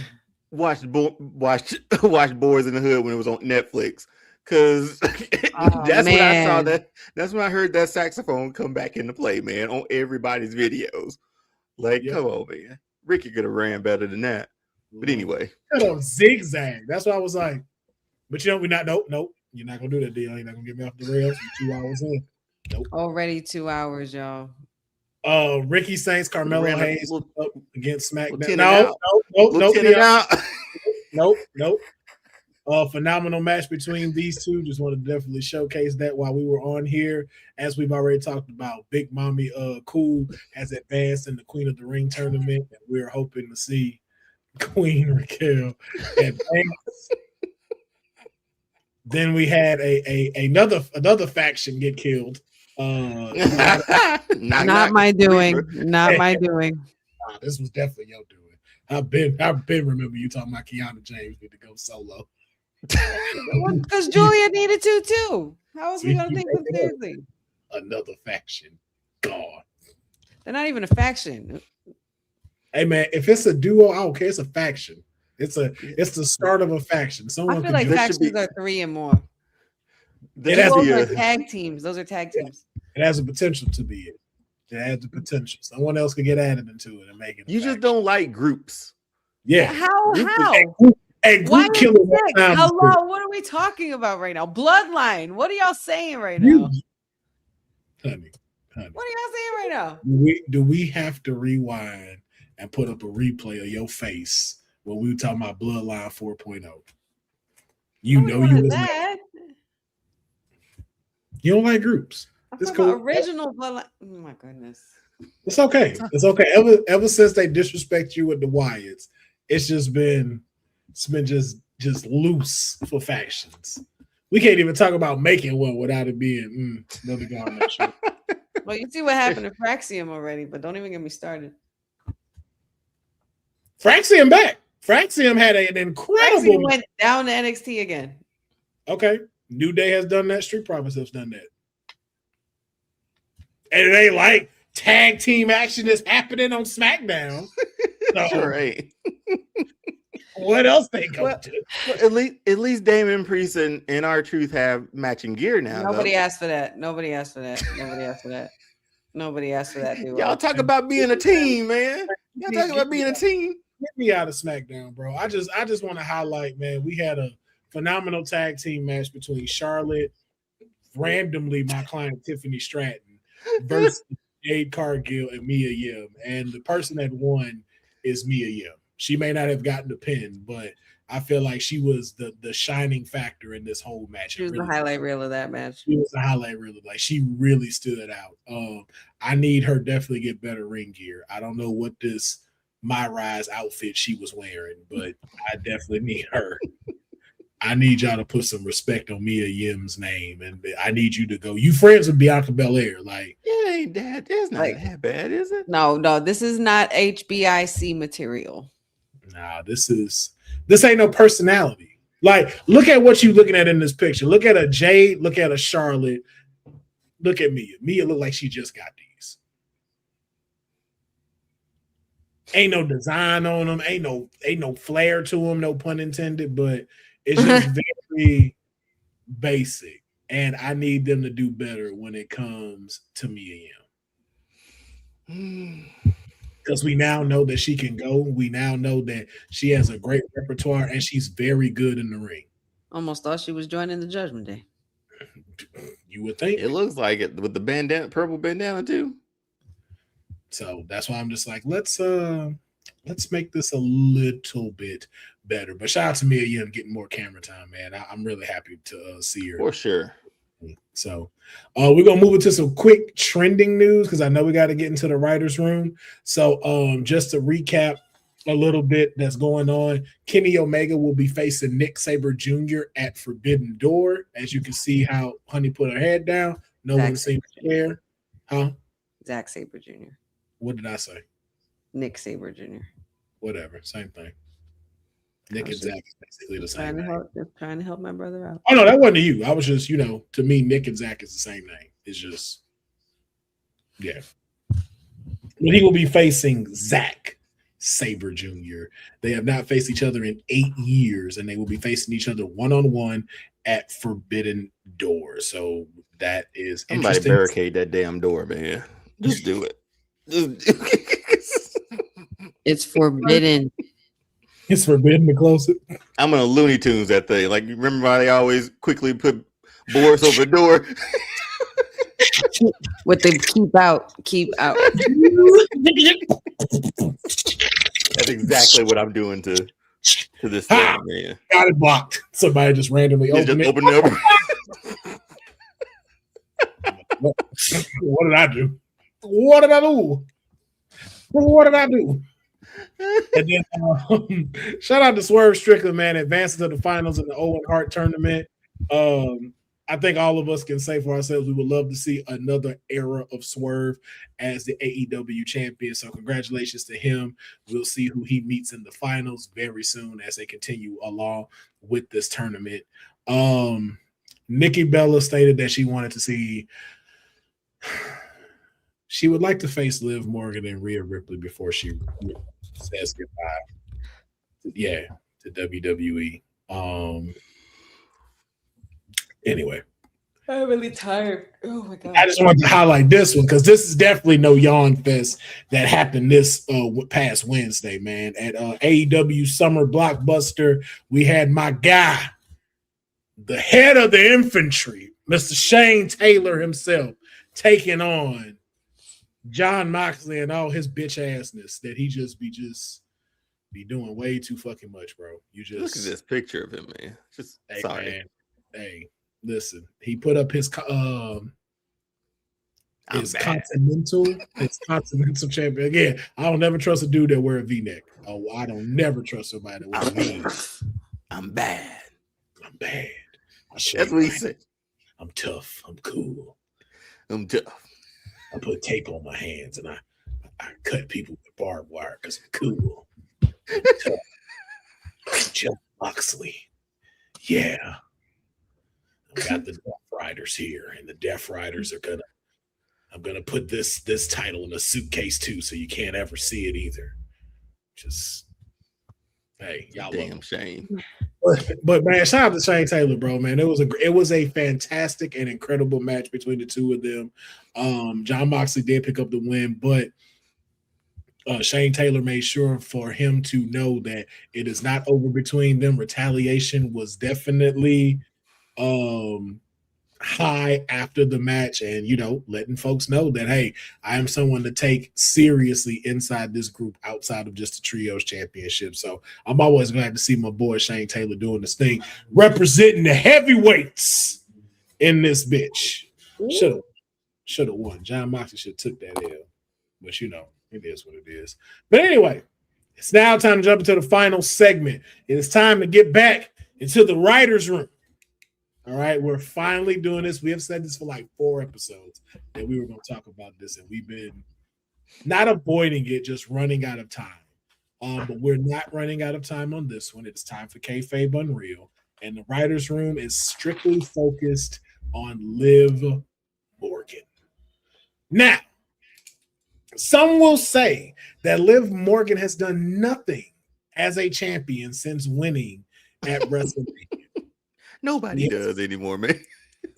Watched Boys in the Hood when it was on Netflix. Because that's when I saw that. That's when I heard that saxophone come back into play, man, on everybody's videos. Like, come on, man. Ricky could have ran better than that. But anyway. Zigzag. That's why I was like, but we're not, nope. You're not going to do that deal. You're not going to get me off the rails. 2 hours in. Nope. Already 2 hours, y'all. Ricky Saints, Carmelo Hayes up against SmackDown. Nope. Phenomenal match between these two. Just want to definitely showcase that while we were on here. As we've already talked about, Big Mommy Cool has advanced in the Queen of the Ring tournament, and we're hoping to see Queen Raquel advance. Then we had another faction get killed. Not my doing. Not my doing. This was definitely your doing. I've been remember you talking about Kiana James need to go solo. Because Giulia needed to too. How was we gonna take them seriously? Another faction. God. They're not even a faction. Hey man, if it's a duo, I don't care. It's a faction. It's the start of a faction. I feel like factions are 3 and more. Those are tag teams. Those are tag teams. It has the potential to be it. It has the potential. Someone else could get added into it and make it. You just don't like groups. Yeah. How? Group killer. Hello, what are we talking about right now? Bloodline. What are y'all saying right now? Honey. What are y'all saying right now? Do we have to rewind and put up a replay of your face when we were talking about Bloodline 4.0? You know you was that. You don't like groups. It's cool. Original Bloodline. Oh my goodness. It's okay. It's okay. Ever since they disrespect you with the Wyatts, it's been just loose for factions. We can't even talk about making one without it being another guy on that show. Well, you see what happened to Fraxium already, but don't even get me started. Fraxium back. Fraxium had an incredible. Fraxium went down to NXT again. Okay. New Day has done that. Street Profits has done that. And it ain't like tag team action is happening on SmackDown. So, right. What else they go to? Well, at least Damon Priest and R-Truth have matching gear now. Nobody asked for that. Nobody asked for that. Dude. Y'all talk about being a team, man. Y'all talk about being a team. Get me out of SmackDown, bro. I just want to highlight, man. We had a phenomenal tag team match between Charlotte, randomly my client Tiffany Stratton, versus Jade Cargill and Mia Yim. And the person that won is Mia Yim. She may not have gotten the pin, but I feel like she was the shining factor in this whole match. She was the highlight reel of that match. She was the highlight reel. Like she really stood out. I need her definitely get better ring gear. I don't know what this My Rise outfit she was wearing, but I definitely need her. I need y'all to put some respect on Mia Yim's name, and I need you to go. You friends with Bianca Belair, like it ain't that. It's not that bad, is it? No, this is not HBIC material. Nah, this ain't no personality. Like, look at what you looking at in this picture. Look at a Jade. Look at a Charlotte. Look at Mia. Mia look like she just got these. Ain't no design on them. Ain't no flair to them. No pun intended. But it's just very basic, and I need them to do better when it comes to Mia Yim. Because we now know that she can go. We now know that she has a great repertoire, and she's very good in the ring. Almost thought she was joining the Judgment Day. You would think. It looks like it with the bandana, purple bandana too. So that's why I'm just like, let's make this a little bit better. But shout out to Mia Yim getting more camera time, man. I'm really happy to see her. For sure. So we're going to move into some quick trending news because I know we got to get into the writer's room. So just to recap a little bit that's going on, Kenny Omega will be facing Nick Sabre Jr. at Forbidden Door. As you can see how Honey put her head down. No one seems to care. Huh? Zack Sabre Jr. What did I say? Nick Sabre Jr. Whatever. Same thing. Nick and Zach is basically the same name. Trying to help my brother out. Oh, no, that wasn't you. I was just, to me, Nick and Zach is the same name. It's just, yeah. But he will be facing Zack Sabre Jr. They have not faced each other in 8 years, and they will be facing each other one-on-one at Forbidden Door. So that is Somebody interesting. barricade that damn door, man. Just do it. It's forbidden. It's forbidden to close it. I'm gonna Looney Tunes that thing. Like, you remember how they always quickly put boards over the door? With the keep out. That's exactly what I'm doing to this thing, man. Got it blocked. Somebody just randomly opened it. Open it up. What did I do? What did I do? What did I do? And then shout out to Swerve Strickland, man, advancing to the finals in the Owen Hart tournament. I think all of us can say for ourselves we would love to see another era of Swerve as the AEW champion. So congratulations to him. We'll see who he meets in the finals very soon as they continue along with this tournament. Nikki Bella stated that she wanted to see she would like to face Liv Morgan and Rhea Ripley before she says goodbye. To WWE. Anyway, I'm really tired. Oh my god! I just wanted to highlight this one because this is definitely no yawn fest that happened this past Wednesday, man. At AEW Summer Blockbuster, we had my guy, the head of the infantry, Mr. Shane Taylor himself, taking on John Moxley and all his bitch assness that he just be doing way too fucking much, bro. You just look at this picture of him, man. Just hey, sorry. man. Hey, listen. He put up his continental champion. Again, I don't never trust a dude that wear a V-neck. Oh, I don't never trust somebody that wears a V-neck. I'm bad. I'm bad. That's what he said. I'm tough. I'm cool. I'm tough. I put tape on my hands and I cut people with barbed wire because I'm cool. I'm tough. John Moxley. Yeah. I got the Death Riders here, and the Death Riders are I'm gonna put this title in a suitcase too, so you can't ever see it either. Just hey, y'all damn shame. But man, shout out to Shane Taylor, bro. Man, it was a fantastic and incredible match between the two of them. John Moxley did pick up the win, but Shane Taylor made sure for him to know that it is not over between them. Retaliation was definitely high after the match and, letting folks know that, hey, I am someone to take seriously inside this group outside of just the Trios Championship. So I'm always glad to see my boy Shane Taylor doing this thing, representing the heavyweights in this bitch. Should have won. John Moxley should have took that L. But, it is what it is. But anyway, it's now time to jump into the final segment. It is time to get back into the writer's room. All right, we're finally doing this. We have said this for like 4 episodes that we were going to talk about this, and we've been not avoiding it, just running out of time. But we're not running out of time on this one. It's time for Kayfabe Unreal, and the writer's room is strictly focused on Liv Morgan. Now, some will say that Liv Morgan has done nothing as a champion since winning at WrestleMania. Nobody does anymore, man.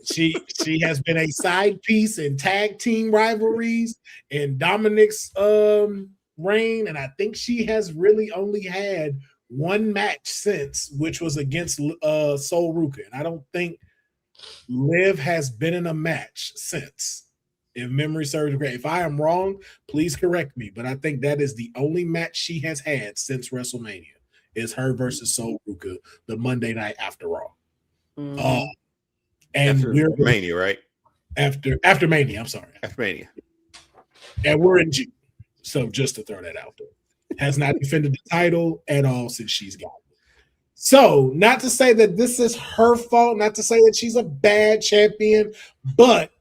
She has been a side piece in tag team rivalries in Dominic's reign, and I think she has really only had one match since, which was against Sol Ruka. And I don't think Liv has been in a match since, if memory serves me. If I am wrong, please correct me, but I think that is the only match she has had since WrestleMania is her versus Sol Ruka, the Monday night after Raw. And after we're Mania, right? After Mania, I'm sorry. After Mania. And we're in June. So just to throw that out there. Has not defended the title at all since she's got it. So not to say that this is her fault, not to say that she's a bad champion, but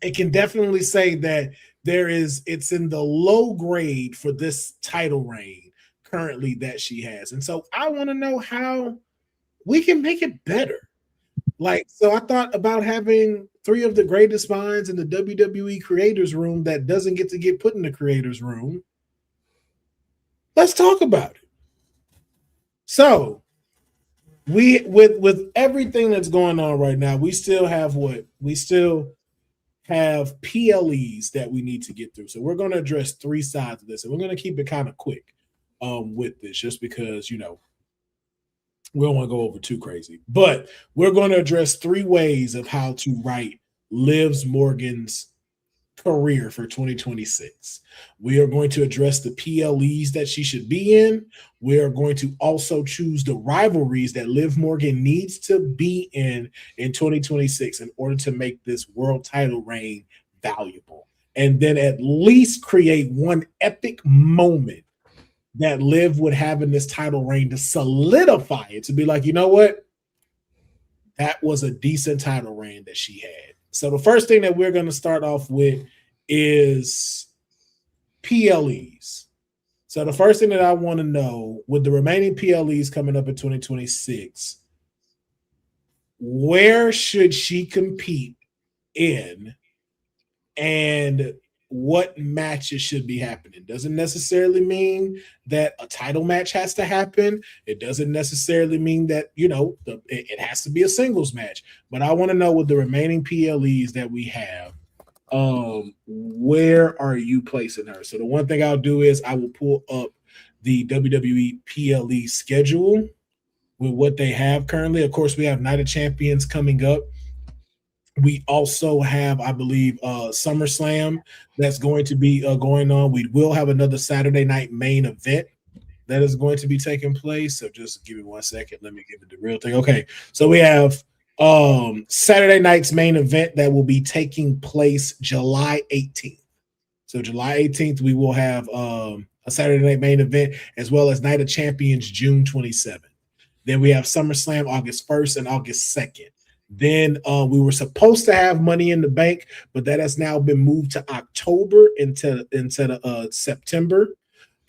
it can definitely say that it's in the low grade for this title reign currently that she has. And so I want to know how we can make it better. So I thought about having 3 of the greatest minds in the WWE creators room that doesn't get put in the creators room. Let's talk about it. So we with everything that's going on right now, we still have PLEs that we need to get through. So we're going to address 3 sides of this, and we're going to keep it kind of quick with this, just because, we don't want to go over too crazy. But we're going to address 3 ways of how to write Liv Morgan's career for 2026. We are going to address the PLEs that she should be in. We are going to also choose the rivalries that Liv Morgan needs to be in 2026 in order to make this world title reign valuable. And then at least create one epic moment that Liv would have in this title reign to solidify it, to be like, you know what? That was a decent title reign that she had. So the first thing that we're going to start off with is PLEs. So the first thing that I want to know, with the remaining PLEs coming up in 2026, where should she compete in and what matches should be happening? Doesn't necessarily mean that a title match has to happen. It doesn't necessarily mean that, it has to be a singles match. But I want to know, with the remaining PLEs that we have, where are you placing her? So the one thing I'll do is I will pull up the WWE PLE schedule with what they have currently. Of course, we have Night of Champions coming up. We also have, I believe, SummerSlam that's going to be going on. We will have another Saturday night main event that is going to be taking place. So just give me 1 second. Let me give it the real thing. Okay, so we have Saturday night's main event that will be taking place July 18th. So July 18th, we will have a Saturday night main event, as well as Night of Champions June 27th. Then we have SummerSlam August 1st and August 2nd. Then we were supposed to have Money in the Bank, but that has now been moved to October instead of September.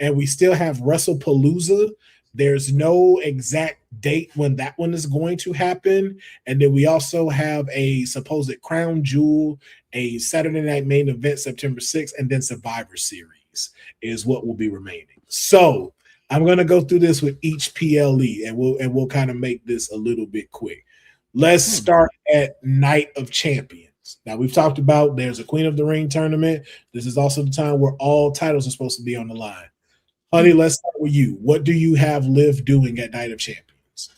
And we still have WrestlePalooza. There's no exact date when that one is going to happen. And then we also have a supposed Crown Jewel, a Saturday night main event September 6th, and then Survivor Series is what will be remaining. So I'm going to go through this with each PLE, and we'll kind of make this a little bit quick. Let's start at Night of Champions. Now, we've talked about there's a Queen of the Ring tournament. This is also the time where all titles are supposed to be on the line. Honey, let's start with you. What do you have Liv doing at Night of Champions?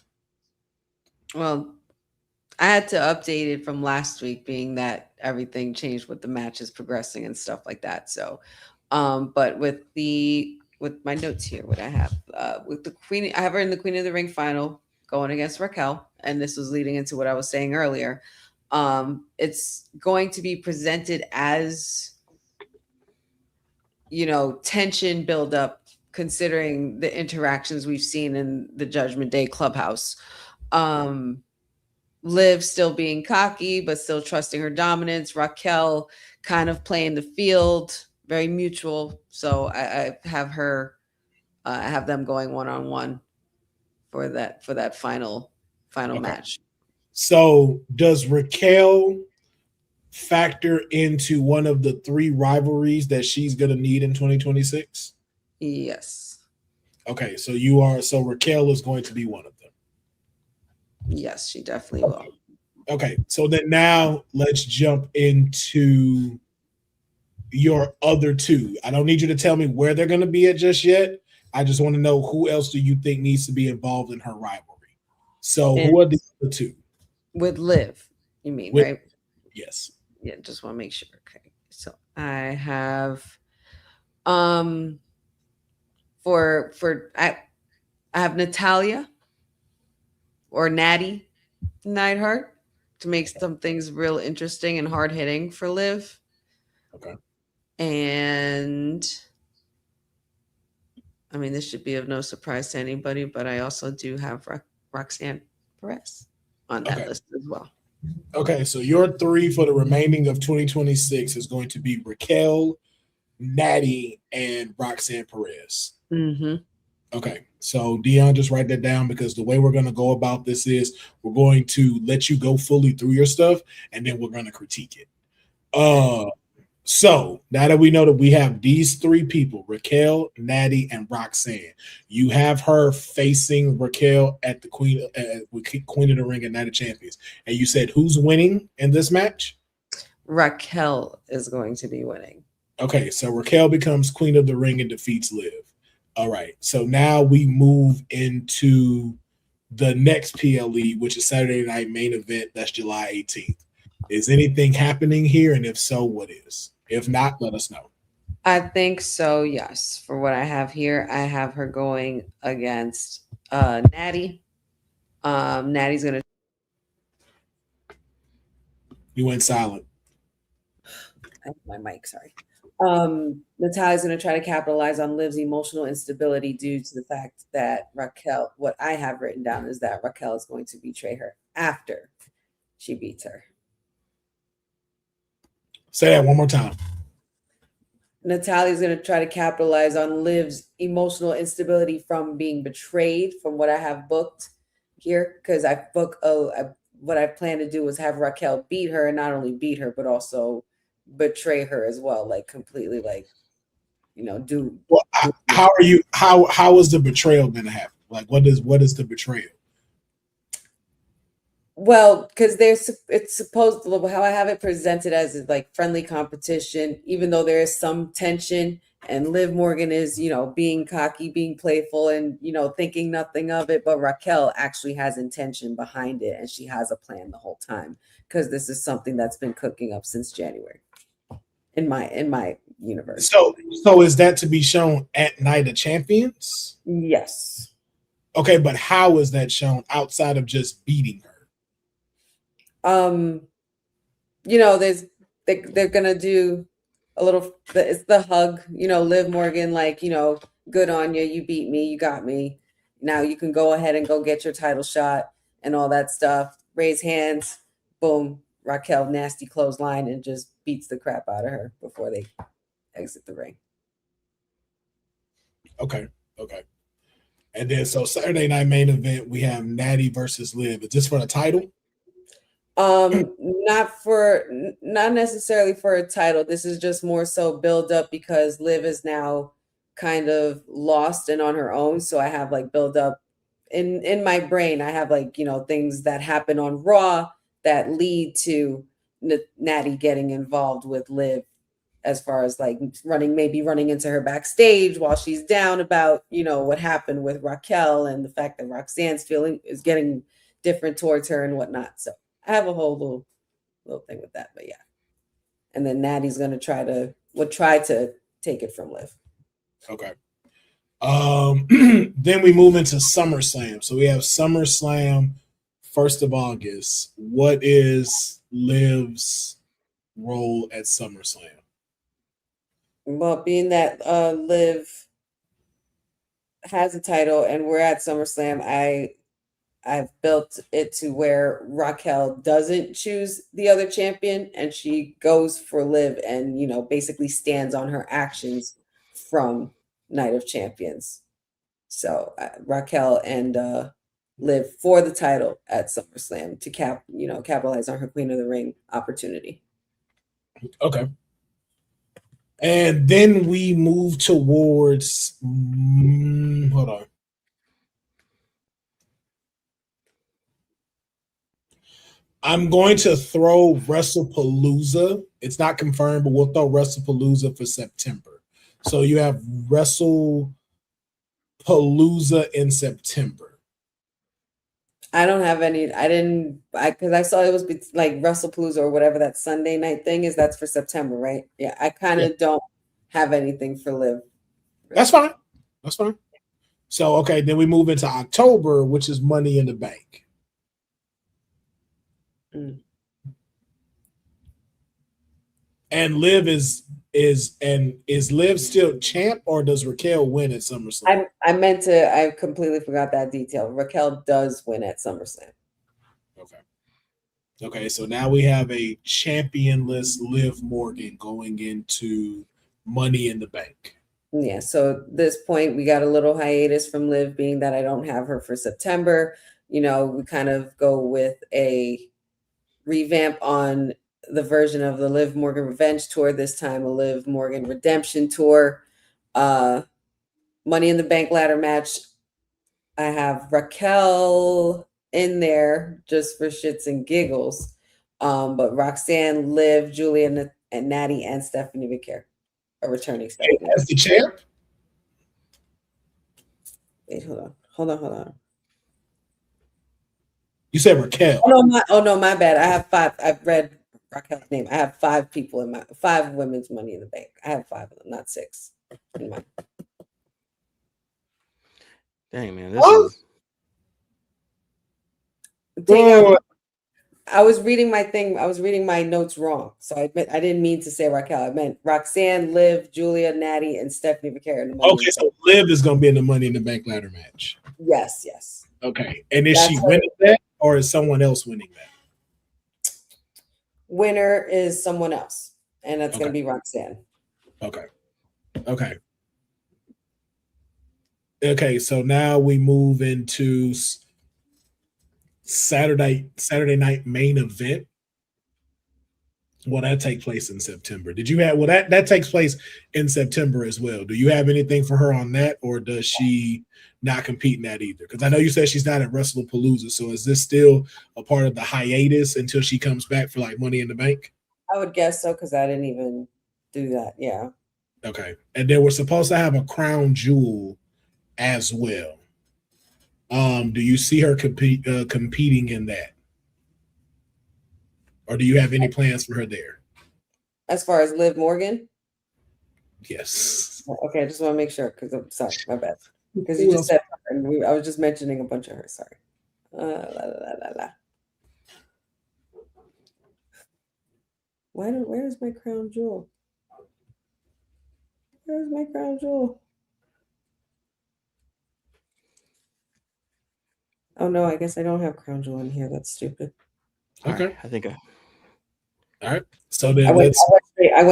Well, I had to update it from last week, being that everything changed with the matches progressing and stuff like that. So, but with my notes here, what I have with the Queen, I have her in the Queen of the Ring final going against Raquel, and this was leading into what I was saying earlier. It's going to be presented as, tension buildup, considering the interactions we've seen in the Judgment Day clubhouse. Liv still being cocky, but still trusting her dominance. Raquel kind of playing the field, very mutual. So I have her, I have them going one-on-one for that final match. So does Raquel factor into one of the 3 rivalries that she's going to need in 2026? Yes. Okay, so Raquel is going to be one of them. Yes, she definitely will. Okay, so then now let's jump into your other 2. I don't need you to tell me where they're going to be at just yet. I just want to know, who else do you think needs to be involved in her rivalry? So who are the other 2? With Liv, you mean, right? Yes. Yeah, just want to make sure. Okay, so I have I have Natalya or Natty Neidhart to make some things real interesting and hard hitting for Liv. Okay. And I mean, this should be of no surprise to anybody, but I also do have Roxanne Perez on that list as well. Okay, so your 3 for the remaining of 2026 is going to be Raquel, Natty, and Roxanne Perez. Mm-hmm. Okay, so Dion, just write that down, because the way we're going to go about this is we're going to let you go fully through your stuff, and then we're going to critique it. So now that we know that we have these 3 people, Raquel, Natty, and Roxanne, you have her facing Raquel at the Queen of the Ring and Night of Champions. And you said, who's winning in this match? Raquel is going to be winning. Okay, so Raquel becomes Queen of the Ring and defeats Liv. All right, so now we move into the next PLE, which is Saturday Night Main Event. That's July 18th. Is anything happening here? And if so, what is? If not, let us know. I think so, yes. For what I have here, I have her going against Natty. Natty's going to... You went silent. My mic, sorry. Natalya's going to try to capitalize on Liv's emotional instability due to the fact that Raquel, what I have written down is that Raquel is going to betray her after she beats her. Say that one more time. Natalya's going to try to capitalize on Liv's emotional instability from being betrayed, from what I have booked here, because what I plan to do is have Raquel beat her, and not only beat her, but also betray her as well, like completely, like, do. Well, how is the betrayal going to happen? Like, what is the betrayal? Well, because it's supposed to, how I have it presented as like friendly competition, even though there is some tension, and Liv Morgan is, being cocky, being playful, and, thinking nothing of it. But Raquel actually has intention behind it, and she has a plan the whole time, because this is something that's been cooking up since January in my universe. So is that to be shown at Night of Champions? Yes. Okay, but how is that shown outside of just beating her? They're gonna do a little. It's the hug. Liv Morgan, like, good on you. You beat me. You got me. Now you can go ahead and go get your title shot and all that stuff. Raise hands. Boom. Raquel nasty clothesline and just beats the crap out of her before they exit the ring. Okay. And then so Saturday Night Main Event, we have Natty versus Liv. Is this for the title? Not necessarily for a title. This is just more so build up, because Liv is now kind of lost and on her own. So I have like build up in my brain. I have like, things that happen on Raw that lead to Natty getting involved with Liv, as far as like maybe running into her backstage while she's down about, what happened with Raquel and the fact that Roxanne's feeling is getting different towards her and whatnot. So I have a whole little thing with that, but yeah. And then Natty's gonna try to take it from Liv. Okay. Then we move into SummerSlam. So we have SummerSlam 1st of August. What is Liv's role at SummerSlam? Well, being that Liv has a title and we're at SummerSlam, I've built it to where Raquel doesn't choose the other champion and she goes for Liv and, you know, basically stands on her actions from Night of Champions. So Raquel and Liv for the title at SummerSlam to capitalize on her Queen of the Ring opportunity. Okay. And then we move towards hold on. I'm going to throw WrestlePalooza. It's not confirmed, but we'll throw WrestlePalooza for September. So you have WrestlePalooza in September. I don't have any. Because I saw it was like WrestlePalooza or whatever that Sunday night thing is. That's for September, right? Yeah, I kind of don't have anything for Liv. That's fine. That's fine. So, okay, then we move into October, which is Money in the Bank. And Liv is Liv still champ, or does Raquel win at SummerSlam? I completely forgot that detail. Raquel does win at SummerSlam. Okay, so now we have a championless Liv Morgan going into Money in the Bank. Yeah, so at this point we got a little hiatus from Liv, being that I don't have her for September. You know, we kind of go with a revamp on the version of the Liv Morgan Revenge Tour, this time a Liv Morgan Redemption Tour. Money in the Bank ladder match. I have Raquel in there just for shits and giggles. But Roxanne, Liv, Giulia, and Natty, and Stephanie Vicaire are returning. Stephanie. As the champ? Wait, hold on. You said Raquel. Oh no, my bad. I have 5. I've read Raquel's name. I have 5 people in 5 women's Money in the Bank. I have 5 of them, not 6. In my... Dang, man, this is. I was reading my thing. I was reading my notes wrong, so I didn't mean to say Raquel. I meant Roxanne, Liv, Giulia, Natty, and Stephanie Vicaire. Okay, so Liv is going to be in the Money in the Bank ladder match. Yes. Okay, and is she winning that, or is someone else winning that? Winner is someone else, and that's going to be Roxanne. Okay, so now we move into Saturday night main event. Will that take place in September? That takes place in September as well. Do you have anything for her on that, or does she not compete in that either? Because I know you said she's not at WrestlePalooza, so is this still a part of the hiatus until she comes back for like Money in the Bank? I would guess so, because I didn't even do that. Yeah. Okay, and then we're supposed to have a crown jewel as well. Do you see her competing in that? Or do you have any plans for her there? As far as Liv Morgan? Yes. Okay, I just want to make sure, because I'm sorry, my bad. Because you just said her, and I was just mentioning a bunch of her. Sorry. Where's my crown jewel? Where's my crown jewel? Oh no, I guess I don't have crown jewel in here. That's stupid. Okay. Right, I think all right. So then I went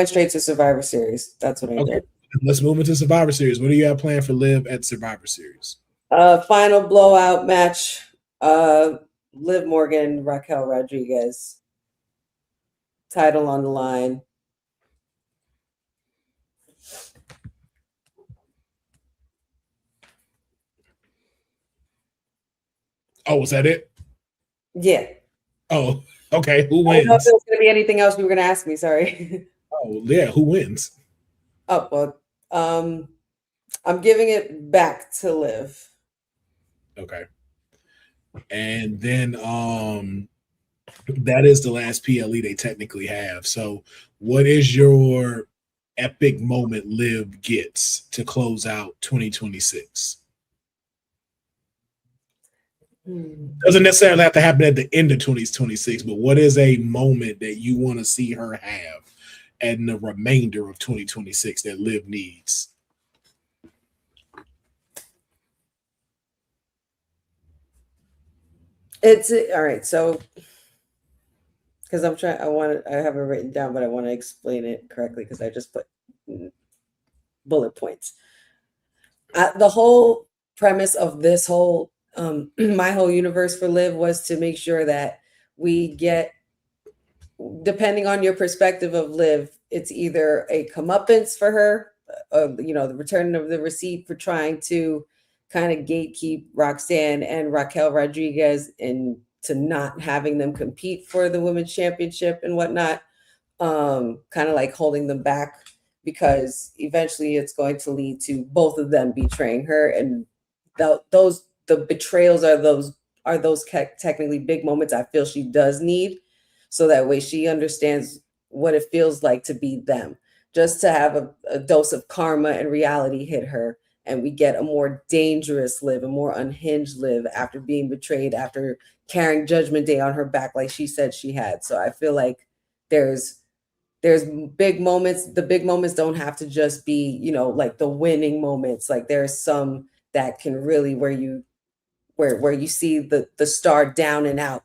straight to Survivor Series. That's what I did. Let's move into Survivor Series. What do you have planned for Liv at Survivor Series? Final blowout match. Liv Morgan, Raquel Rodriguez. Title on the line. Oh, was that it? Yeah. Oh, okay. Who wins? I don't know if there was going to be anything else you were going to ask me. Sorry. Oh, yeah. Who wins? Oh, well, I'm giving it back to Liv. Okay. And then that is the last PLE they technically have. So, what is your epic moment Liv gets to close out 2026? Doesn't necessarily have to happen at the end of 2026, but what is a moment that you want to see her have in the remainder of 2026 that Liv needs? It's all right. So, because I have it written down, but I want to explain it correctly because I just put bullet points. The whole premise of this whole my whole universe for Liv was to make sure that we get, depending on your perspective of Liv, it's either a comeuppance for her, the return of the receipt for trying to kind of gatekeep Roxanne and Raquel Rodriguez into not having them compete for the women's championship and whatnot, kind of like holding them back, because eventually it's going to lead to both of them betraying her, and the betrayals are those technically big moments I feel she does need, so that way she understands what it feels like to be them, just to have a dose of karma and reality hit her, and we get a more dangerous Liv, a more unhinged Liv after being betrayed, after carrying Judgment Day on her back like she said she had. So I feel like there's big moments. The big moments don't have to just be, like the winning moments. Like there's some that can really where you see the star down and out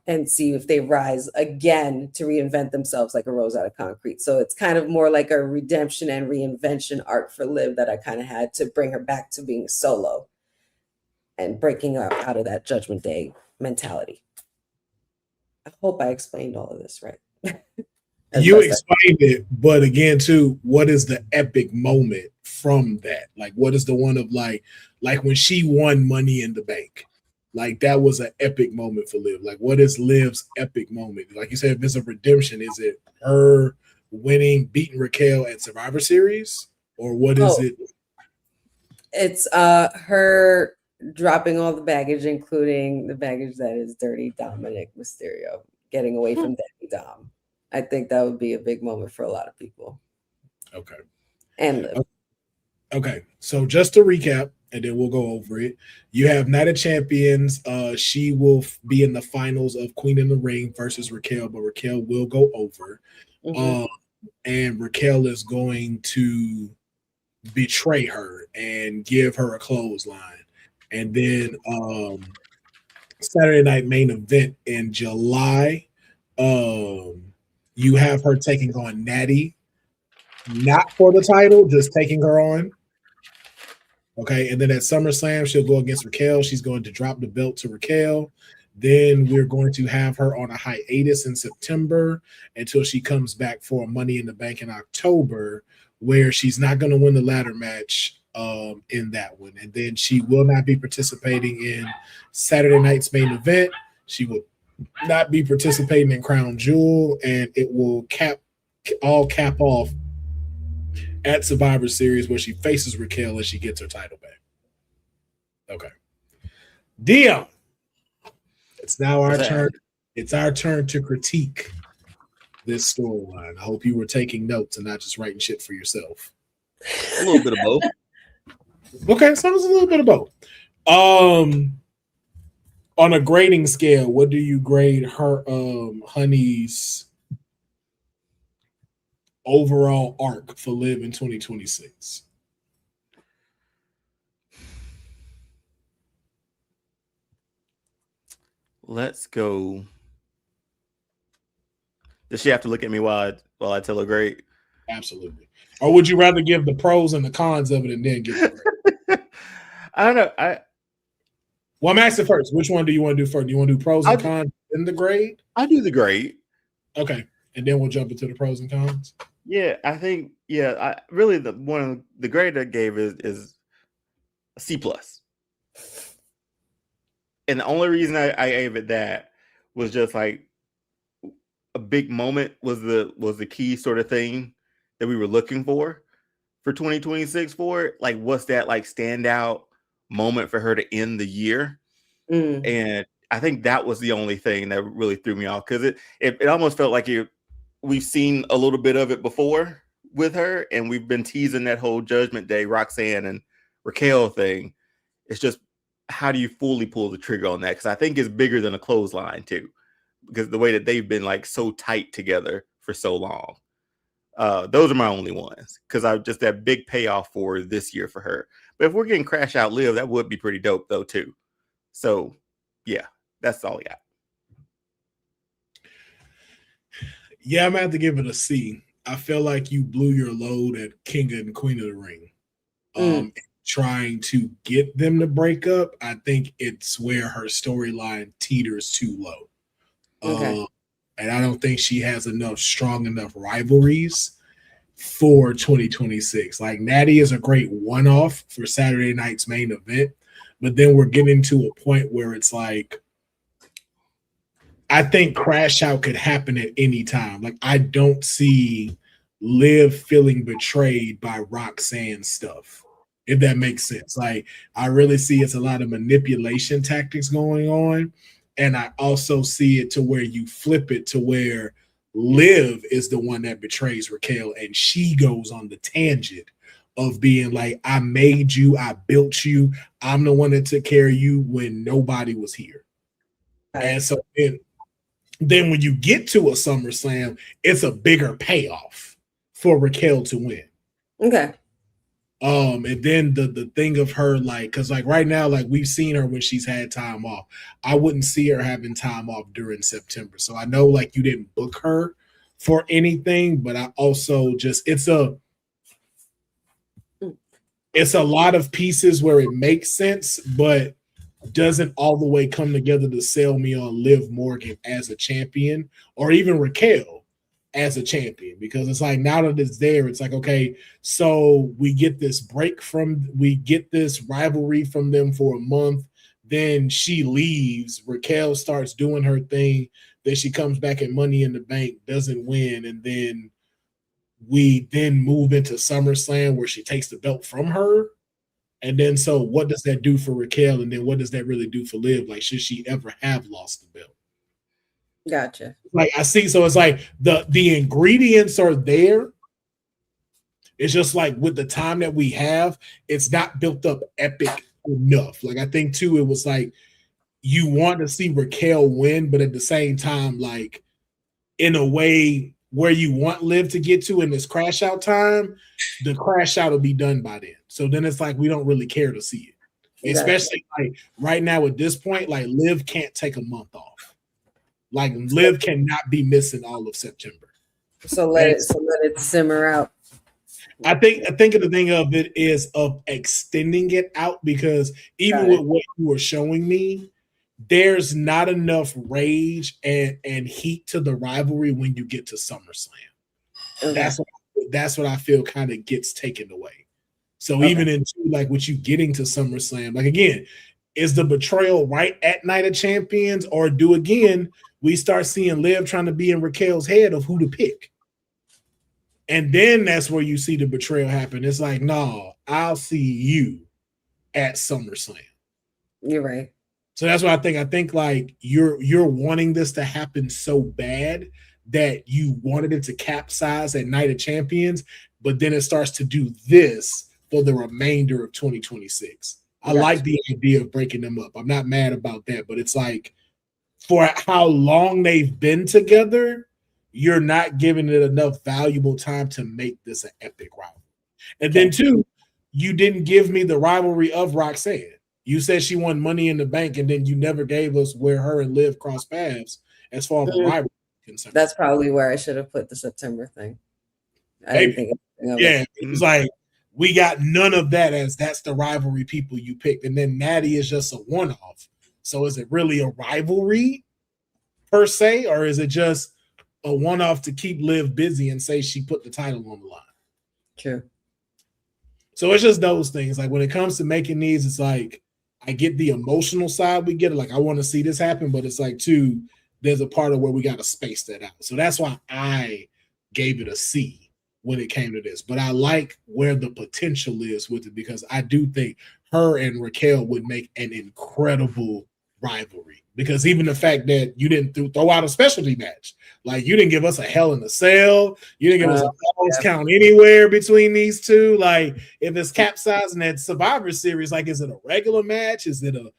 and see if they rise again to reinvent themselves like a rose out of concrete. So it's kind of more like a redemption and reinvention arc for Liv that I kind of had to bring her back to being solo and breaking her out of that Judgment Day mentality. I hope I explained all of this right. You explained it, but again, too, what is the epic moment from that? Like, what is the one of like when she won Money in the Bank? Like, that was an epic moment for Liv. Like, what is Liv's epic moment? Like you said, if it's a redemption, is it her beating Raquel at Survivor Series? Or what is it? It's her dropping all the baggage, including the baggage that is Dirty Dominic Mysterio, getting away from Daddy Dom. I think that would be a big moment for a lot of people. Okay. And Liv. Okay. So just to recap, and then we'll go over it. You have Night of Champions. She will be in the finals of Queen in the Ring versus Raquel, but Raquel will go over. Mm-hmm. And Raquel is going to betray her and give her a clothesline. And then Saturday night main event in July, you have her taking on Natty, not for the title, just taking her on. Okay, and then at SummerSlam, she'll go against Raquel. She's going to drop the belt to Raquel. Then we're going to have her on a hiatus in September until she comes back for Money in the Bank in October, where she's not going to win the ladder match in that one. And then she will not be participating in Saturday night's main event. She will not be participating in Crown Jewel, and it will cap off at Survivor Series, where she faces Raquel and she gets her title back. Okay. Dion, it's now our turn. It's our turn to critique this storyline. I hope you were taking notes and not just writing shit for yourself. A little bit of both. Okay, so it's a little bit of both. On a grading scale, what do you grade her Honey's overall arc for Liv in 2026? Let's go. Does she have to look at me while I tell her grade? Absolutely. Or would you rather give the pros and the cons of it and then give it? I don't know. Well, I'm asking first. Which one do you want to do first? Do you want to do pros and cons in the grade? I'll do the grade. Okay. And then we'll jump into the pros and cons. Yeah, I think, the grade I gave is a C+. And the only reason I gave it that was just like a big moment was the key sort of thing that we were looking for 2026 for it. Like, what's that like standout moment for her to end the year? And I think that was the only thing that really threw me off, because it almost felt like we've seen a little bit of it before with her, and we've been teasing that whole Judgment Day Roxanne and Raquel thing. It's just, how do you fully pull the trigger on that? Because I think it's bigger than a clothesline too, because the way that they've been like so tight together for so long. Those are my only ones, because I just that big payoff for this year for her. But if we're getting Crash Out Liv, that would be pretty dope though too. So yeah, that's all I got. Yeah, I'm gonna have to give it a C. I feel like you blew your load at King and Queen of the Ring. Trying to get them to break up. I think it's where her storyline teeters too low. Okay. And I don't think she has strong enough rivalries for 2026. Like, Natty is a great one-off for Saturday night's main event, but then we're getting to a point where it's like, I think Crash Out could happen at any time. Like, I don't see Liv feeling betrayed by Roxanne stuff, if that makes sense. Like, I really see it's a lot of manipulation tactics going on. And I also see it to where you flip it to where Liv is the one that betrays Raquel, and she goes on the tangent of being like, I made you, I built you, I'm the one that took care of you when nobody was here. And so then when you get to a SummerSlam, it's a bigger payoff for Raquel to win. Okay. And then the thing of her, like, because like right now, like, we've seen her when she's had time off. I wouldn't see her having time off during September. So I know, like, you didn't book her for anything, but I also just, it's a lot of pieces where it makes sense, but doesn't all the way come together to sell me on Liv Morgan as a champion, or even Raquel as a champion, because it's like, now that it's there, it's like, okay, so we get this rivalry from them for a month, then she leaves, Raquel starts doing her thing, then she comes back at Money in the Bank, doesn't win, and then we move into SummerSlam where she takes the belt from her. And then, so what does that do for Raquel? And then what does that really do for Liv? Like, should she ever have lost the belt? Gotcha. Like, I see, so it's like the ingredients are there. It's just like, with the time that we have, it's not built up epic enough. Like, I think too, it was like, you want to see Raquel win, but at the same time, like, in a way where you want Liv to get to in this Crash Out time, the Crash Out will be done by then. So then it's like, we don't really care to see it. Especially like right now at this point, like, Liv can't take a month off. Like, Liv cannot be missing all of September. So let it simmer out. I think the thing of it is of extending it out, because even with what you were showing me, there's not enough rage and heat to the rivalry when you get to SummerSlam. Okay. That's what I feel kind of gets taken away. So even into like with you getting to SummerSlam, like, again, is the betrayal right at Night of Champions, or do again we start seeing Liv trying to be in Raquel's head of who to pick? And then that's where you see the betrayal happen. It's like, no, I'll see you at SummerSlam. You're right. So that's what I think. I think like you're wanting this to happen so bad that you wanted it to capsize at Night of Champions, but then it starts to do this for the remainder of 2026. I like the idea of breaking them up. I'm not mad about that, but it's like, for how long they've been together, you're not giving it enough valuable time to make this an epic rivalry. And then two, you didn't give me the rivalry of Roxanne. You said she won Money in the Bank, and then you never gave us where her and Liv cross paths as far as the rivalry is concerned. That's probably where I should have put the September thing. I didn't think of it. It's like, we got none of that, as that's the rivalry people you picked. And then Natty is just a one-off. So is it really a rivalry per se, or is it just a one-off to keep Liv busy and say she put the title on the line? True. So it's just those things. Like, when it comes to making these, it's like, I get the emotional side. We get it. Like, I want to see this happen, but it's like, too, there's a part of where we got to space that out. So that's why I gave it a C when it came to this. But I like where the potential is with it, because I do think her and Raquel would make an incredible rivalry, because even the fact that you didn't throw out a specialty match, like you didn't give us a Hell in a Cell, you didn't give us a Falls Count Anywhere between these two. Like if it's capsizing that Survivor Series, like is it a regular match? Is it a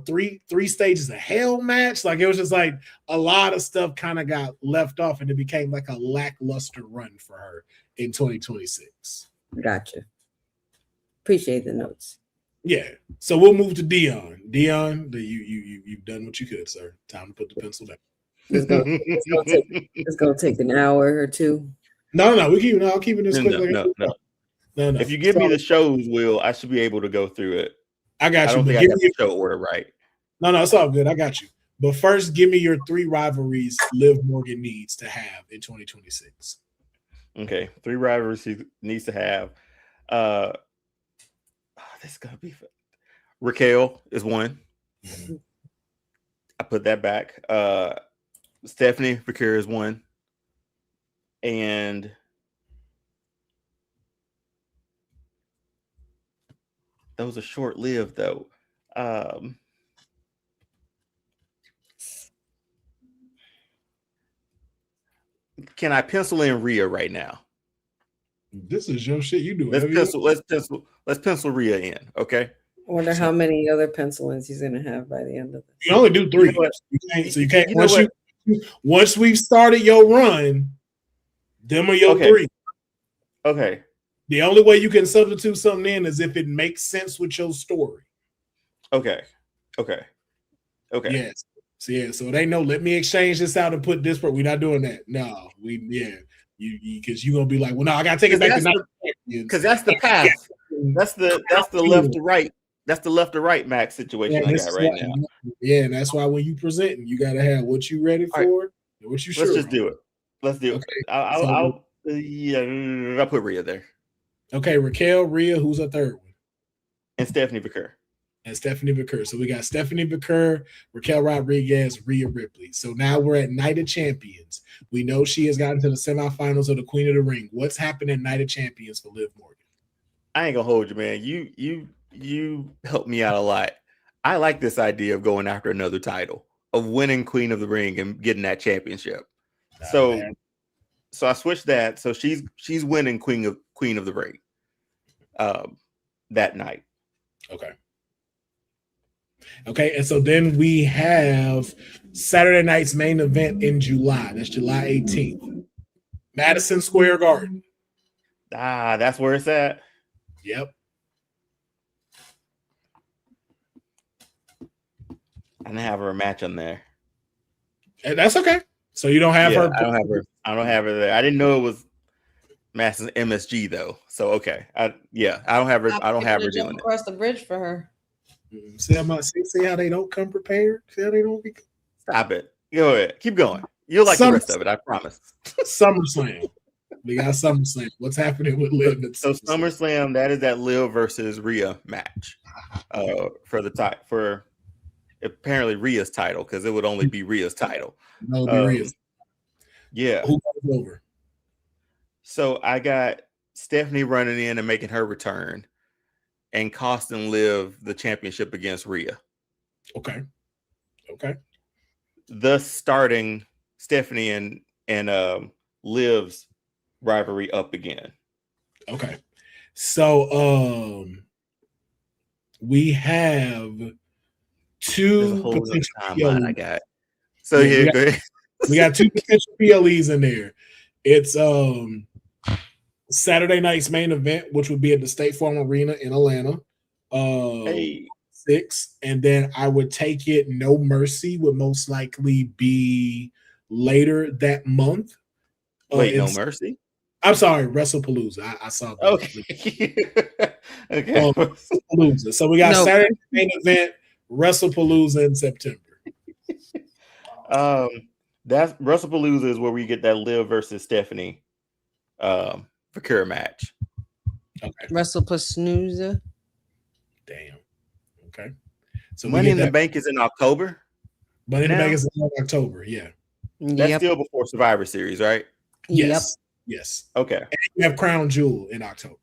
three stages of hell match? Like it was just like a lot of stuff kind of got left off, and it became like a lackluster run for her in 2026. Gotcha. Appreciate the notes. Yeah. So we'll move to Dion. Dion, you've done what you could, sir. Time to put the pencil down. It's gonna take an hour or two. No. I'll keep it this quick. No. If you give me the shows, Will, I should be able to go through it. I got you. I don't think I got the show order right. No, it's all good. I got you. But first, give me your 3 rivalries Liv Morgan needs to have in 2026. Okay, 3 rivalries she needs to have. This is gonna be fun. Raquel is one. Mm-hmm. I put that back. Stephanie Bakura is one, and those are short-lived though. Can I pencil in Rhea right now? This is your shit. You do Let's pencil Rhea in. Okay. I wonder how many other pencil-ins he's gonna have by the end of this. You only do 3. You can't. Once we've started your run, them are your 3. Okay. The only way you can substitute something in is if it makes sense with your story. Okay. Yes. So it ain't no let me exchange this out and put this, but we're not doing that. No, you because you're gonna be like, well, no, I gotta take it back to because that's the path. That's the left to right. That's the left to right max situation I got right now. Yeah, and that's why when you present, you gotta have what you ready for, and what you sure. Let's just do it. Let's do it. I'll put Rhea there. Okay, Raquel, Rhea, who's a third one? And Stephanie Bakura. So we got Stephanie Bakura, Raquel Rodriguez, Rhea Ripley. So now we're at Night of Champions. We know she has gotten to the semifinals of the Queen of the Ring. What's happened at Night of Champions for Liv Morgan? I ain't gonna hold you, man. You helped me out a lot. I like this idea of going after another title, of winning Queen of the Ring and getting that championship. So I switched that. So she's winning Queen of the Ring that night. Okay, and so then we have Saturday night's main event in July. That's July 18th. Madison Square Garden. That's where it's at. Yep. I didn't have her match on there. And that's okay. So you don't have her. I don't have her there. I didn't know it was Madison MSG though. So okay. I don't have her. I don't have her doing it. Across the bridge for her. See how they don't come prepared. See how they don't be. Stop it. Go ahead. Keep going. You'll like the rest of it. I promise. SummerSlam. We got SummerSlam. What's happening with Liv? So SummerSlam, that is that Liv versus Rhea match for the for apparently Rhea's title, because it would only be Rhea's title. No, it'd be Rhea's. Yeah. Who goes over? So I got Stephanie running in and making her return, and costing Liv the championship against Rhea. Okay. Thus starting Stephanie and Liv's rivalry up again. Okay. So we have 2 potential timeline I got. So here we got 2 potential PLEs in there. It's Saturday night's main event, which would be at the State Farm Arena in Atlanta. 6, and then I would take it. No Mercy would most likely be later that month. Wait, No Mercy? I'm sorry, WrestlePalooza. I saw that. Okay. Okay. WrestlePalooza. So we got Saturday main event, WrestlePalooza in September. That's WrestlePalooza is where we get that Liv versus Stephanie Bakura match. Okay. WrestlePalooza. Damn. Okay. So Money in the Bank is in October. Money in the Bank is in October. Yeah. That's still before Survivor Series, right? Yes. Okay. And you have Crown Jewel in October.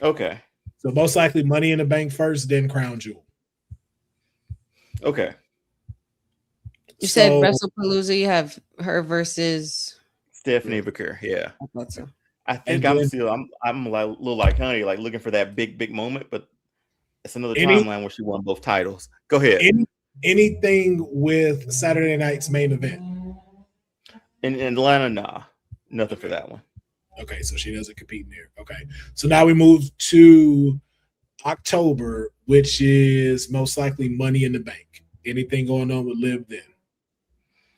Okay. So most likely Money in the Bank first, then Crown Jewel. Okay. You said So, WrestlePalooza. You have her versus. Stephanie Vicker. Yeah. I thought so. I think And I'm like a little like Honey, like looking for that big moment, but it's another Any- timeline where she won both titles. Go ahead. anything with Saturday night's main event? In Atlanta, nah. Nothing for that one. Okay, so she doesn't compete in there. Okay. So now we move to October, which is most likely Money in the Bank. Anything going on with Liv then?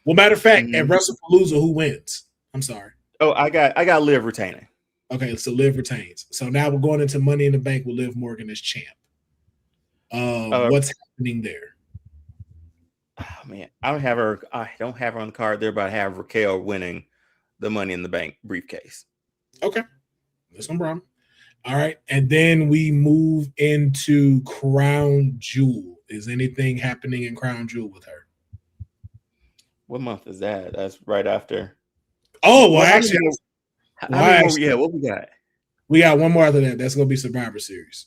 Well, matter of fact, at WrestlePalooza, who wins? I'm sorry. Oh, I got Liv retaining. Okay, so Liv retains. So now we're going into Money in the Bank with Liv Morgan as champ. What's happening there? Oh man, I don't have her on the card there, but I have Raquel winning the Money in the Bank briefcase. Okay, that's no problem. All right, and then we move into Crown Jewel. Is anything happening in Crown Jewel with her? What month is that? That's right after. Oh, well, actually, what we got? We got one more after that. That's going to be Survivor Series.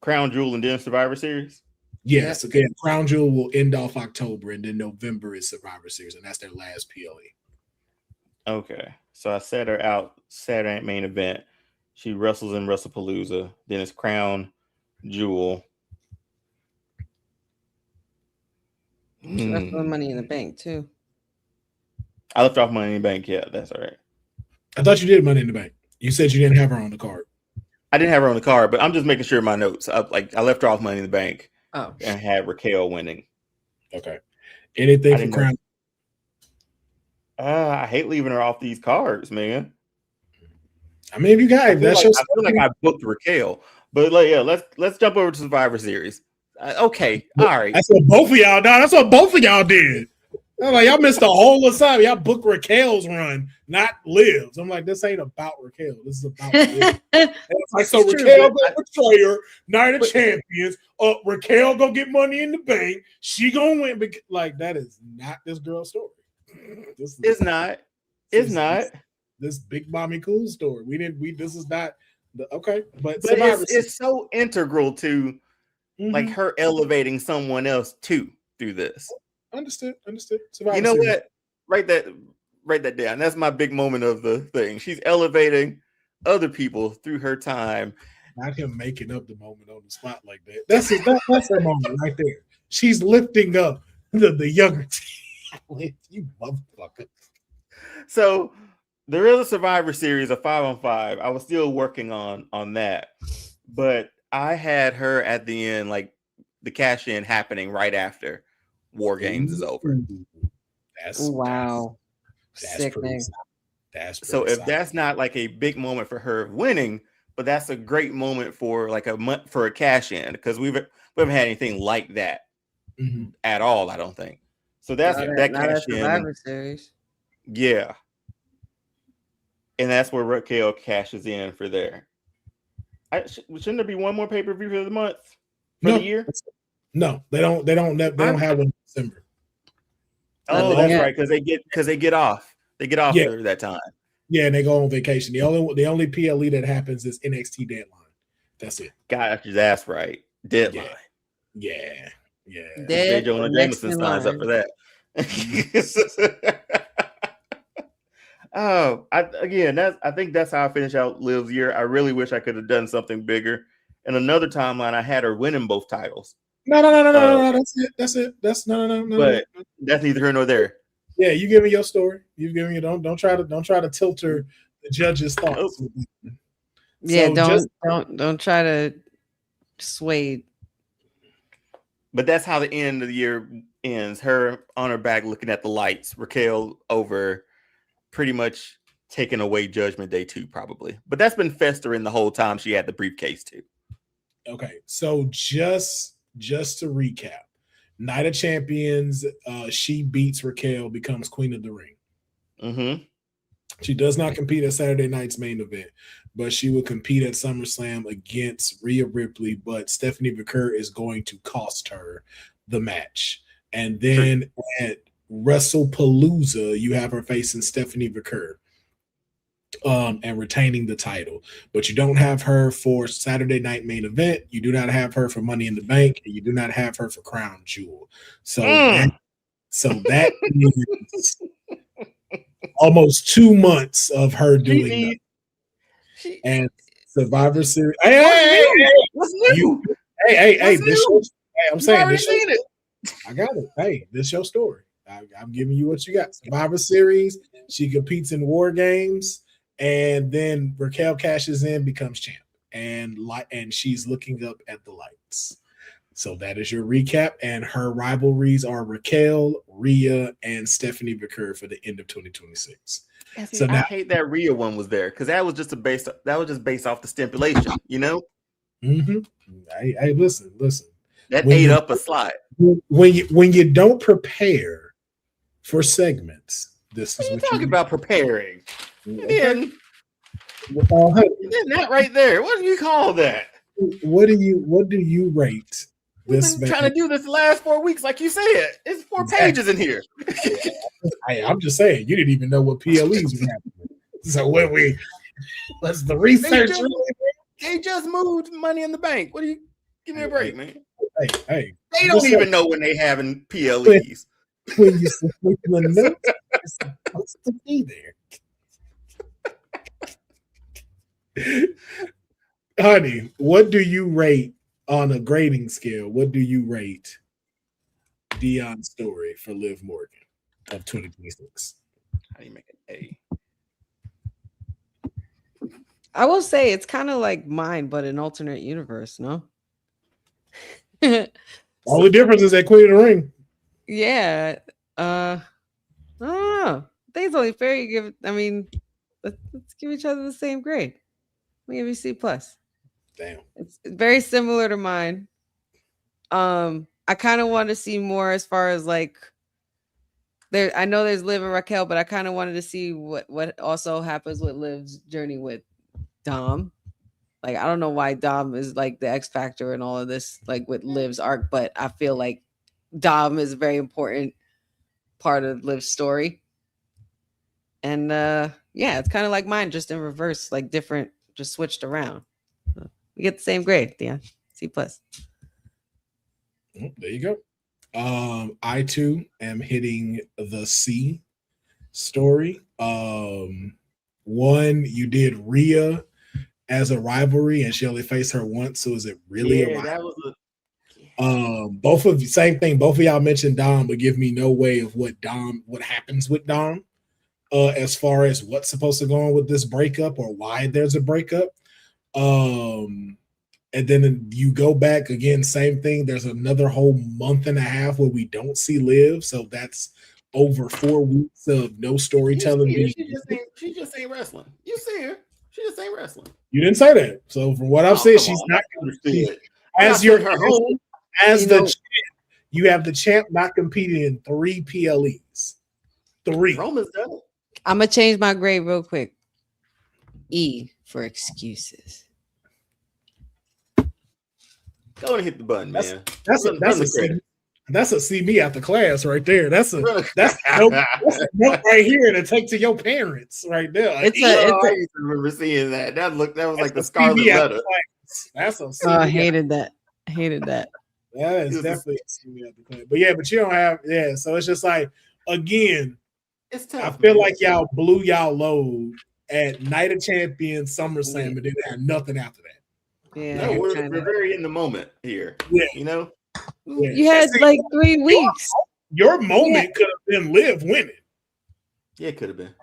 Crown Jewel and then Survivor Series? Yes. Okay. Crown Jewel will end off October, and then November is Survivor Series, and that's their last PLE. Okay. So I set her out Saturday main event. She wrestles in WrestlePalooza. Then it's Crown Jewel. She wrestled Money in the Bank too. I left off Money in the Bank. Yeah, that's all right. I thought you did Money in the Bank. You said you didn't have her on the card. I didn't have her on the card, but I'm just making sure my notes. I left her off Money in the Bank. Oh. And had Raquel winning. Okay. Anything for Crown? I hate leaving her off these cards, man. I mean, if you got it, I feel like I booked Raquel, but let's jump over to Survivor Series. Okay, all right. That's what both of y'all did. That's what both of y'all did. I'm like, y'all missed the whole assignment. Y'all booked Raquel's run, not Liv's. I'm like, this ain't about Raquel. This is about Liv. Like, so Raquel go betray her, Night of Champions. Raquel go get Money in the Bank. She gonna win. Like, that is not this girl's story. It's not. This big mommy cool story. This is not the okay, but it's so integral to like her elevating someone else too through this. Understood. You know what? Write that down. That's my big moment of the thing. She's elevating other people through her time. Not him making up the moment on the spot like that. That's her moment right there. She's lifting up the younger team. You motherfucker. So there is a Survivor Series, a 5-on-5. I was still working on that, but I had her at the end, like the cash in happening right after War Games is over. Wow. Sickening. So if that's not like a big moment for her winning, but that's a great moment for like for a cash in, because we haven't had anything like that at all, I don't think. So that's that cash in. Survivor Series. Yeah. And that's where Raquel cashes in for there. Shouldn't there be one more pay-per-view for the month? The year? No, they don't have one in December. Oh, that's right, because they get off. They get off through that time. Yeah, and they go on vacation. The only PLE that happens is NXT Deadline. That's it. That's right. Deadline. Yeah. Jonah Jameson signs up for that. I think that's how I finish out Liv's year. I really wish I could have done something bigger. In another timeline, I had her winning both titles. No. That's it. No. But that's neither here nor there. Yeah, you give me your story. You give me don't try to tilt the judge's thoughts. Yeah, don't try to sway. But that's how the end of the year ends. Her on her back looking at the lights. Raquel over, pretty much taking away Judgment Day 2, probably. But that's been festering the whole time she had the briefcase too. Okay, so just to recap, Night of Champions, she beats Raquel, becomes Queen of the Ring. Mm-hmm. She does not compete at Saturday night's main event, but she will compete at SummerSlam against Rhea Ripley, but Stephanie Vicker is going to cost her the match. And then at WrestlePalooza, you have her facing Stephanie Vicker. and retaining the title. But you don't have her for Saturday Night Main Event. You do not have her for Money in the Bank, and you do not have her for Crown Jewel. So that is almost 2 monks of her doing that. And Survivor Series. Hey, this show, I'm saying this show, I got it. Hey, this your story. I'm giving you what you got. Survivor Series. She competes in War Games, and then Raquel cashes in, becomes champ, and she's looking up at the lights. So that is your recap, and her rivalries are Raquel, Rhea, and Stephanie McCurry for the end of 2026. So now, I hate that Rhea one was there because that was just based off the stipulation, you know. Mm-hmm. Hey, listen. That ate up a slide. When you don't prepare for segments, this is what talking about preparing. Okay. Then that right there. What do you call that? What do you rate? We've been trying to do this the last 4 weeks, like you said. It's 4 pages in here. I'm just saying, you didn't even know what PLEs were happening. So what's the research? They just moved Money in the Bank. What do you give me a break, man? Hey. They don't even know when they having PLEs. When you submit the notes, it's supposed to be there. Honey, what do you rate on a grading scale? What do you rate Dion's story for Liv Morgan of 2026? How do you make an A? I will say it's kind of like mine, but an alternate universe, no? Only difference is that Queen of the Ring. Yeah. I don't know. I think it's only fair you give. I mean, let's give each other the same grade. Let me give you C+. Damn. It's very similar to mine. I kind of want to see more as far as like there. I know there's Liv and Raquel, but I kind of wanted to see what also happens with Liv's journey with Dom. Like, I don't know why Dom is like the X factor in all of this, like with Liv's arc, but I feel like Dom is a very important part of Liv's story. And yeah, it's kind of like mine, just in reverse, like different, just switched around. We get the same grade, Dion. C+. There you go. I too am hitting the C story. One, you did Rhea as a rivalry, and she only faced her once. So is it really a rivalry? Both of you, same thing. Both of y'all mentioned Dom, but give me no way of what happens with Dom, as far as what's supposed to go on with this breakup or why there's a breakup. And then you go back again, same thing. There's another whole month and a half where we don't see Liv, so that's over 4 weeks of no storytelling. She just ain't wrestling. You see her. She just ain't wrestling. You didn't say that. So from what I've said, she's not as your home. As the champ, you have the champ not competing in 3 PLEs. 3. Roman's done it. I'm gonna change my grade real quick. E for excuses. Go and hit the button, man. That's a see me after class right there. That's a note right here to take to your parents right there. I used to remember seeing that. That was like the scarlet letter. That's a I hated that. That is definitely a see me after class. But you don't have so it's just like, again, it's tough. I feel like y'all blew y'all load at Night of Champions, SummerSlam, and then had nothing after that. Yeah, no, we're very in the moment here. Yeah, you know, you had like 3 weeks. Your moment could have been Liv winning. Yeah, it could have been,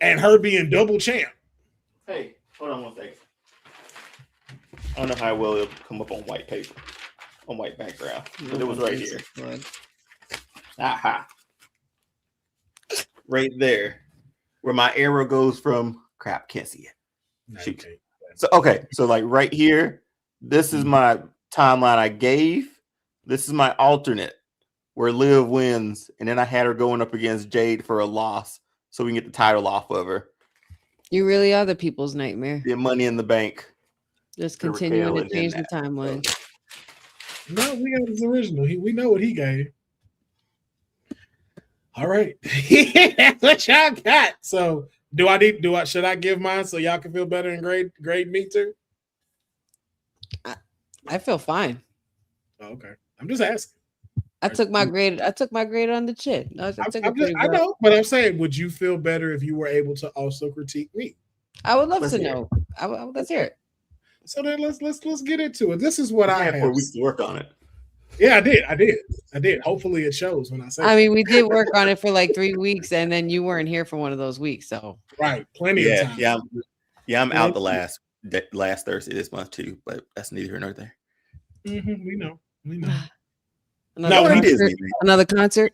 and her being double champ. Hey, hold on one second. I don't know how well it'll come up on white paper, on white background, but it was right here. Aha, right there, where my arrow goes from. Crap, can't see it. Shoot. So like right here, this is my timeline I gave. This is my alternate where Liv wins, and then I had her going up against Jade for a loss, so we can get the title off of her. You really are the people's nightmare. The Money in the Bank. Just continuing to change the timeline. No, we got his original. We know what he gave. All right, that's what y'all got. So Should I give mine so y'all can feel better and grade me too? I feel fine. Oh, okay. I'm just asking. I took my grade on the chin. I know, but I'm saying, would you feel better if you were able to also critique me? I would love to know. Let's hear it. So then let's get into it. This is what I have. 4 weeks to work on it. Yeah, I did. Hopefully it shows when I say. I mean, we did work on it for like 3 weeks, and then you weren't here for one of those weeks, so right, plenty of time. I'm out the last Thursday this month too, but that's neither here nor there. We know. Another concert.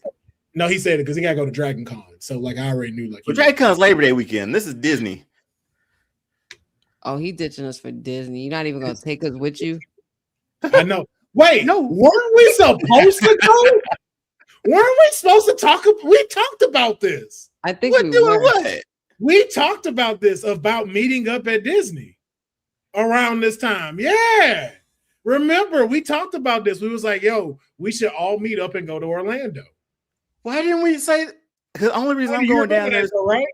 No, he said it because he gotta go to Dragon Con. So like I already knew. Like Dragon Con's Labor Day weekend. This is Disney. Oh, he ditching us for Disney. You're not even gonna take us with you. I know. Wait, no, weren't we supposed to go? Weren't we supposed to talk? We talked about this. I think we talked about this about meeting up at Disney around this time. Yeah. Remember, we talked about this. We was like, yo, we should all meet up and go to Orlando. Why didn't we say that? Because the only reason I'm going down there is right.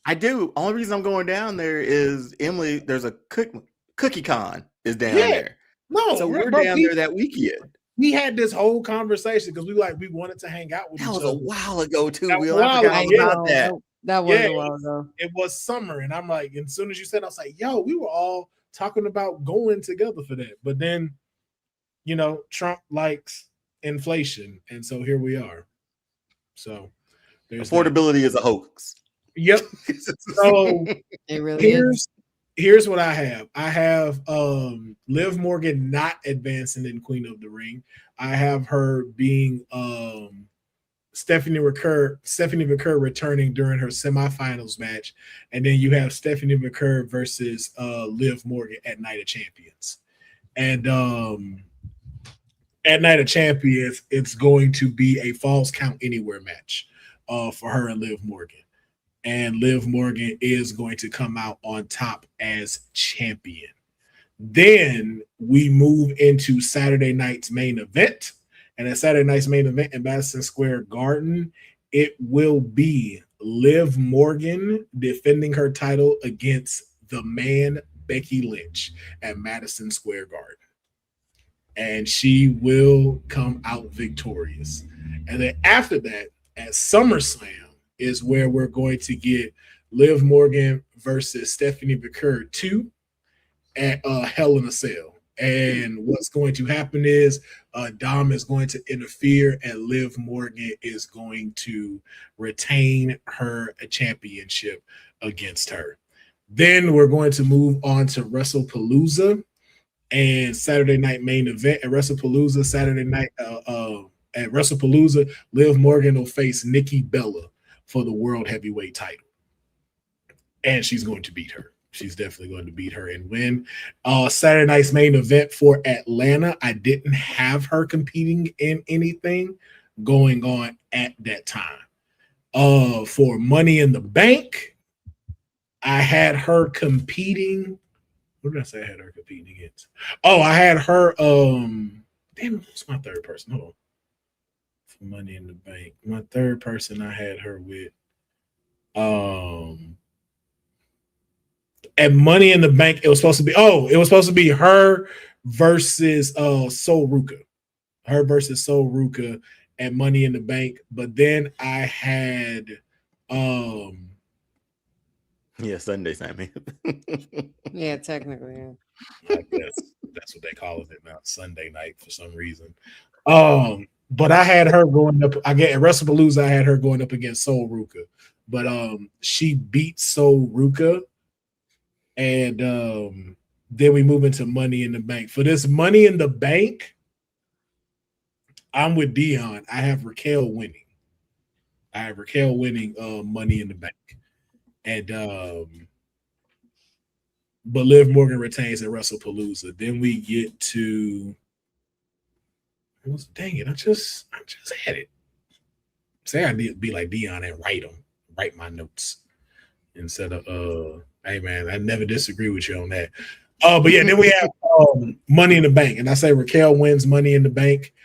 I do. Only reason I'm going down there is Emily. There's a cookie con is down there. No, so we're down there that weekend. We had this whole conversation because we wanted to hang out with each other. That was a while ago too. I forgot about that. That was a while ago. It was summer, and I'm like, and as soon as you said, I was like, yo, we were all talking about going together for that. But then, Trump likes inflation, and so here we are. So affordability is a hoax. Yep. So it really is. Here's what I have. I have Liv Morgan not advancing in Queen of the Ring. I have her being Stephanie McCurr returning during her semifinals match. And then you have Stephanie McCurr versus Liv Morgan at Night of Champions. And at Night of Champions, it's going to be a Falls Count Anywhere match for her and Liv Morgan. And Liv Morgan is going to come out on top as champion. Then we move into Saturday night's main event. And at Saturday night's main event in Madison Square Garden, it will be Liv Morgan defending her title against the man Becky Lynch at Madison Square Garden. And she will come out victorious. And then after that, at SummerSlam, is where we're going to get Liv Morgan versus Stephanie McCurr 2 at Hell in a Cell. And what's going to happen is Dom is going to interfere and Liv Morgan is going to retain her championship against her. Then we're going to move on to WrestlePalooza and Saturday night main event at WrestlePalooza. Saturday night at WrestlePalooza, Liv Morgan will face Nikki Bella for the world heavyweight title. And she's going to beat her. She's definitely going to beat her and win. Saturday night's main event for Atlanta. I didn't have her competing in anything going on at that time. For Money in the Bank, I had her competing. What did I say I had her competing against? Oh, I had her. What's my third person? Hold on. Money in the Bank. My third person I had her with. At Money in the Bank, it was supposed to be her versus Sol Ruka. Her versus Sol Ruka at Money in the Bank. But then I had Sunday's night, man. Yeah, technically, yeah. I guess that's what they call it now, Sunday night for some reason. But I had her going up. At WrestlePalooza, I had her going up against Sol Ruka. But she beat Sol Ruka. And then we move into Money in the Bank. For this Money in the Bank, I'm with Dion. I have Raquel winning. Money in the Bank. And but Liv Morgan retains at WrestlePalooza. Then we get to dang it, I just had it. Say I need to be like Dion and write my notes instead of hey man, I never disagree with you on that. But yeah, then we have Money in the Bank, and I say Raquel wins Money in the Bank.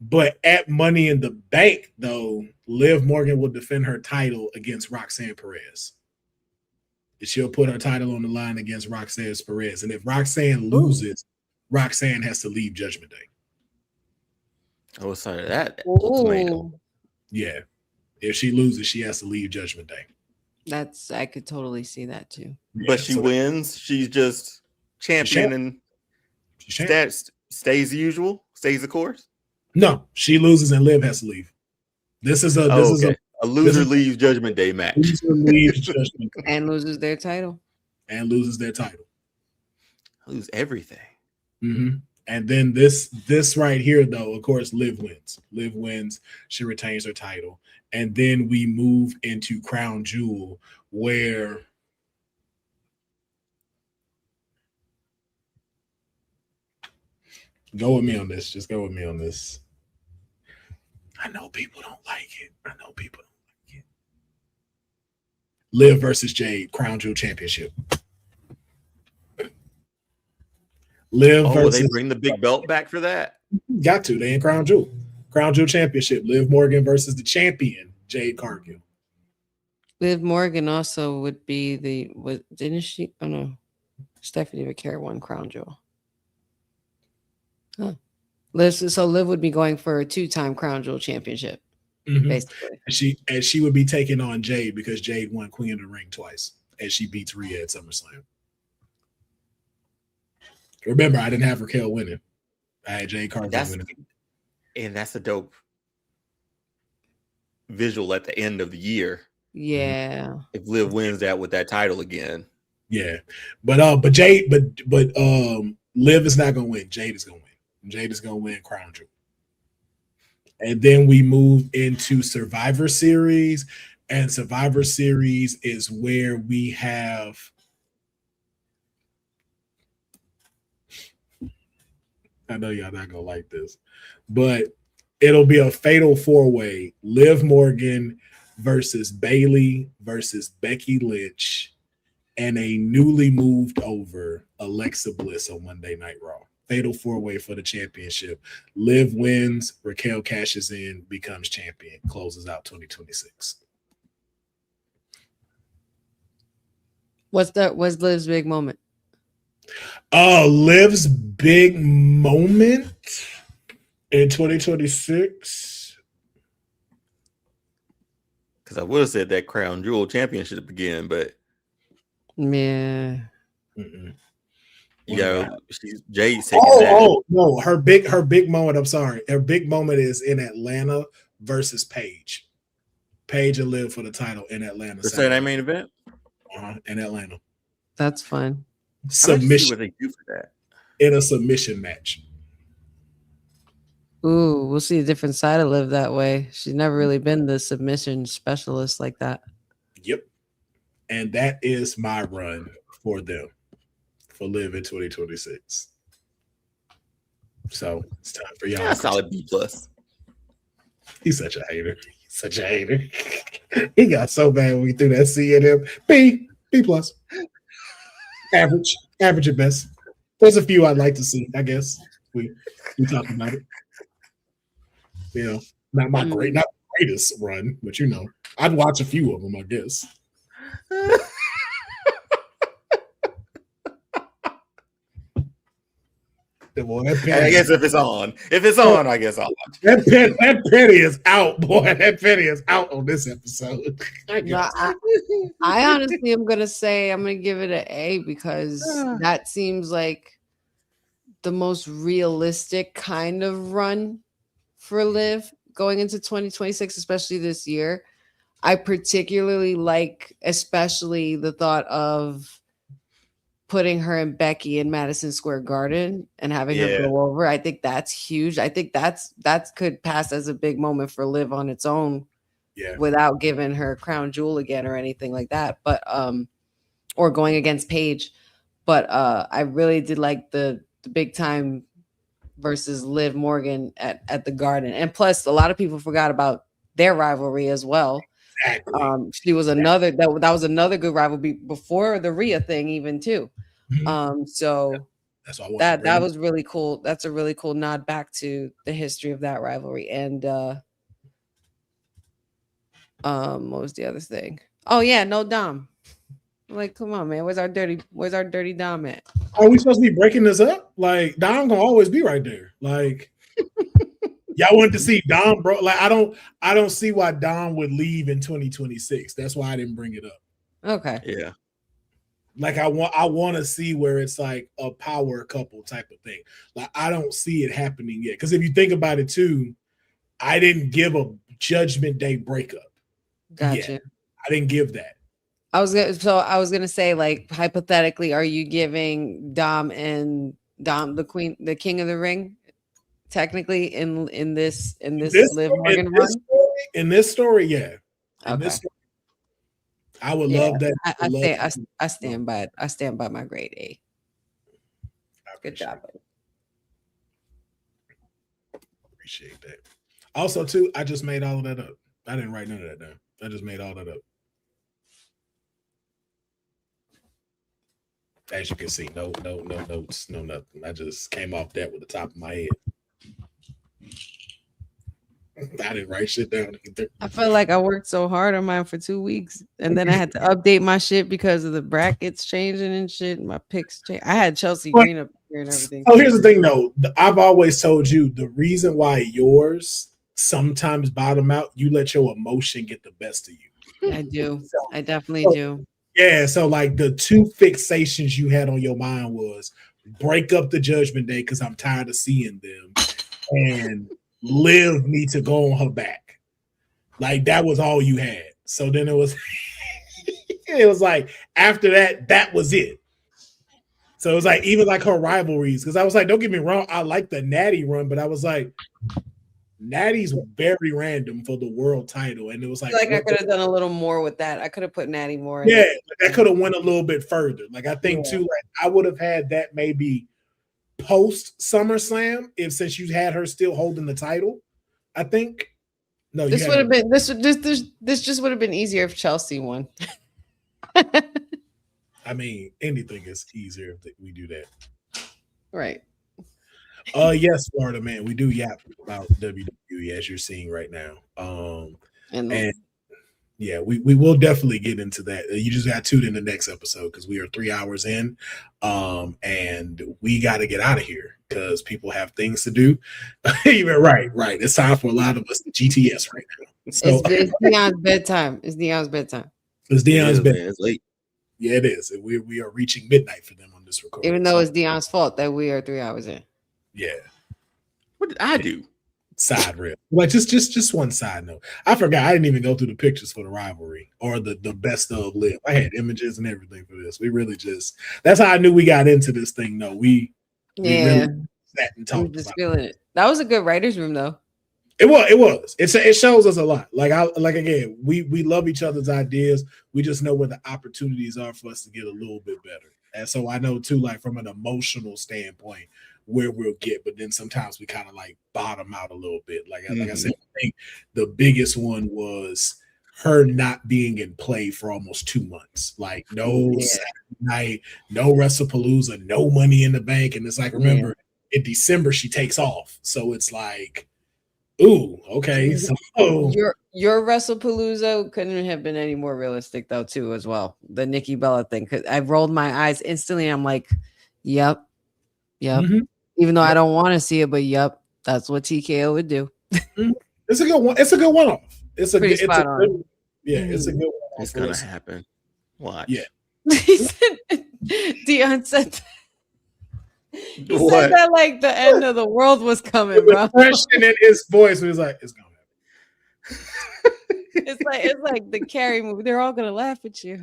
But at Money in the Bank, though, Liv Morgan will defend her title against Roxanne Perez. She'll put her title on the line against Roxanne Perez. And if Roxanne loses, Roxanne has to leave Judgment Day. Oh, sorry, that ultimatum. Yeah. If she loses, she has to leave Judgment Day. I could totally see that too. But she wins. She's just champion and stays the usual, stays the course. No, she loses and Liv has to leave. This is a loser leaves Judgment Day match. Loser leaves Judgment Day. And loses their title. Lose everything. Mm-hmm. And then this right here, though, of course, Liv wins. Liv wins. She retains her title. And then we move into Crown Jewel, where go with me on this. Just go with me on this. I know people don't like it. Liv versus Jade, Crown Jewel Championship. Liv versus, they bring the big belt back for that? Got to. They in Crown Jewel. Crown Jewel Championship. Liv Morgan versus the champion, Jade Cargill. Liv Morgan also would be didn't she? Oh no. Stephanie Vaquer won Crown Jewel. Huh. Liv would be going for a 2-time Crown Jewel Championship, basically. And she would be taking on Jade because Jade won Queen of the Ring twice, and she beats Rhea at SummerSlam. Remember, I didn't have Raquel winning. I had Jade Cargill winning. And that's a dope visual at the end of the year. Yeah. If Liv wins that with that title again. Yeah. But Liv is not gonna win. Jade is gonna win. Jade is gonna win Crown Jewel. And then we move into Survivor Series. And Survivor Series is where we have I know y'all not gonna like this, but it'll be a fatal 4-way: Liv Morgan versus Bayley versus Becky Lynch and a newly moved over Alexa Bliss on Monday Night Raw. Fatal 4-way for the championship. Liv wins, Raquel cashes in, becomes champion, closes out 2026. What's Liv's big moment? Liv's big moment in 2026. Because I would have said that Crown Jewel Championship again, but yeah. Jade's taking that. No, her big moment. I'm sorry, her big moment is in Atlanta versus Paige. Paige and Liv for the title in Atlanta. Say that main event. In Atlanta. That's fun. Submission. What they do for that in a submission match. Ooh, we'll see a different side of Liv that way. She's never really been the submission specialist like that. Yep. And that is my run for them for Liv in 2026. So it's time for y'all. Solid B+. He's such a hater. He got so bad when we threw that C at him. B+. Average at best. There's a few I'd like to see, I guess. We talked about it. You know, not the greatest run, but you know, I'd watch a few of them, I guess. Boy, I guess if it's on, I guess I'll watch. That penny is out, boy. That penny is out on this episode. I honestly am gonna say I'm gonna give it an A because that seems like the most realistic kind of run for Liv going into 2026, especially this year. I particularly like, especially the thought of putting her and Becky in Madison Square Garden and having her go over. I think that's huge. I think that could pass as a big moment for Liv on its own, without giving her Crown Jewel again or anything like that. But or going against Paige. But I really did like the big time versus Liv Morgan at the Garden. And plus, a lot of people forgot about their rivalry as well. Exactly. She was another that was another good rivalry before the Rhea thing, even too. So That's why I want that was really cool. That's a really cool nod back to the history of that rivalry. And what was the other thing? Oh yeah, no Dom. I'm like, come on, man. Where's our dirty Dom at? Are we supposed to be breaking this up? Like, Dom gonna always be right there. Like, y'all wanted to see Dom, bro. Like, I don't see why Dom would leave in 2026. That's why I didn't bring it up. Okay. Yeah. Like, I want to see where it's like a power couple type of thing. Like, I don't see it happening yet. Because if you think about it too, I didn't give a Judgment Day breakup. Gotcha. Yet. I didn't give that. I was gonna say, like, hypothetically, are you giving Dom the king of the ring, technically in this Liv Morgan run? In this story, yeah. Okay. I would love that. I stand by my grade A. Good job. Appreciate that. Also, too, I just made all of that up. I didn't write none of that down. I just made all that up. As you can see, no notes, no nothing. I just came off that with the top of my head. I didn't write shit down either. I feel like I worked so hard on mine for 2 weeks, and then I had to update my shit because of the brackets changing and shit. My picks changed. I had Chelsea Green up here and everything. Oh, here's the thing, though. I've always told you the reason why yours sometimes bottom out, you let your emotion get the best of you. I do. I definitely do. Yeah, so like the two fixations you had on your mind was break up the Judgment Day because I'm tired of seeing them, and Liv need to go on her back. Like that was all you had. So then it was like after that was it. So it was like even like her rivalries, because I was like, don't get me wrong, I like the Natty run, but I was like, Natty's very random for the world title, and it was like I could have done a little more with that. I could have put Natty more. Yeah, that could have went a little bit further. Like I think too, like I would have had that maybe post SummerSlam since you had her still holding the title. I think this would have been this just would have been easier if Chelsea won. I mean, anything is easier if we do that, right? Yes, Florida man, we do yap about WWE as you're seeing right now. And yeah, we will definitely get into that. You just got tuned in the next episode because we are 3 hours in, and we got to get out of here because people have things to do. right. It's time for a lot of us to GTS right now. So it's Dion's bedtime. It's Dion's bedtime. It's Dion's bedtime. It's late. Yeah, it is. We are reaching midnight for them on this recording. Even though it's Dion's fault that we are 3 hours in. Yeah. What did I do? Side rip. Like just one side note. I forgot I didn't even go through the pictures for the rivalry or the best of Liv. I had images and everything for this. We really that's how I knew we got into this thing. No, we really sat and talked. I'm just feeling it. That was a good writer's room though. It was. It shows us a lot. Like again, we love each other's ideas. We just know where the opportunities are for us to get a little bit better. And so I know too, like from an emotional standpoint, where we'll get, but then sometimes we kind of like bottom out a little bit. Like I said, I think the biggest one was her not being in play for almost 2 months. Like no Saturday night, no WrestlePalooza, no Money in the Bank. And it's like, remember, in December she takes off. So it's like, ooh, okay. So your WrestlePalooza couldn't have been any more realistic though, too, as well. The Nikki Bella thing. Cause I rolled my eyes instantly. And I'm like, yep. Mm-hmm. Even though I don't want to see it, but yep, that's what TKO would do. It's a good one. It's a good one-off. It's a good it's a good one. It's gonna happen. Watch. Yeah. Dion said he said that like the end of the world was coming, bro. Question in his voice was like, it's gonna happen. It's like the Carrie movie. They're all gonna laugh at you.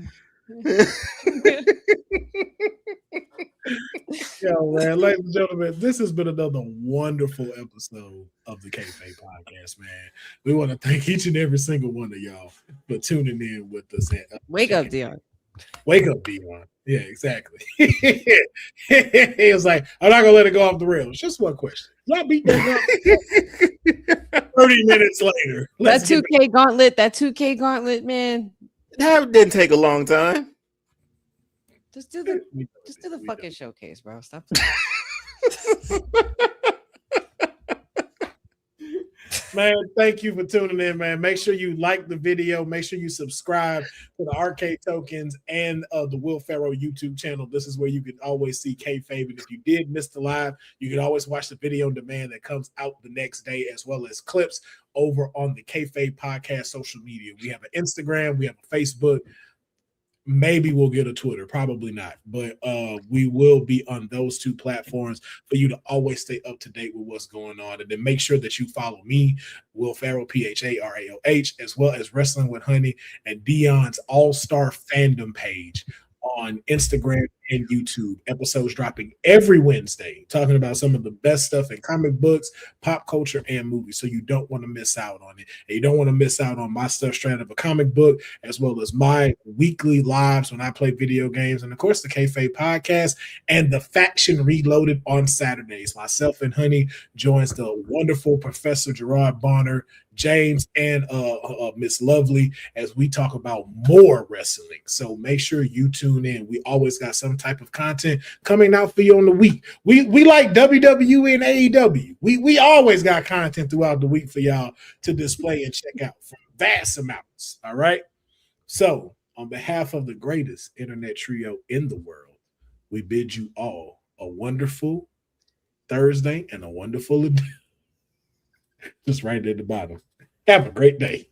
Yo, man, ladies and gentlemen, this has been another wonderful episode of the Kayfabe Podcast, man. We want to thank each and every single one of y'all for tuning in with us. Wake up, Dion. Wake up, Dion. Yeah, exactly. He was like, I'm not gonna let it go off the rails. Just one question. Y'all beat that up 30 minutes later. That 2K gauntlet, man. That didn't take a long time. Just do the fucking showcase, bro. Stop. Man, thank you for tuning in, man. Make sure you like the video. Make sure you subscribe to the Arcade Tokens and the Will Ferrell YouTube channel. This is where you can always see Kayfabe. And if you did miss the live, you can always watch the video on demand that comes out the next day, as well as clips over on the Kayfabe Podcast social media. We have an Instagram, we have a Facebook. Maybe we'll get a Twitter, probably not, but we will be on those two platforms for you to always stay up to date with what's going on. And then make sure that you follow me, Will Ferrell, PHARAOH, as well as Wrestling with Honey and Dion's All-Star Fandom page on Instagram and YouTube. Episodes dropping every Wednesday, talking about some of the best stuff in comic books, pop culture, and movies. So you don't want to miss out on it. And you don't want to miss out on my stuff straight out of a comic book, as well as my weekly lives when I play video games. And of course, the Kayfabe Podcast and the Faction Reloaded on Saturdays. Myself and Honey joins the wonderful Professor Gerard Bonner, James, and Miss Lovely as we talk about more wrestling. So make sure you tune in. We always got some type of content coming out for you on the week. We like WWE and AEW. We always got content throughout the week for y'all to display and check out for vast amounts. All right. So on behalf of the greatest internet trio in the world, we bid you all a wonderful Thursday and a wonderful just right at the bottom. Have a great day.